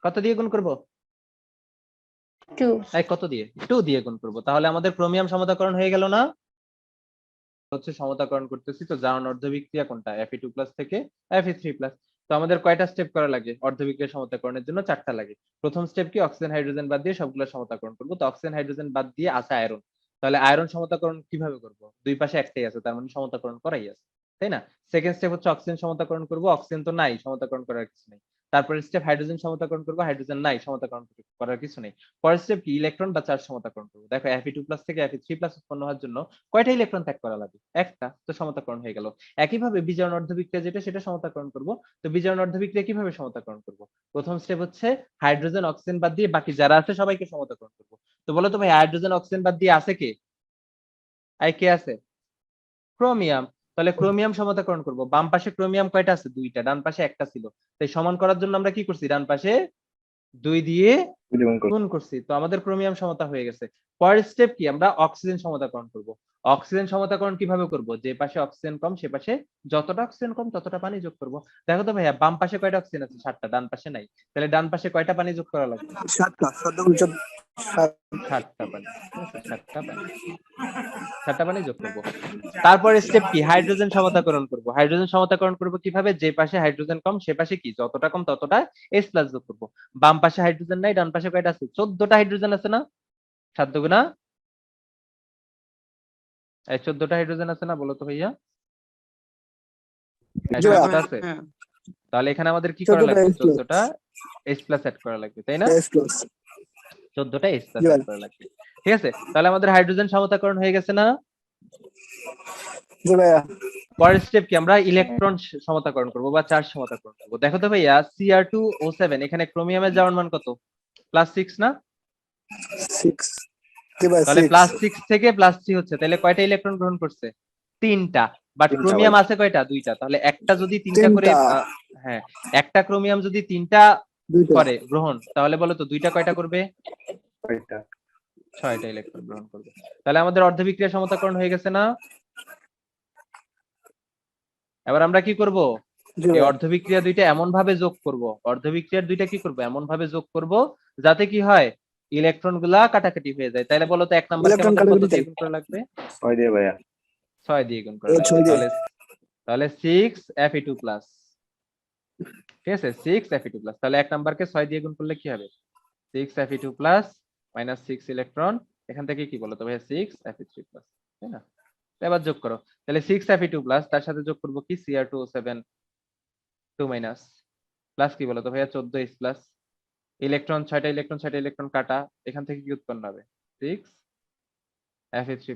কত দিয়ে গুণ করব? 2 এই কত দিয়ে? 2 দিয়ে গুণ করব। তাহলে আমাদের ক্রোমিয়াম সমতাকরণ হয়ে গেল না? হচ্ছে সমতাকরণ করতেছি। তো জারণ অর্ধবিক্রিয়া কোনটা? Fe2+ থেকে Fe3+। তো আমাদের কয়টা স্টেপ করা লাগে অর্ধবিক্রিয়া সমতাকরণের জন্য? 4টা লাগে। প্রথম স্টেপ কি? অক্সিজেন হাইড্রোজেন বাদ দিয়ে সবগুলা সমতাকরণ করব। তো অক্সিজেন হাইড্রোজেন বাদ দিয়ে আছে আয়রন। তাহলে আয়রন সমতাকরণ কিভাবে করব? দুই পাশে একটাই আছে, তার মানে সমতাকরণ করাই আছে, তাই না? সেকেন্ড স্টেপ হচ্ছে অক্সিজেন সমতাকরণ করব। অক্সিজেন তো নাই, সমতাকরণ করার কিছু নেই। তারপরে স্টেপ হাইড্রোজেন সমতাকরণ করব। হাইড্রোজেন নাই, সমতাকরণ করার কিছু নেই। পরের স্টেপ কি? ইলেকট্রন বা চার্জ সমতাকরণ করব। দেখো Fe2+ থেকে Fe3+ উৎপন্ন হওয়ার জন্য কয়টা ইলেকট্রন ত্যাগ করা লাগে? একটা। তো সমতাকরণ হয়ে গেল। একইভাবে বিজারণ অর্ধবিক্রিয়া যেটা, সেটা সমতাকরণ করব। তো বিজারণ অর্ধবিক্রিয়া কিভাবে সমতাকরণ করব? প্রথম স্টেপ হচ্ছে হাইড্রোজেন অক্সিজেন বাদ দিয়ে বাকি যারা আছে সবাইকে সমতাকরণ করব। তো বলো তো ভাই হাইড্রোজেন অক্সিজেন বাদ দিয়ে আছে কে? কে আছে? ক্রোমিয়াম। তাহলে ক্রোমিয়াম সমতাকরণ করব। বাম পাশে ক্রোমিয়াম কয়টা আছে? 2টা। ডান পাশে একটা ছিল। তাই সমান করার জন্য আমরা কি করছি? ডান পাশে 2 দিয়ে গুণ করছি। তো আমাদের ক্রোমিয়াম সমতা হয়ে গেছে। পরের স্টেপ কি? আমরা অক্সিজেন সমতাকরণ করব। অক্সিজেন সমতাকরণ কিভাবে করব? যে পাশে অক্সিজেন কম সে পাশে যতটা অক্সিজেন কম ততটা পানি যোগ করব। দেখো তো ভাইয়া বাম পাশে কয়টা অক্সিজেন আছে? 7টা। ডান পাশে নাই। তাহলে ডান পাশে কয়টা পানি যোগ করা লাগবে? 7টা 7টা পানি। ঠিক আছে? 7টা পানি। 7টা পানি যোগ করব। তারপরে স্টেপ কি? হাইড্রোজেন সমতাকরণ করব। হাইড্রোজেন সমতাকরণ করব কিভাবে? যে পাশে হাইড্রোজেন কম সে পাশে কি যতটা কম ততটা H+ যোগ করব। বাম পাশে হাইড্রোজেন নাই, ডান পাশে কয়টা আছে? 14টা হাইড্রোজেন আছে না? 7 দুগুণা এই 14টা হাইড্রোজেন আছে না? বলো তো ভাইয়া। জি ভাইয়া। 14টা আছে। হ্যাঁ তাহলে এখানে আমাদের কি করা 14টা লাগবে? H+, 14টা H+ অ্যাড করা লাগবে, তাই না? H+, 14টা H+ জি অ্যাড ভাইয়া। করা লাগবে। ঠিক আছে? তাহলে আমাদের হাইড্রোজেন সমতাকরণ হয়ে গেছে না? জি ভাইয়া। পরের স্টেপ কি? আমরা ইলেকট্রন সমতাকরণ করব বা চার্জ সমতাকরণ করব। দেখো তো ভাইয়া Cr2O7 এখানে ক্রোমিয়ামের জারণ মান কত? +6 না? 6, জি ভাইয়া, তাহলে 6, +6 থেকে +3 হচ্ছে, তাহলে কয়টা ইলেকট্রন গ্রহণ করছে? 3টা। বাট ক্রোমিয়াম আছে কয়টা? 2টা। তাহলে একটা যদি 3টা করে 3টা, হ্যাঁ, একটা ক্রোমিয়াম যদি 3টা 2টা, করে গ্রহণ, তাহলে বলো তো 2টা কয়টা করবে? 6টা ইলেকট্রন গ্রহণ করবে। তাহলে আমাদের অর্ধবিক্রিয়া সমতাকরণ হয়ে গেছে না? এবার আমরা কি করব? জি এই ভাইয়া। অর্ধবিক্রিয়া দুইটা এমন ভাবে যোগ করব, অর্ধবিক্রিয়ার দুইটা কি করব? এমন ভাবে যোগ করব যাতে কি হয়? ইলেকট্রন গুলা কাটাকাটি হয়ে যায়। তাইলে বলো তো 1 নাম্বারকে ইলেকট্রন আমাদের কত কাটাকুটি দিয়ে চাই। গুণ করা লাগবে? 6 দিয়ে ভাইয়া। 6 দিয়ে গুণ করা এই লাগবে। 6 দিয়ে। তাহলে 6 Fe2+। ঠিক আছে? 6 Fe2+। তাহলে 1 নাম্বারকে 6 দিয়ে গুণ করলে কি হবে? 6 Fe2+ মাইনাস 6 ইলেকট্রন। এখান থেকে কি বলো তো ভাইয়া? 6 Fe3+, তাই না? তো এবার যোগ করো। তাহলে 6 Fe2+ তার সাথে যোগ করব কি? Cr2O7 2- প্লাস কি বলো তো ভাইয়া? 14 H+। ইলেকট্রন 6টা ইলেকট্রন 6টা ইলেকট্রন কাটা। এখান থেকে কি উৎপন্ন হবে? 6 Fe3+।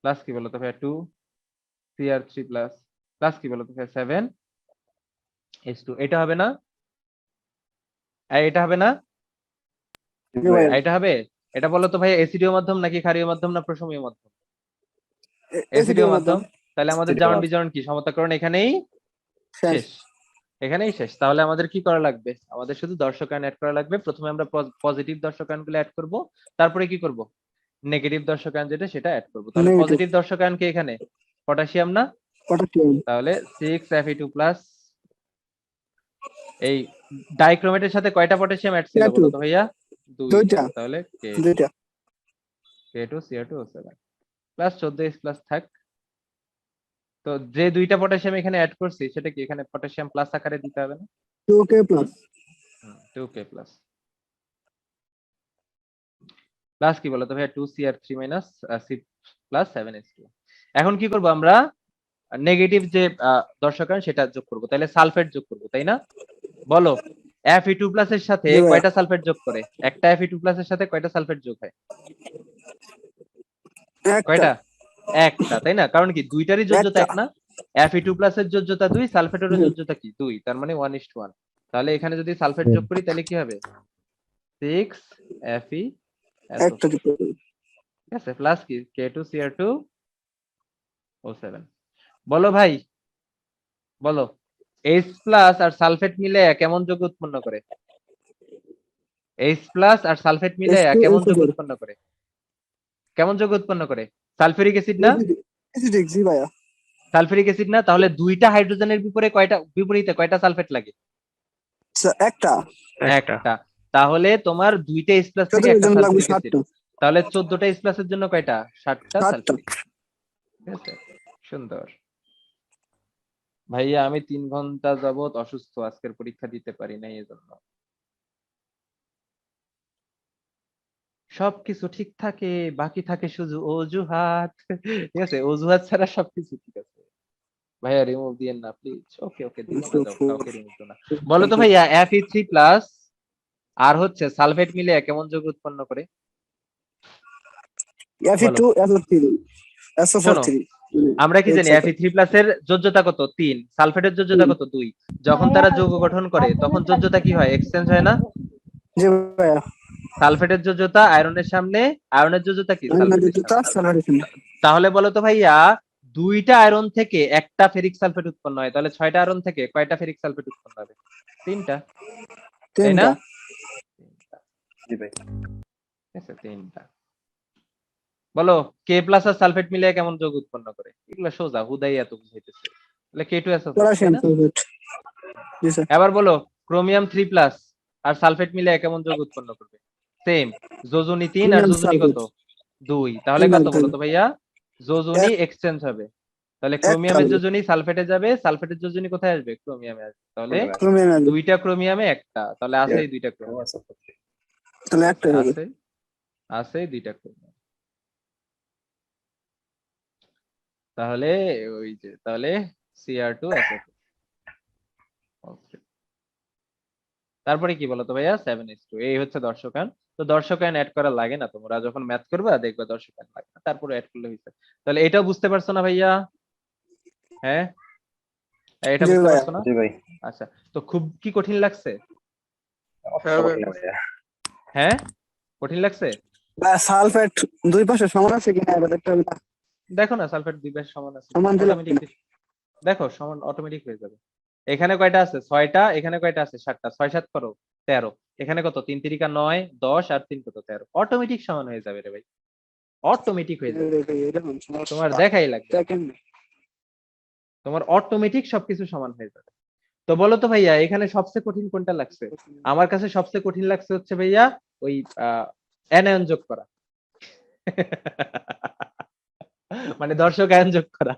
প্লাস কি বলো তো ভাইয়া? 2 Cr3+। প্লাস কি বলো তো ভাইয়া? 7 H2। এটা হবে না? এটা হবে না? জি ভাইয়া। এটা হবে? এটা বলো তো ভাইয়া এসিডীয় মাধ্যম নাকি ক্ষারীয় মাধ্যম না প্রশমীয় মাধ্যম? এসিডীয় মাধ্যম। তাহলে আমাদের জারণ বিজারণ কি? সমতাকরণ এখানেই শেষ। শেষ। এখানেই শেষ। তাহলে আমাদের কি করা লাগবে? আমাদের শুধু দর্শকায়ন অ্যাড করা লাগবে। প্রথমে আমরা পজিটিভ দর্শকায়নগুলো অ্যাড করব। তারপরে কি করব? নেগেটিভ দর্শকায়ন যেটা সেটা অ্যাড করব। তাহলে নেগেটিভ, পজিটিভ দর্শকায়ন কি এখানে? পটাশিয়াম না? পটাশিয়াম, তাহলে 6 Fe2+। এই ডাইক্রোমেটের সাথে কয়টা পটাশিয়াম অ্যাড ছিল বলো তো ভাইয়া? 2টা। 2টা, তাহলে 2টা, K2 Cr2O7 প্লাস 14 H+ থাক। তো যে দুইটা পটাশিয়াম এখানে অ্যাড করছি সেটা কি এখানে পটাশিয়াম প্লাস আকারে দিতে হবে না? 2k plus 2k plus plus কি বলতো ভাইয়া 2cr3 minus c plus 7h2। এখন কি করব আমরা নেগেটিভ যে দর্শকায়ন সেটা যোগ করব, তাহলে সালফেট যোগ করব, তাই না? বলো Fe2+ এর সাথে জি ভাইয়া। কয়টা সালফেট যোগ করে? একটা Fe2+ এর সাথে কয়টা সালফেট যোগ হয়? একটা কয়টা? একটা, তাই না? কারণ কি দুইটারই যোজ্যতা এক একটা। না? Fe2+ এর যোজ্যতা 2, সালফেটেরও যোজ্যতা কি 2, তার মানে 1:1। তাহলে এখানে যদি সালফেট যোগ করি তাহলে কি হবে? 6 Fe একটা দিতে হবে। ঠিক আছে, প্লাস কি K2Cr2O7। বলো ভাই, বলো H+ আর সালফেট মিলে কেমন যৌগ উৎপন্ন করে? H+ আর সালফেট মিলে কেমন যৌগ H2SO4 উৎপন্ন করে? কেমন যৌগ উৎপন্ন করে? সালফিউরিক অ্যাসিড না? অ্যাসিডিক, জি ভাইয়া। সালফিউরিক অ্যাসিড না? তাহলে দুইটা হাইড্রোজেনের বিপরীতে কয়টা সালফেট লাগে? একটা। একটা। তাহলে তোমার দুইটা H+ থেকে চতুর্থ একটা জন লাগবে সালফিউরিক অ্যাসিড, 7টা। তাহলে 14টা H+ এর জন্য কয়টা? 7টা 7টা। সালফিউরিক। ঠিক আছে, সুন্দর। ভাইয়া আমি 3 ঘন্টা যাবত অসুস্থ, আজকের পরীক্ষা দিতে পারি নাই এজন্য। সবকিছু ঠিক থাকে, বাকি থাকে শুধু অজুহাত। ঠিক আছে, অজুহাত ছাড়া সবকিছু ঠিক আছে। ভাইয়া রিমুভ দিয়েন না প্লিজ। ওকে ওকে, দিব না, যাও, কাউকে রিমুভ দিও না। বলো তো ভাইয়া Fe3+ আর হচ্ছে সালফেট মিলে কেমন যৌগ উৎপন্ন করে? Fe2SO3 শোনো, SO43। আমরা কি জানি Fe3+ এর যোজ্যতা কত? 3, সালফেটের যোজ্যতা কত? 2। যখন তারা যৌগ গঠন করে তখন যোজ্যতা কি হয়? এক্সচেঞ্জ হয় না? জি ভাইয়া। সালফেটের যোজ্যতা আয়রনের সামনে, আয়রনের যোজ্যতা কি? সালফেটের দুটা সামনে। সালফার। তাহলে বলো তো ভাইয়া দুইটা আয়রন থেকে একটা ফেরিক সালফেট উৎপন্ন হয়, তাহলে 6টা আয়রন থেকে কয়টা ফেরিক সালফেট উৎপন্ন হবে? 3টা, তাই না? 3টা। জি ভাই। ঠিক আছে, 3টা। বলো K+ আর সালফেট মিলে কেমন যৌগ উৎপন্ন করে? এগুলো সোজা, হুদাই এত বুঝাইতেছে। তাহলে K2SO4, তাই পটাশিয়াম না? সালফেট। জি স্যার। এবার বলো ক্রোমিয়াম 3+ আর সালফেট মিলে কেমন যৌগ উৎপন্ন করবে? সেম, যোজনী 3 আর ক্রোমিয়াম যোজনী কত? সালফেট। 2। তাহলে কত বলো তো ভাইয়া? যোজনী এক- এক্সচেঞ্জ হবে। তাহলে একটা ক্রোমিয়ামের হবে। যোজনী সালফেটে যাবে, সালফেটের যোজনী কোথায় আসবে? ক্রোমিয়ামে আসবে। তাহলে ক্রোমিয়াম আসবে। দুইটা ক্রোমিয়ামে একটা, তাহলে আছেই দুইটা ক্রোমিয়াম। তাহলে একটা হবে। আছেই দুইটা ক্রোমিয়াম। তাহলে ওই যে তাহলে Cr2SO4। তারপরে কি বলতো ভাইয়া? 7h2। এই হচ্ছে দর্শকায়ন। তো দর্শকায়ন অ্যাড করা লাগে না, তোমরা যখন ম্যাথ করবা দেখবা দর্শকায়ন লাগে না, তারপরে অ্যাড করলে হইছে। তাহলে এটাও বুঝতে পারছো না ভাইয়া? হ্যাঁ, এটা জি বুঝতে ভাইয়া। পারছো না? আচ্ছা, তো খুব কি কঠিন লাগছে? হ্যাঁ, কঠিন লাগছে? সালফেট দুই পাশে সমান আছে কিনা এবার দেখতে হবে না। দেখো না সালফেট দুই পাশে সমান আছে, সমান দিলে অটোমেটিক দেখো সমান অটোমেটিক হয়ে যাবে। এখানে কয়টা আছে? 6টা, এখানে কয়টা আছে? 7টা। 6 7 করো 13, এখানে কত? 3 3 9 10 আর 3 কত? 13। অটোমেটিক সমান হয়ে যাবে রে ভাই, অটোমেটিক হয়ে যাবে, তোমার দেখাই লাগবে না। তোমার অটোমেটিক সবকিছু সমান হয়ে যাবে। তো বলো তো ভাইয়া এখানে সবচেয়ে কঠিন কোনটা লাগছে? আমার কাছে সবচেয়ে কঠিন লাগছে হচ্ছে ভাইয়া ওই অ্যানায়ন যোগ করা। মানে দর্শক আয়ন যোগ করা।